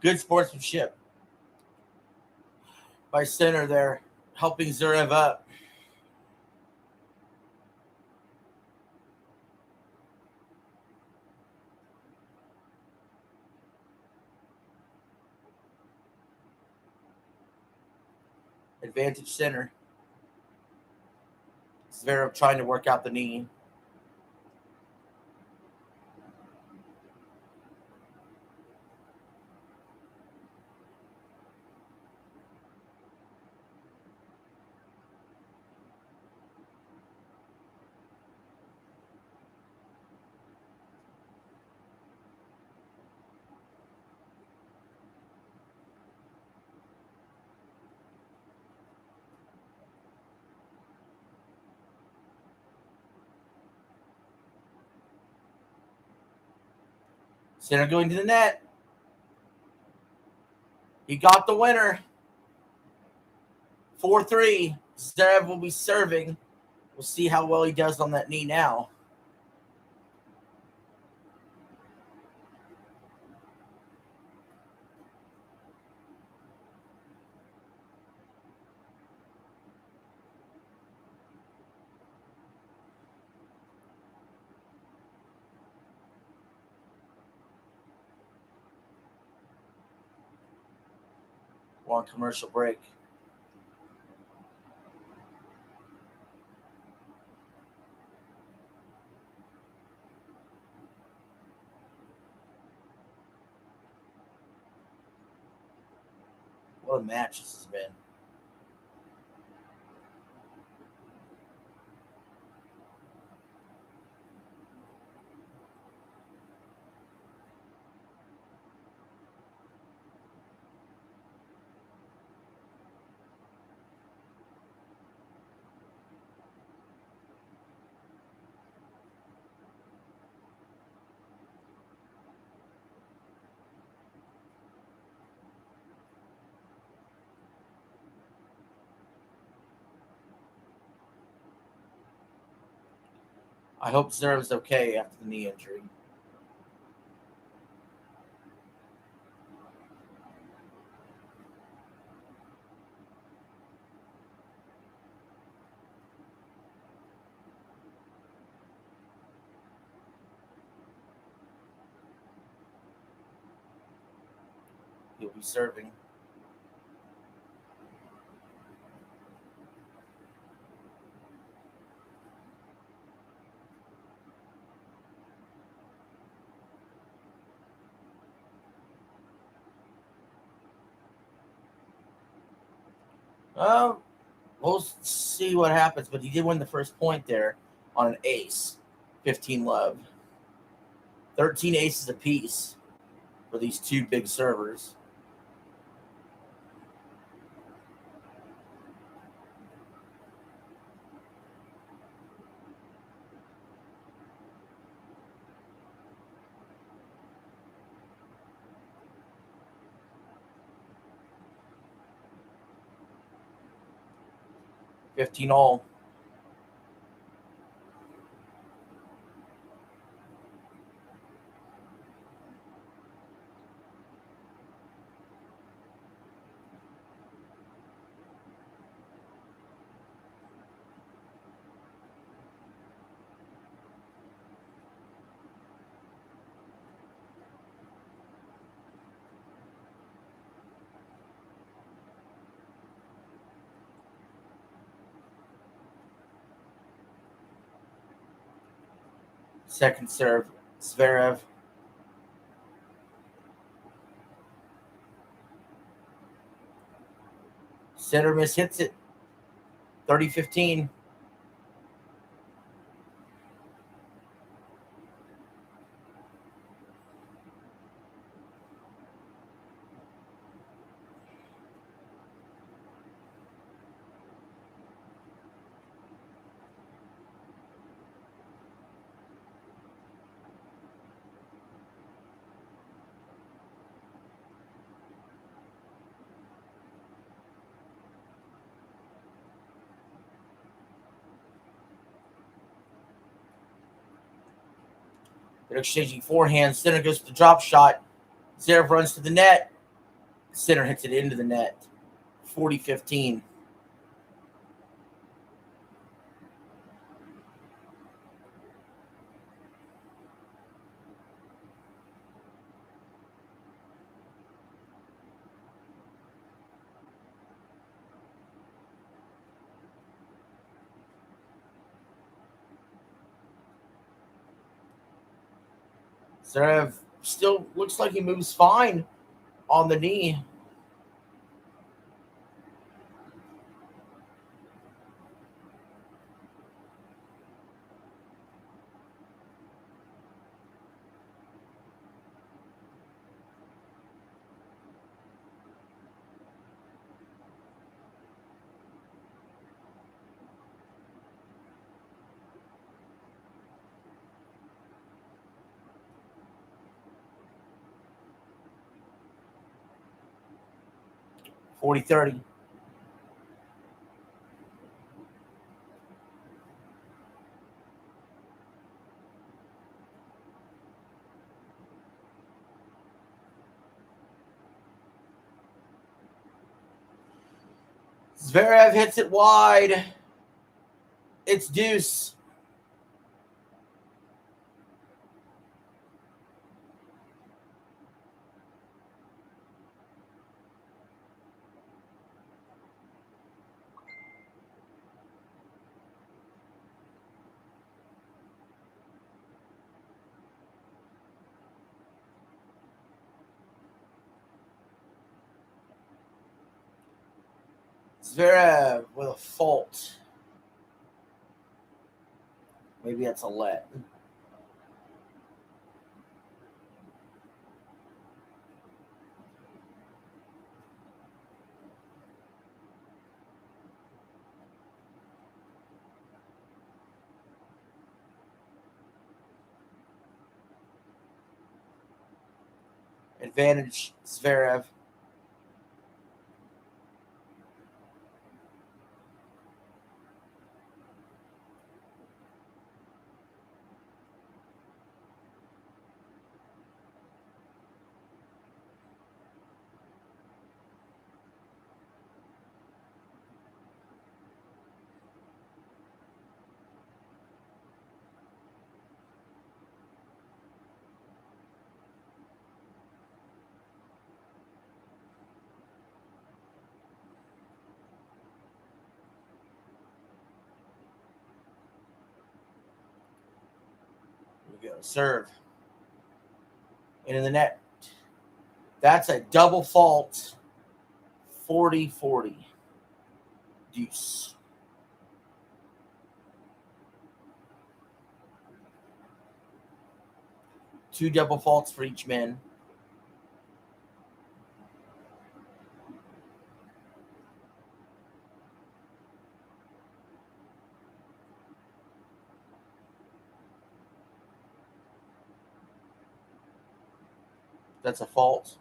Good sportsmanship by center there, helping Zverev up. Advantage center. Zverev trying to work out the knee. Center going to the net. He got the winner. 4-3. Zverev will be serving. We'll see how well he does on that knee now. On commercial break. What a match this has been. I hope Zverev's okay after the knee injury. He'll be serving. We'll see what happens, but he did win the first point there on an ace. 15 love. 13 aces apiece for these two big servers. $15 all. Second serve, Zverev. Center miss hits it. 30-15. They're exchanging forehands. Center goes for the drop shot. Zverev runs to the net. Center hits it into the net. 40-15. Zverev still looks like he moves fine on the knee. $40-30. Zverev hits it wide. It's deuce. Zverev with a fault. Maybe that's a let. Advantage Zverev. we go. Serve. Into the net. That's a double fault. 40-40. Deuce. Two double faults for each man. That's a fault.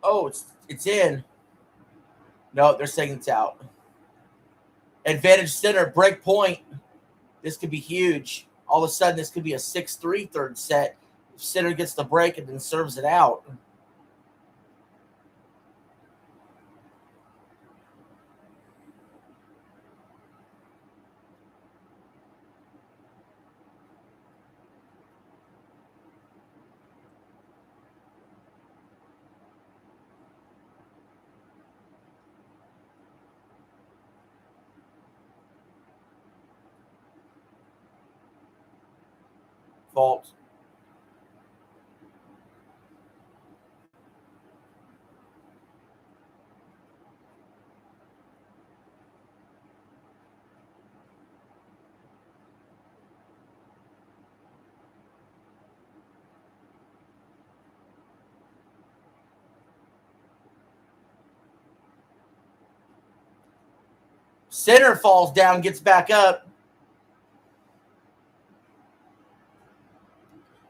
Oh, it's in. No, they're saying it's out. Advantage center, break point. This could be huge. All of a sudden, this could be a 6-3 third set. If center gets the break and then serves it out. Fault. Center falls down, gets back up.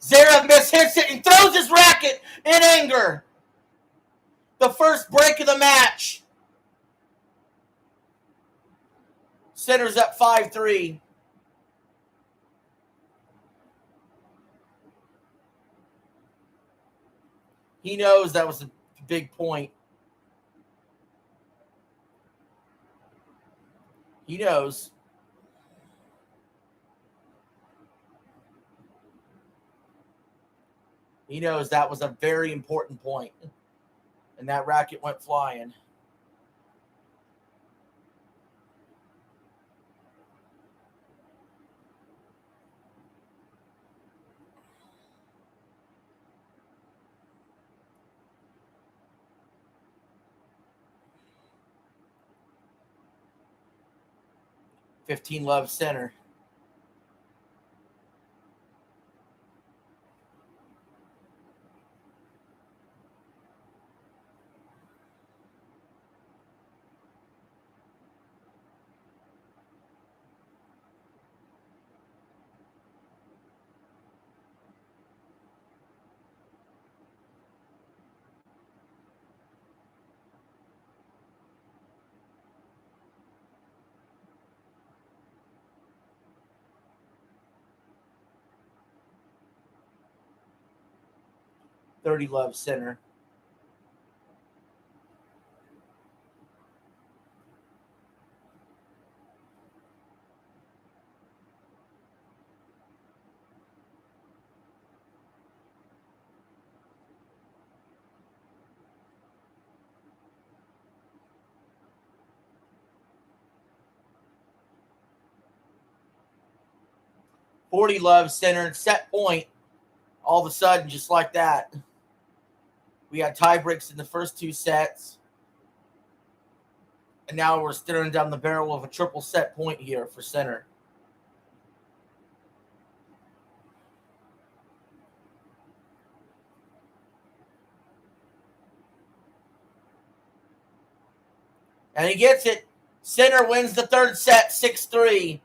Zverev mishits it and throws his racket in anger. The first break of the match. Center's up 5-3. He knows that was a big point. He knows. He knows that was a very important point. And that racket went flying. Love center. Love center. Love center. Set point. All of a sudden, just like that. We had tie breaks in the first two sets. And now we're staring down the barrel of a triple set point here for center. And he gets it. Center wins the third set, 6-3.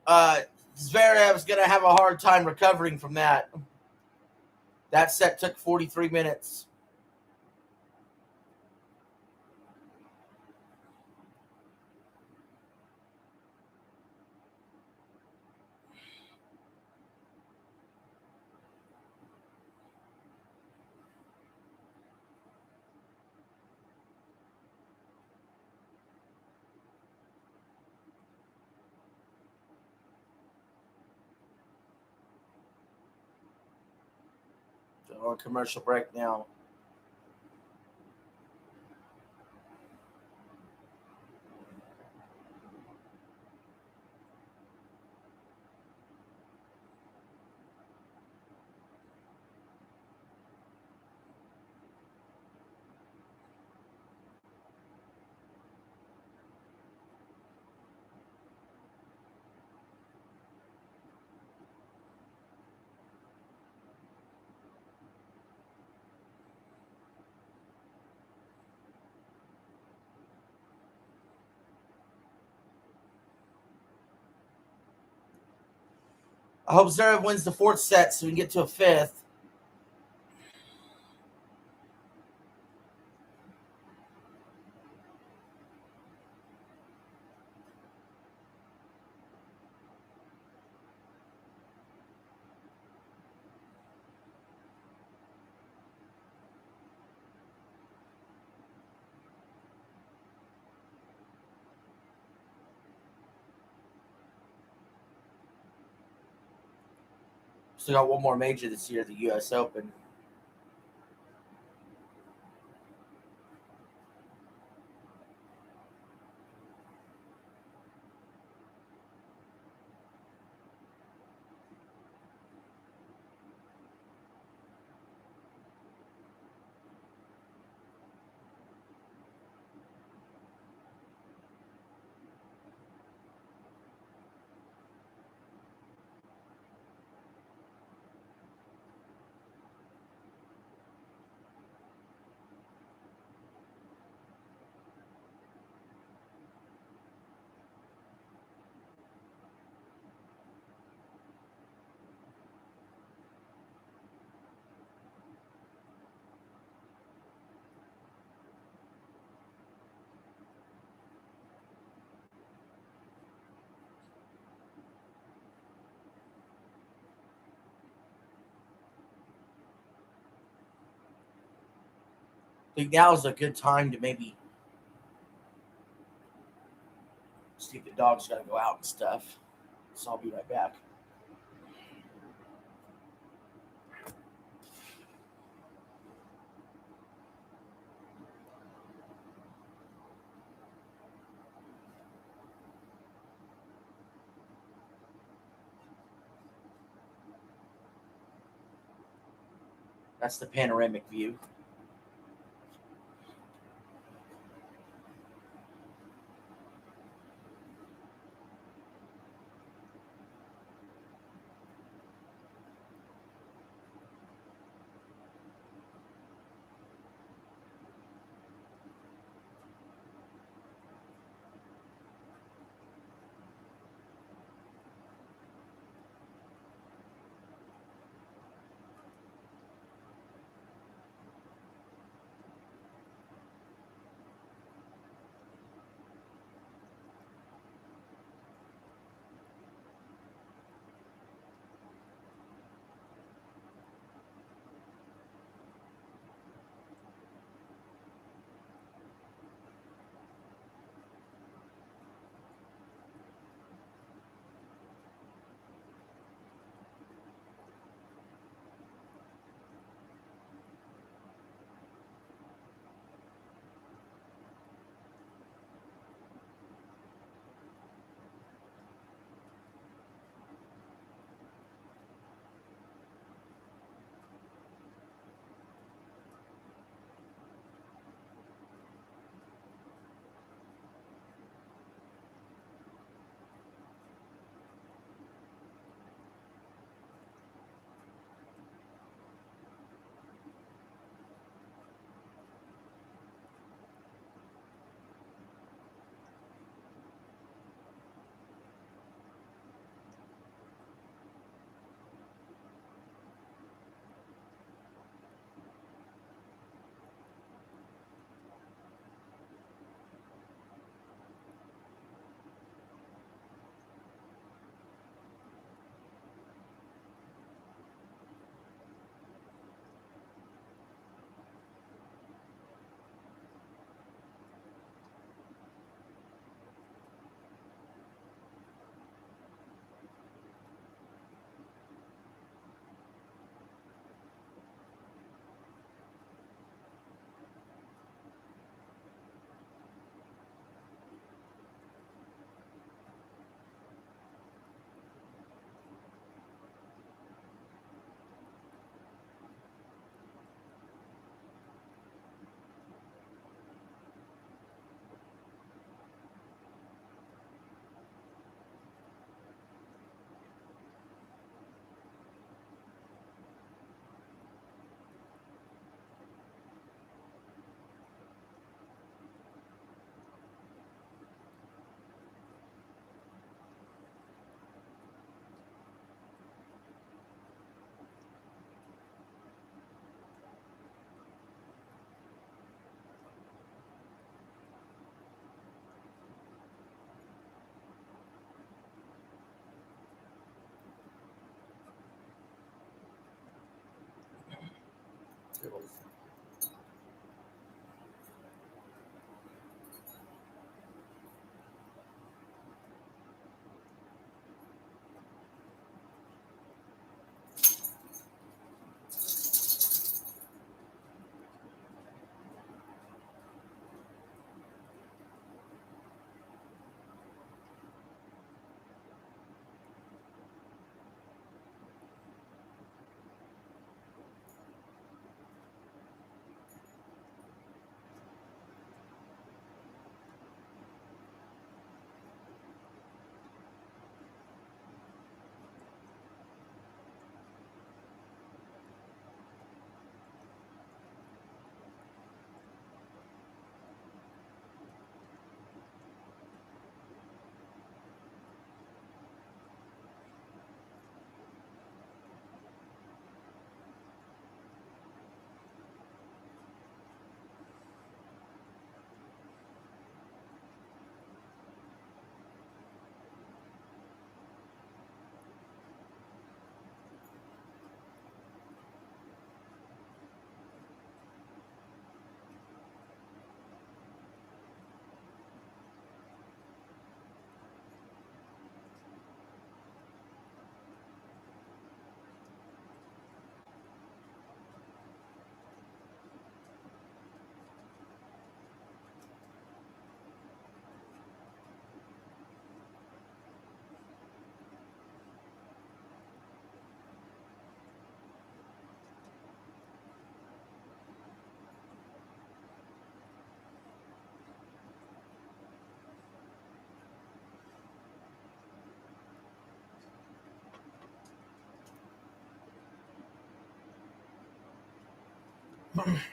Zverev's going to have a hard time recovering from that. That set took 43 minutes. on commercial break now. I hope Zverev wins the fourth set so we can get to a fifth. Still got one more major this year, the U.S. Open. I think now is a good time to maybe see if the dog's got to go out and stuff. So I'll be right back. That's the panoramic view.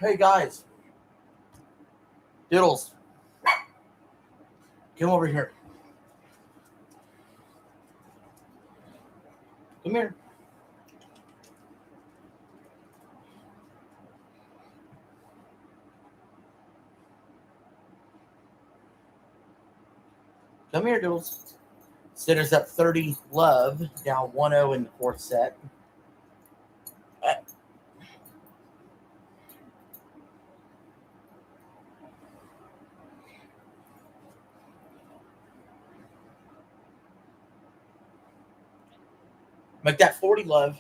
Hey guys, Diddles, come over here. Come here. Come here, Diddles. Sitters up 30 love, down 1-0 in the fourth set. Make that 40 love.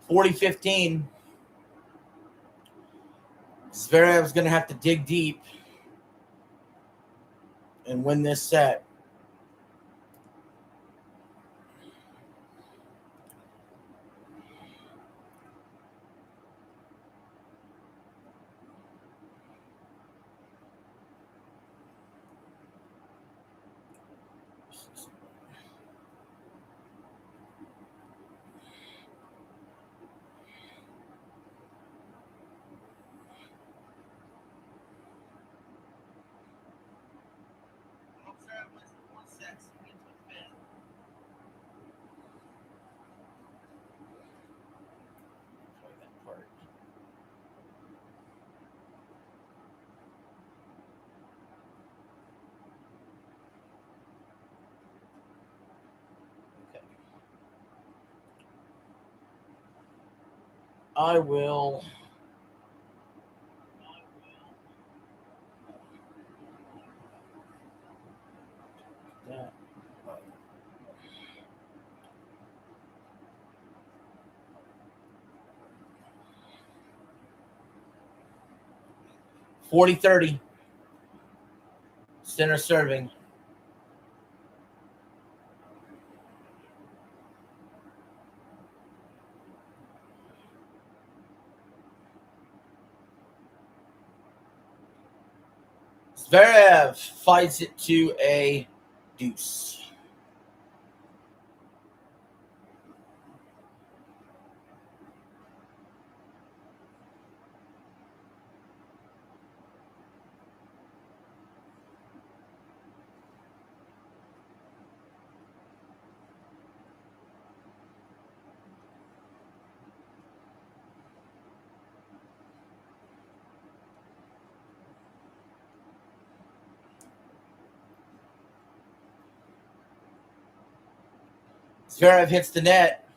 $40-15. Zverev's going to have to dig deep and win this set. I will. Yeah. 40-30. Center serving. Zverev fights it to a deuce. Zverev hits the net.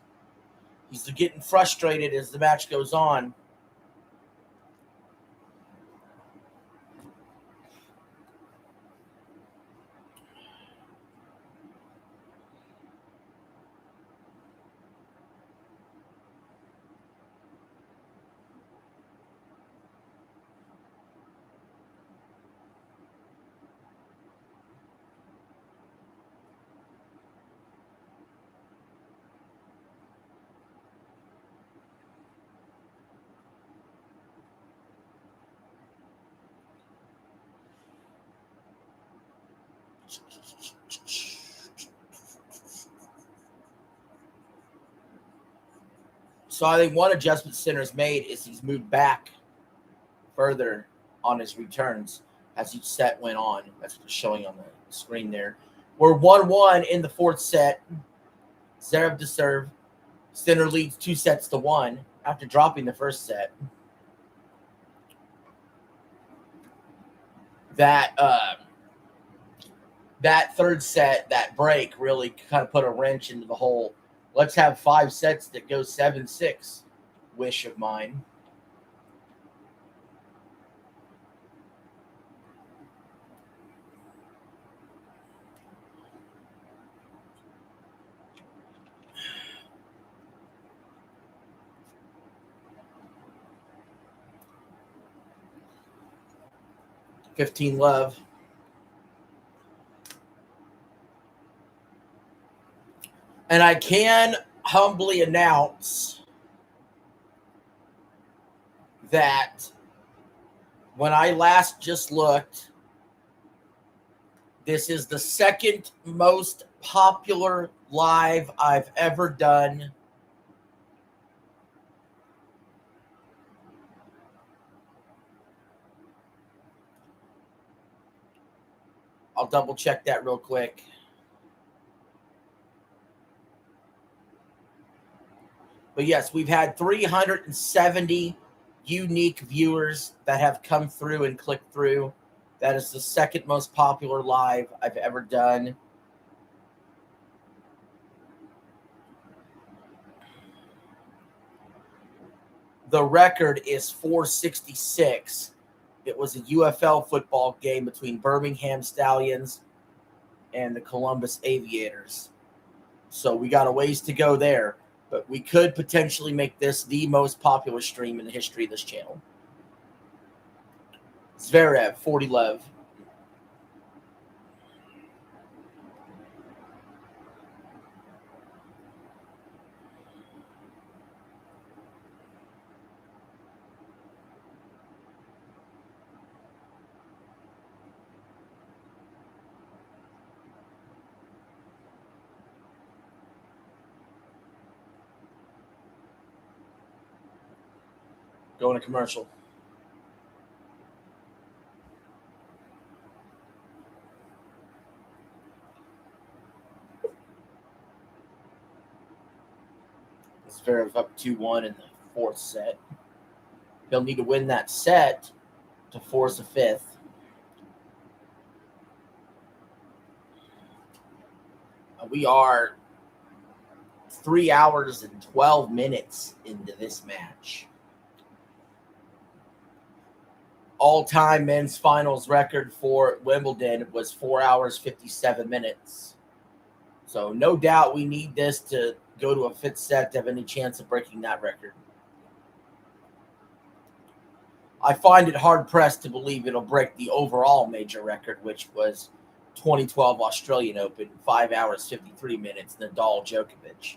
He's getting frustrated as the match goes on. So I think one adjustment Sinner's made is he's moved back further on his returns as each set went on. That's what's showing on the screen there. We're 1-1 in the fourth set. Zverev to serve. Sinner leads 2-1 after dropping the first set. That third set, that break, really kind of put a wrench into the whole let's have 5 sets that go 7-6 wish of mine. 15 love. And I can humbly announce that when I last just looked, this is the second most popular live I've ever done. I'll double check that real quick. But yes, we've had 370 unique viewers that have come through and clicked through. That is the second most popular live I've ever done. The record is 466. It was a UFL football game between Birmingham Stallions and the Columbus Aviators. So we got a ways to go there, but we could potentially make this the most popular stream in the history of this channel. Zverev, 40 love. Going to commercial. Zverev up 2-1 in the fourth set. He'll need to win that set to force a fifth. We are 3 hours and 12 minutes into this match. All-time men's finals record for Wimbledon was 4 hours, 57 minutes. So no doubt we need this to go to a fifth set to have any chance of breaking that record. I find it hard-pressed to believe it'll break the overall major record, which was 2012 Australian Open, 5 hours, 53 minutes, Nadal Djokovic.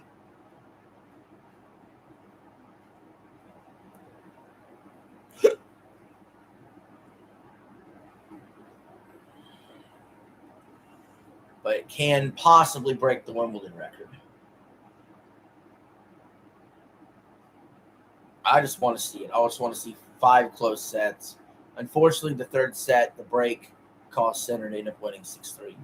But it can possibly break the Wimbledon record. I just want to see it. I just want to see 5 close sets. Unfortunately, the third set, the break, cost Sinner and ended up winning 6-3.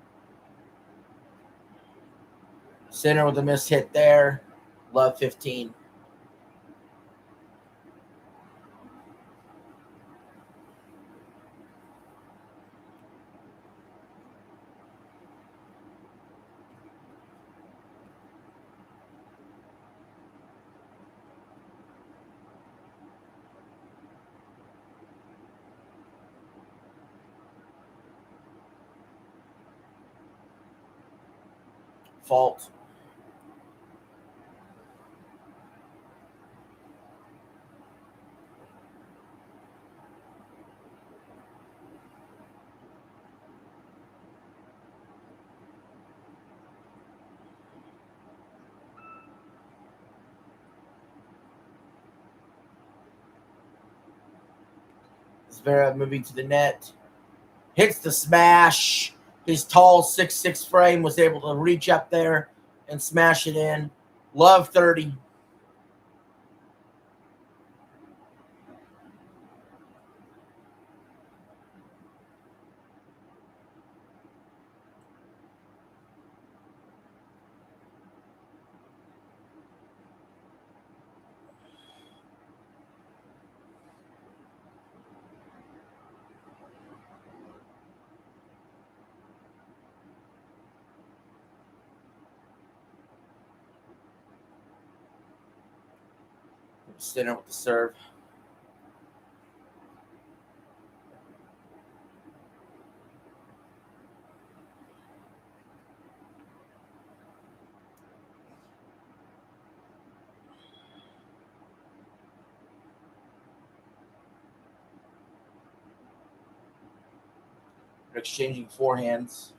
Sinner with a missed hit there. Love 15. Fault. Zverev moving to the net. Hits the smash. His tall 6'6" frame was able to reach up there and smash it in. Love 30. Sinner with the serve. They're exchanging forehands.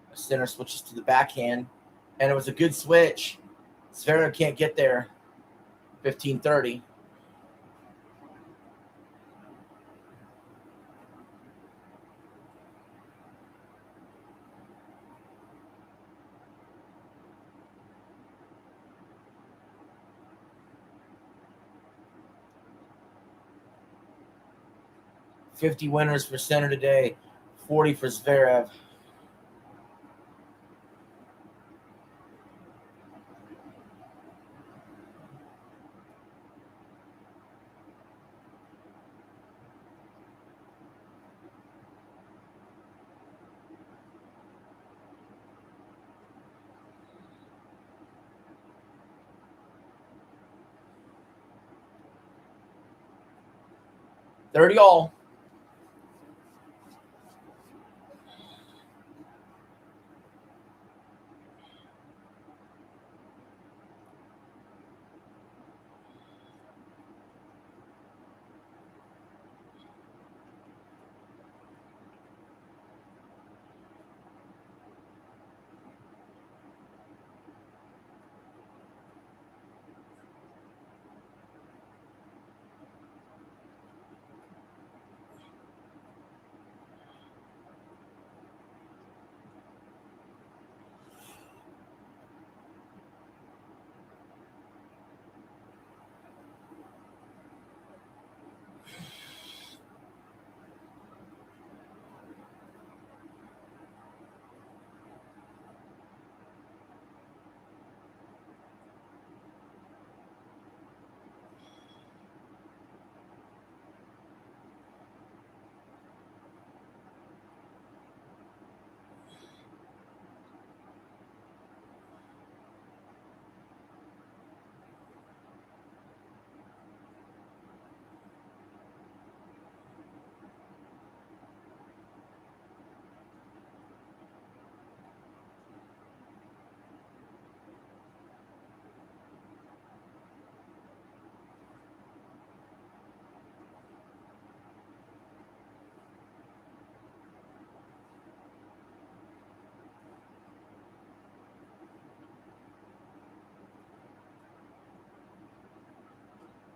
The center switches to the backhand, and it was a good switch. Zverev can't get there. 15-30. $50 winners for center today, 40 for Zverev. $30 all.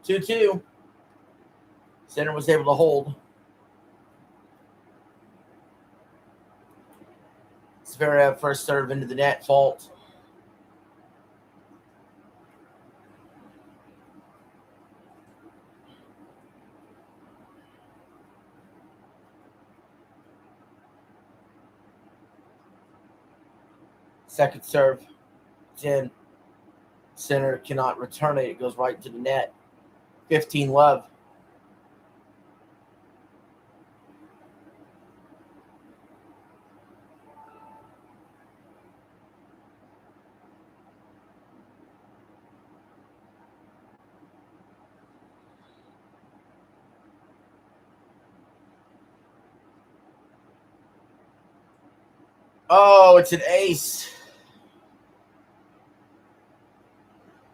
Two. Center was able to hold. Zverev first serve into the net, fault. Second serve, 10. Center cannot return it. It goes right to the net. 15 love. Oh, it's an ace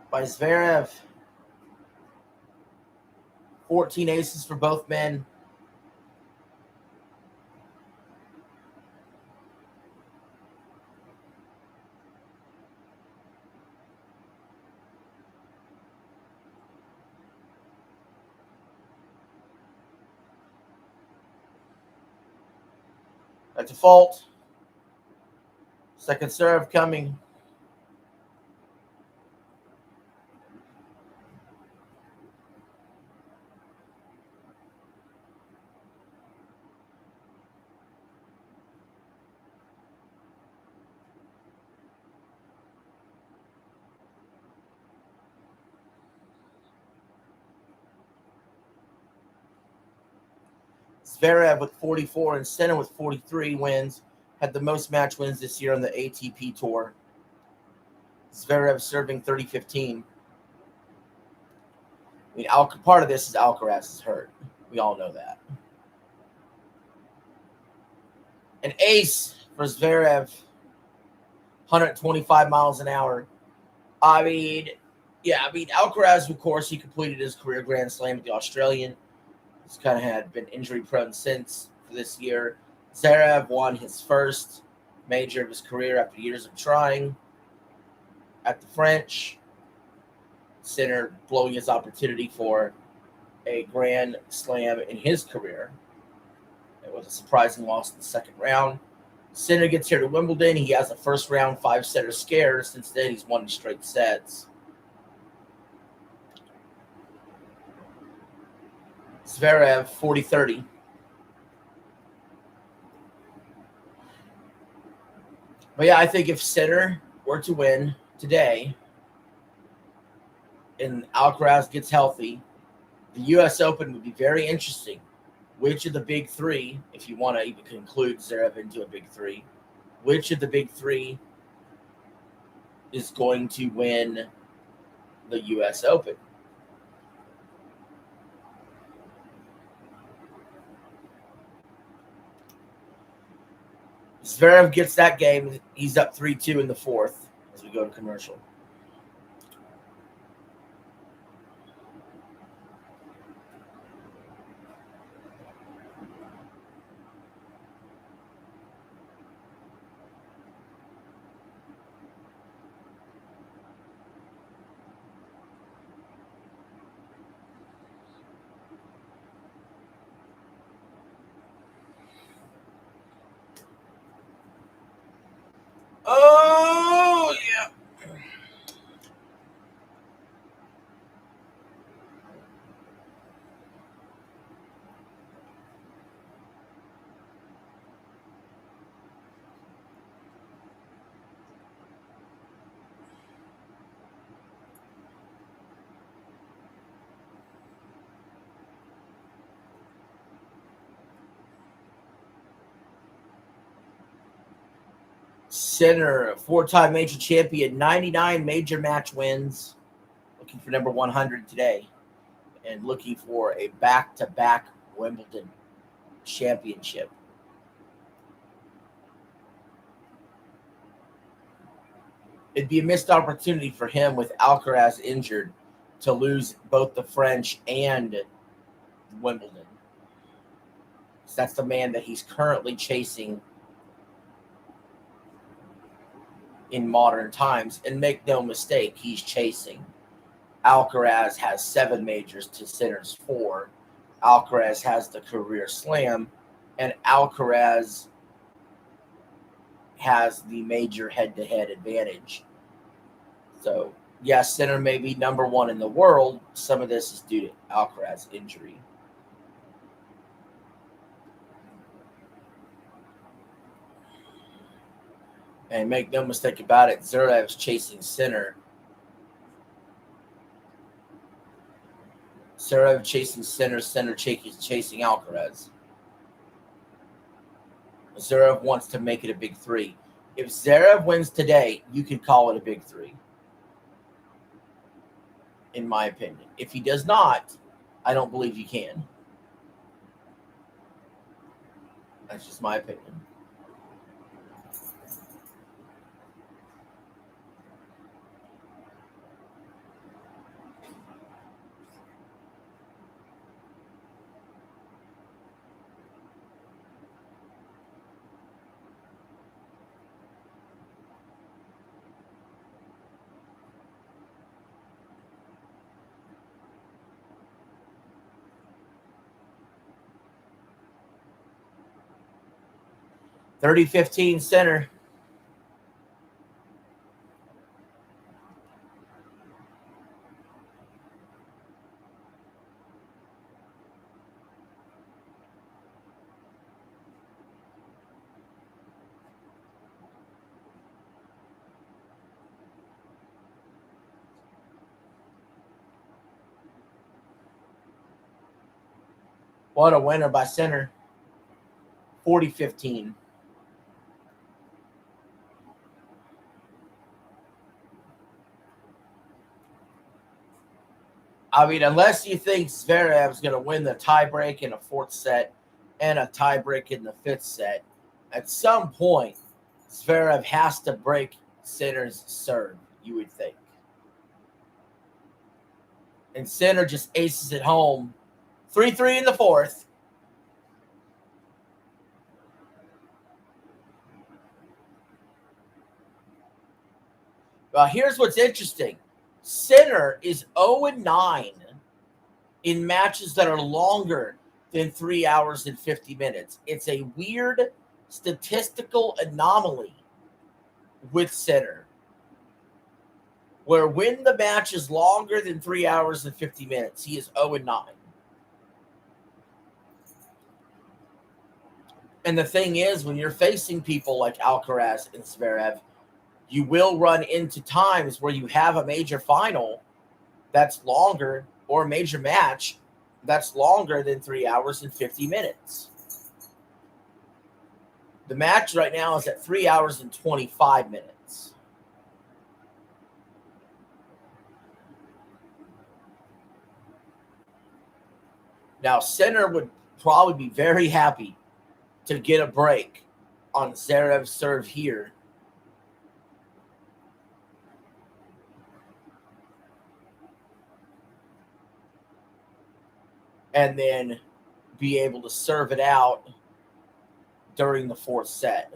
by Zverev. 14 aces for both men. That's a fault. Second serve coming. Zverev with 44 and Senna with 43 wins had the most match wins this year on the ATP Tour. Zverev serving 30-15. I mean, part of this is Alcaraz is hurt. We all know that. An ace for Zverev, 125 miles an hour. I mean, Alcaraz, of course, he completed his career Grand Slam at the Australian. He's kind of been injury prone since. For this year. Zverev won his first major of his career after years of trying at the French. Sinner blowing his opportunity for a Grand Slam in his career. It was a surprising loss in the second round. Sinner gets here to Wimbledon. He has a first round 5-setter scare. Since then, he's won in straight sets. Zverev, 40-30. But yeah, I think if Sinner were to win today and Alcaraz gets healthy, the U.S. Open would be very interesting. Which of the big three, if you want to even conclude Zverev into a big three, which of the big three is going to win the U.S. Open? Zverev gets that game. He's up 3-2 in the fourth as we go to commercial. Oh, yeah. Sinner, 4-time major champion, 99 major match wins. Looking for number 100 today. And looking for a back-to-back Wimbledon championship. It'd be a missed opportunity for him with Alcaraz injured to lose both the French and Wimbledon. So that's the man that he's currently chasing in modern times. And make no mistake, he's chasing. Alcaraz has 7 majors to Sinner's 4. Alcaraz has the career slam, and Alcaraz has the major head-to-head advantage. So, yes, Sinner may be number 1 in the world. Some of this is due to Alcaraz's injury. And make no mistake about it, Zverev's chasing Sinner. Zverev chasing Sinner, Sinner chasing Alcaraz. Zverev wants to make it a big 3. If Zverev wins today, you can call it a big 3. In my opinion. If he does not, I don't believe you can. That's just my opinion. $30-15 Sinner. What a winner by Sinner. 40-15. I mean, unless you think Zverev's going to win the tiebreak in a 4th set and a tiebreak in the 5th set, at some point, Zverev has to break Sinner's serve, you would think. And Sinner just aces it home. 3-3 in the 4th. Here's what's interesting. Sinner is 0-9 in matches that are longer than 3 hours and 50 minutes. It's a weird statistical anomaly with Sinner, where when the match is longer than 3 hours and 50 minutes, he is 0-9. And the thing is, when you're facing people like Alcaraz and Zverev, you will run into times where you have a major final that's longer, or a major match that's longer than 3 hours and 50 minutes. The match right now is at 3 hours and 25 minutes. Now, Sinner would probably be very happy to get a break on Zverev's serve here. And then be able to serve it out during the fourth set.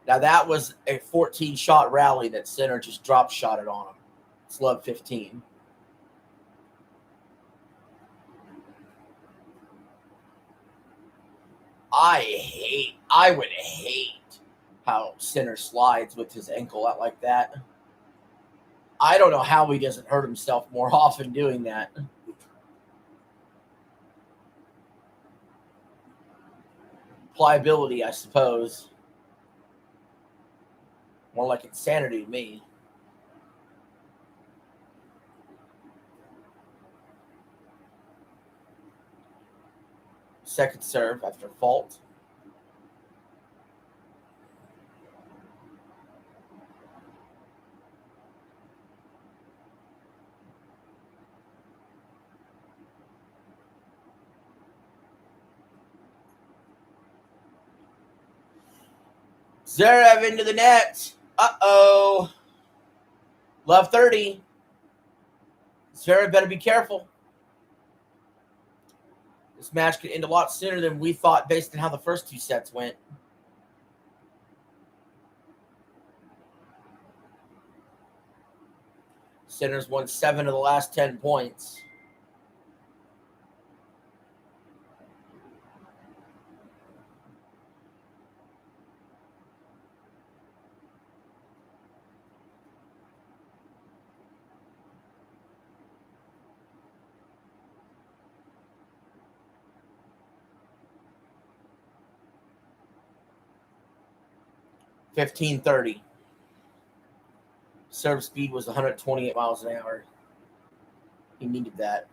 Now, that was a 14-shot rally that Sinner just drop shotted on him. It's love 15. I would hate how Sinner slides with his ankle out like that. I don't know how he doesn't hurt himself more often doing that. Pliability, I suppose. More like insanity to me. Second serve after fault. Zverev into the net. Uh-oh. Love 30. Zverev better be careful. This match could end a lot sooner than we thought based on how the first two sets went. Sinner's won 7 of the last 10 points. $15.30. Serve speed was 128 miles an hour. He needed that.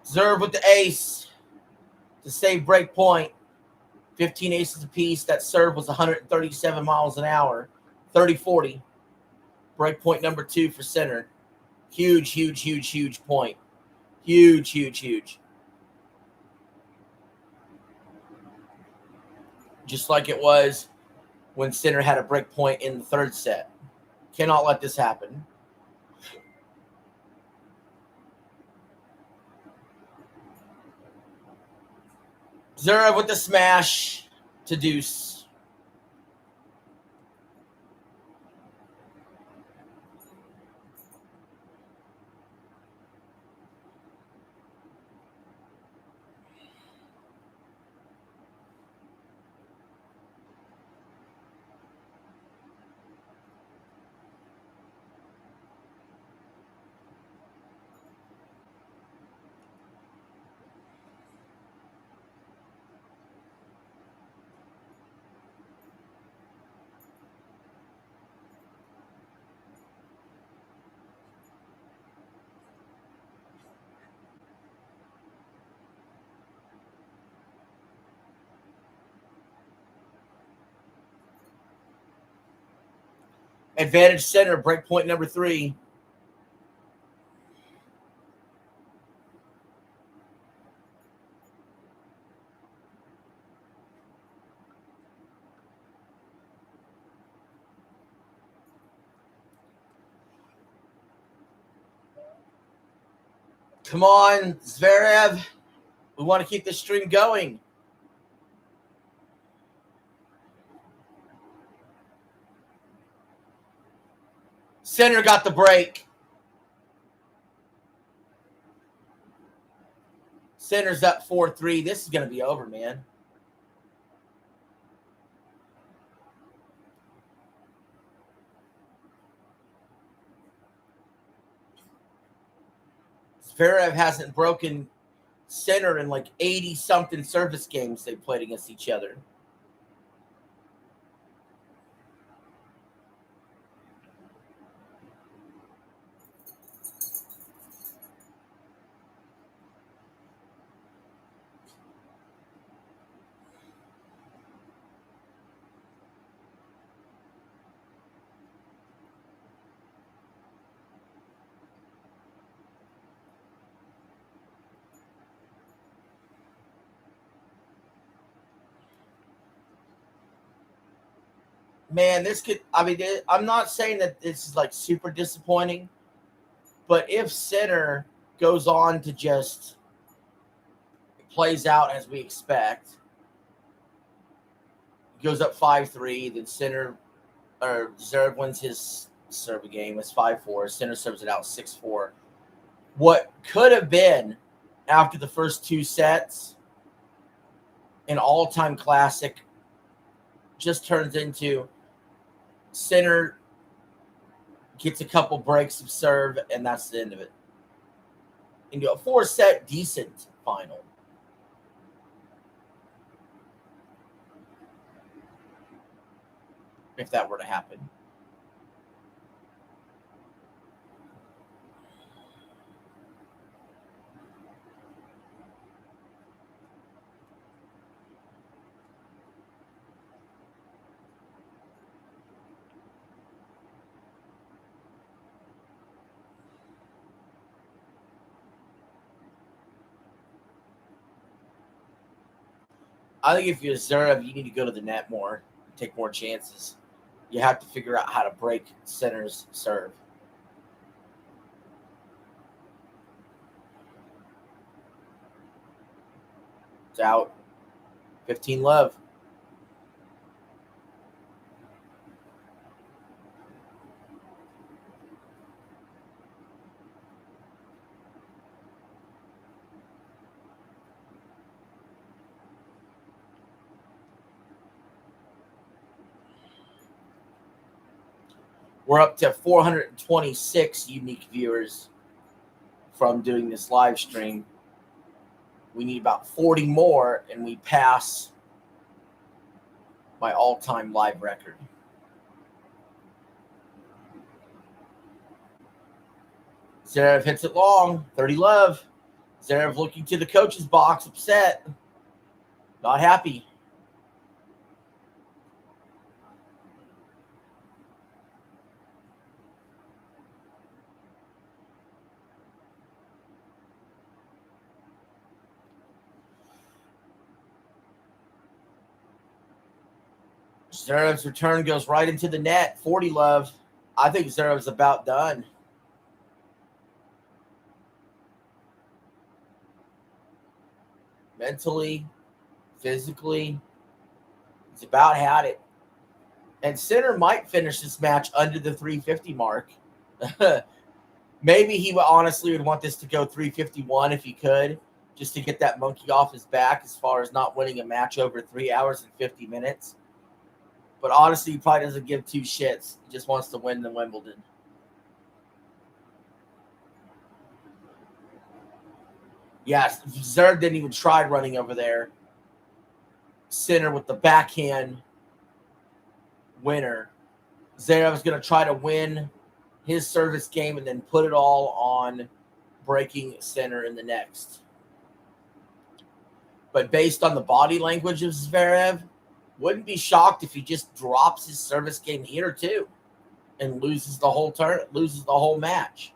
Zverev with the ace to save break point. 15 aces apiece. That serve was 137 miles an hour. 30-40. Break point number 2 for Sinner. Huge, huge, huge, huge point. Huge, huge, huge. Just like it was when Sinner had a break point in the third set. Cannot let this happen. Zverev with the smash to deuce. Advantage center, break point number 3. Come on, Zverev. We want to keep this stream going. Center got the break. Center's up 4-3. This is going to be over, man. Zverev hasn't broken center in like 80-something service games they played against each other. Man, this could, I mean, I'm not saying that this is like super disappointing, but if center goes on to just plays out as we expect, goes up 5-3, then center or Zverev wins his serve game. It's 5-4. Center serves it out 6-4. What could have been after the first 2 sets an all-time classic just turns into center gets a couple breaks of serve, and that's the end of it. Into a 4-set decent final. If that were to happen. I think if you're Zverev, you need to go to the net more, take more chances. You have to figure out how to break center's serve. It's out. 15 love. We're up to 426 unique viewers from doing this live stream. We need about 40 more, and we pass my all-time live record. Zverev hits it long, 30 love. Zverev looking to the coach's box, upset, not happy. Zverev's return goes right into the net. 40 love. I think Zverev's about done. Mentally, physically, he's about had it. And Sinner might finish this match under the 350 mark. Maybe he honestly would want this to go 351 if he could, just to get that monkey off his back as far as not winning a match over 3 hours and 50 minutes. But honestly, he probably doesn't give 2 shits. He just wants to win the Wimbledon. Yes, Zverev didn't even try running over there. Sinner with the backhand winner. Zverev was going to try to win his service game and then put it all on breaking Sinner in the next. But based on the body language of Zverev, wouldn't be shocked if he just drops his service game here too. and loses the whole match.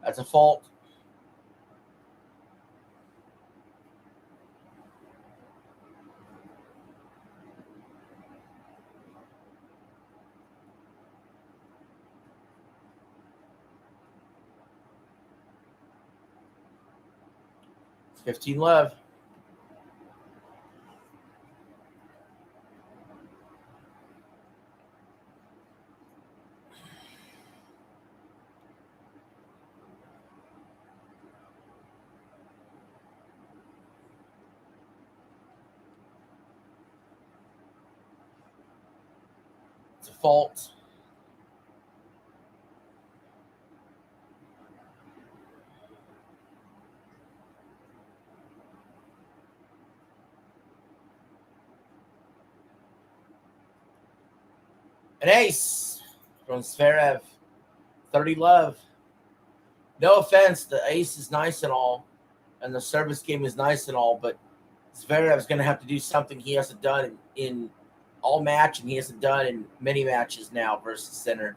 That's a fault. It's 15 love. It's a fault. An ace from Zverev. 30 love. No offense, the ace is nice and all, and the service game is nice and all, but Zverev is going to have to do something he hasn't done in all match, and he hasn't done in many matches now versus Sinner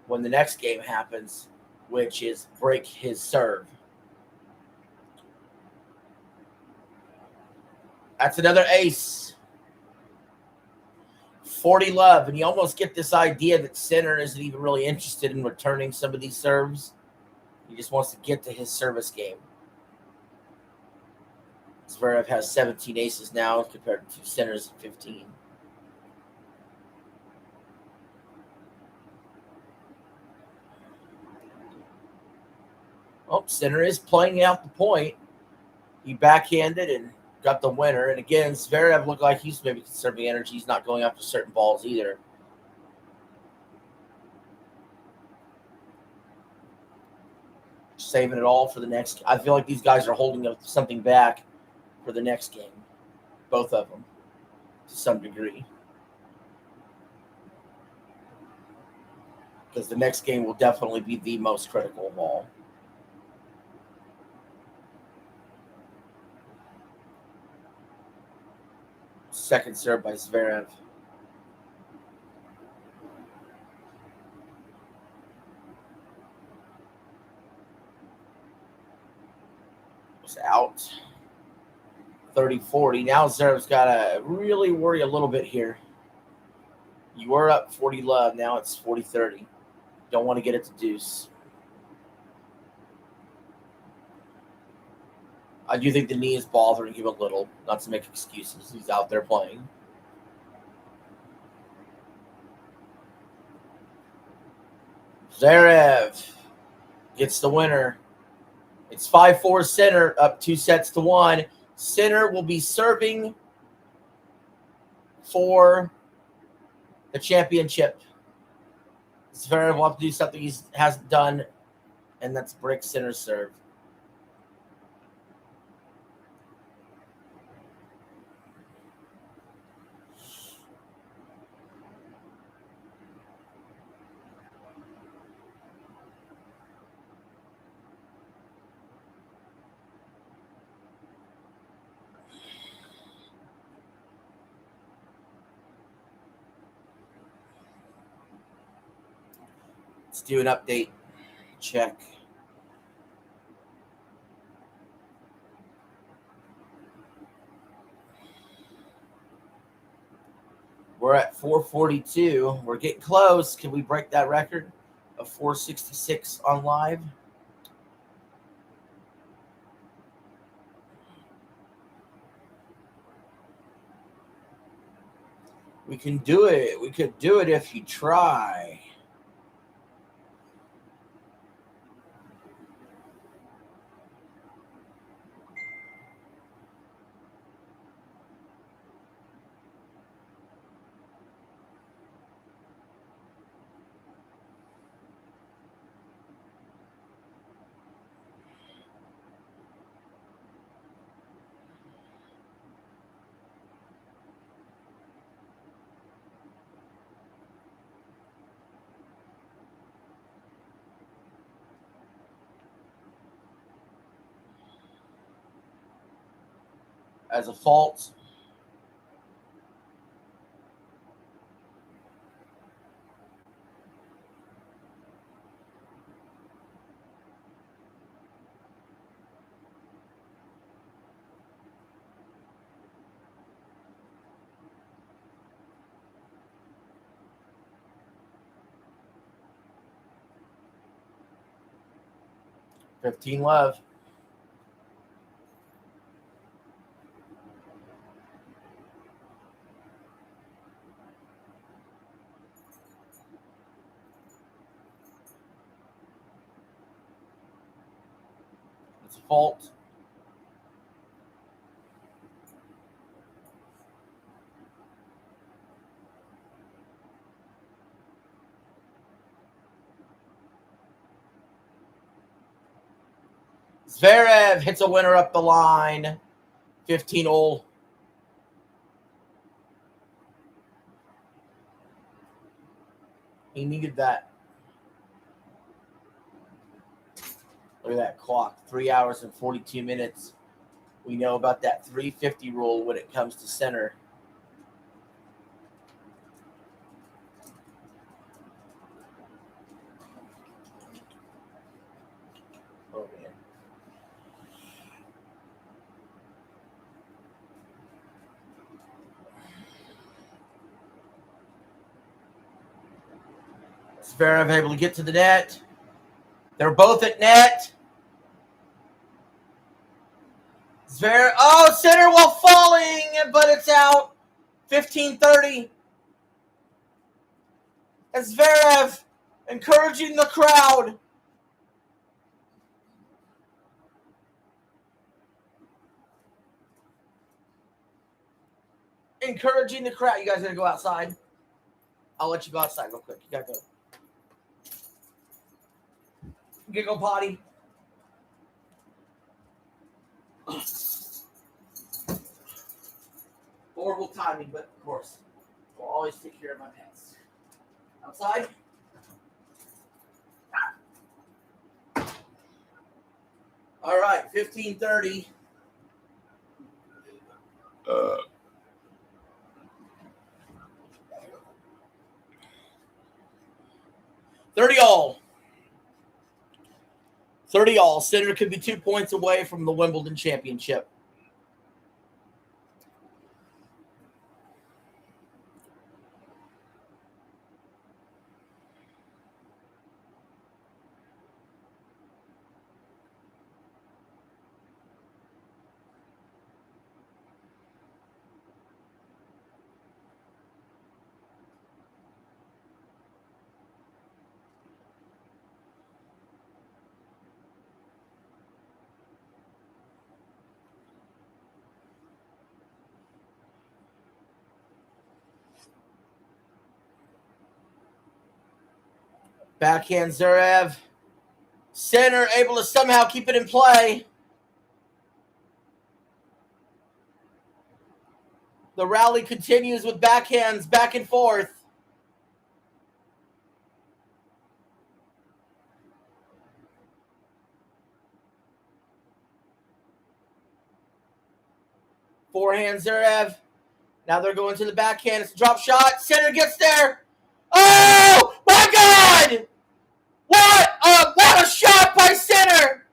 when the next game happens, which is break his serve. That's another ace. 40 love, and you almost get this idea that Sinner isn't even really interested in returning some of these serves. He just wants to get to his service game. Zverev has 17 aces now compared to Sinner's 15. Oh, Sinner is playing out the point. He backhanded and got the winner. And again, Zverev looked like he's maybe conserving energy. He's not going after certain balls either. Saving it all for the next. I feel like these guys are holding something back for the next game. Both of them, to some degree. Because the next game will definitely be the most critical of all. Second serve by Zverev. Was out. 30-40. Now Zverev's got to really worry a little bit here. You were up 40 love. Now it's 40-30. Don't want to get it to deuce. I do think the knee is bothering him a little. Not to make excuses. He's out there playing. Zverev gets the winner. It's 5-4 Sinner, up 2-1. Sinner will be serving for the championship. Zverev will have to do something he hasn't done, and that's break Sinner's serve. Let's do an update check. We're at 442. We're getting close. Can we break that record of 466 on live? We can do it. We could do it if you try. as a fault. $15 left. It's a fault. Zverev hits a winner up the line. 15-all. He needed that. Look at that clock. 3 hours and 42 minutes. We know about that 350 rule when it comes to center. Oh, man. Zverev able to get to the net. They're both at net. Zverev, center while falling, but it's out. 15-30. And Zverev encouraging the crowd. Encouraging the crowd. You guys gotta go outside. I'll let you go outside real quick. You gotta go. You gotta go potty. Horrible timing, but of course, we'll always take care of my pets. Outside. All right, 15-30. 30-all. 30-all. Sinner could be 2 points away from the Wimbledon championship. Backhand Zverev. Center able to somehow keep it in play. The rally continues with backhands back and forth. Forehand Zverev. Now they're going to the backhand. It's a drop shot. Center gets there. Oh, my God! What a shot by Center!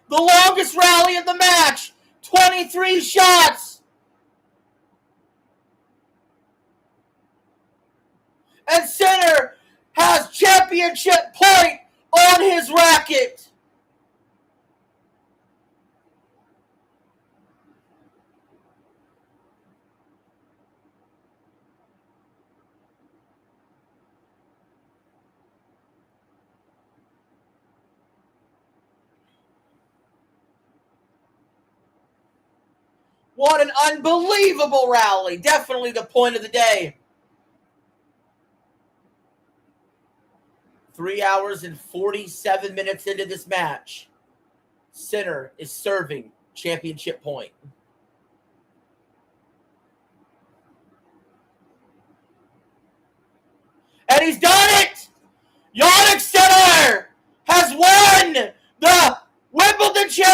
The longest rally of the match. 23 shots. And Center has championship point on his racket. What an unbelievable rally. Definitely the point of the day. 3 hours and 47 minutes into this match. Center is serving championship point. And he's done it! Jannik Sinner has won the Wimbledon Championship.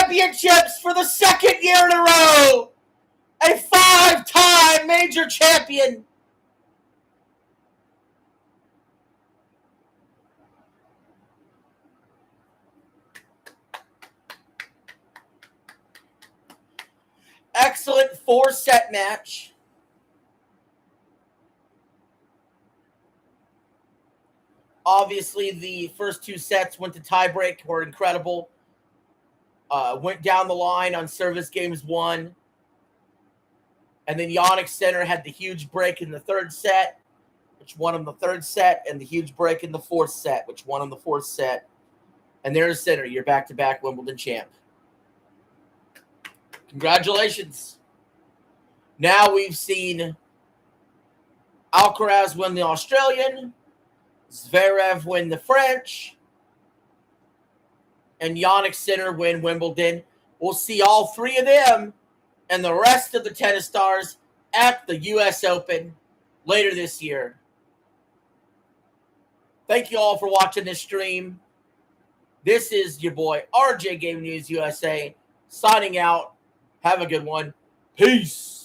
champion. Excellent 4-set match. Obviously, the first 2 sets went to tiebreak, were incredible. Went down the line on service games 1. And then Yannick Sinner had the huge break in the 3rd set, which won him the 3rd set, and the huge break in the 4th set, which won him the 4th set. And there's Sinner, your back-to-back Wimbledon champ. Congratulations. Now we've seen Alcaraz win the Australian, Zverev win the French, and Yannick Sinner win Wimbledon. We'll see all 3 of them and the rest of the tennis stars at the U.S. Open later this year. Thank you all for watching this stream. This is your boy, RJ Game News USA, signing out. Have a good one. Peace.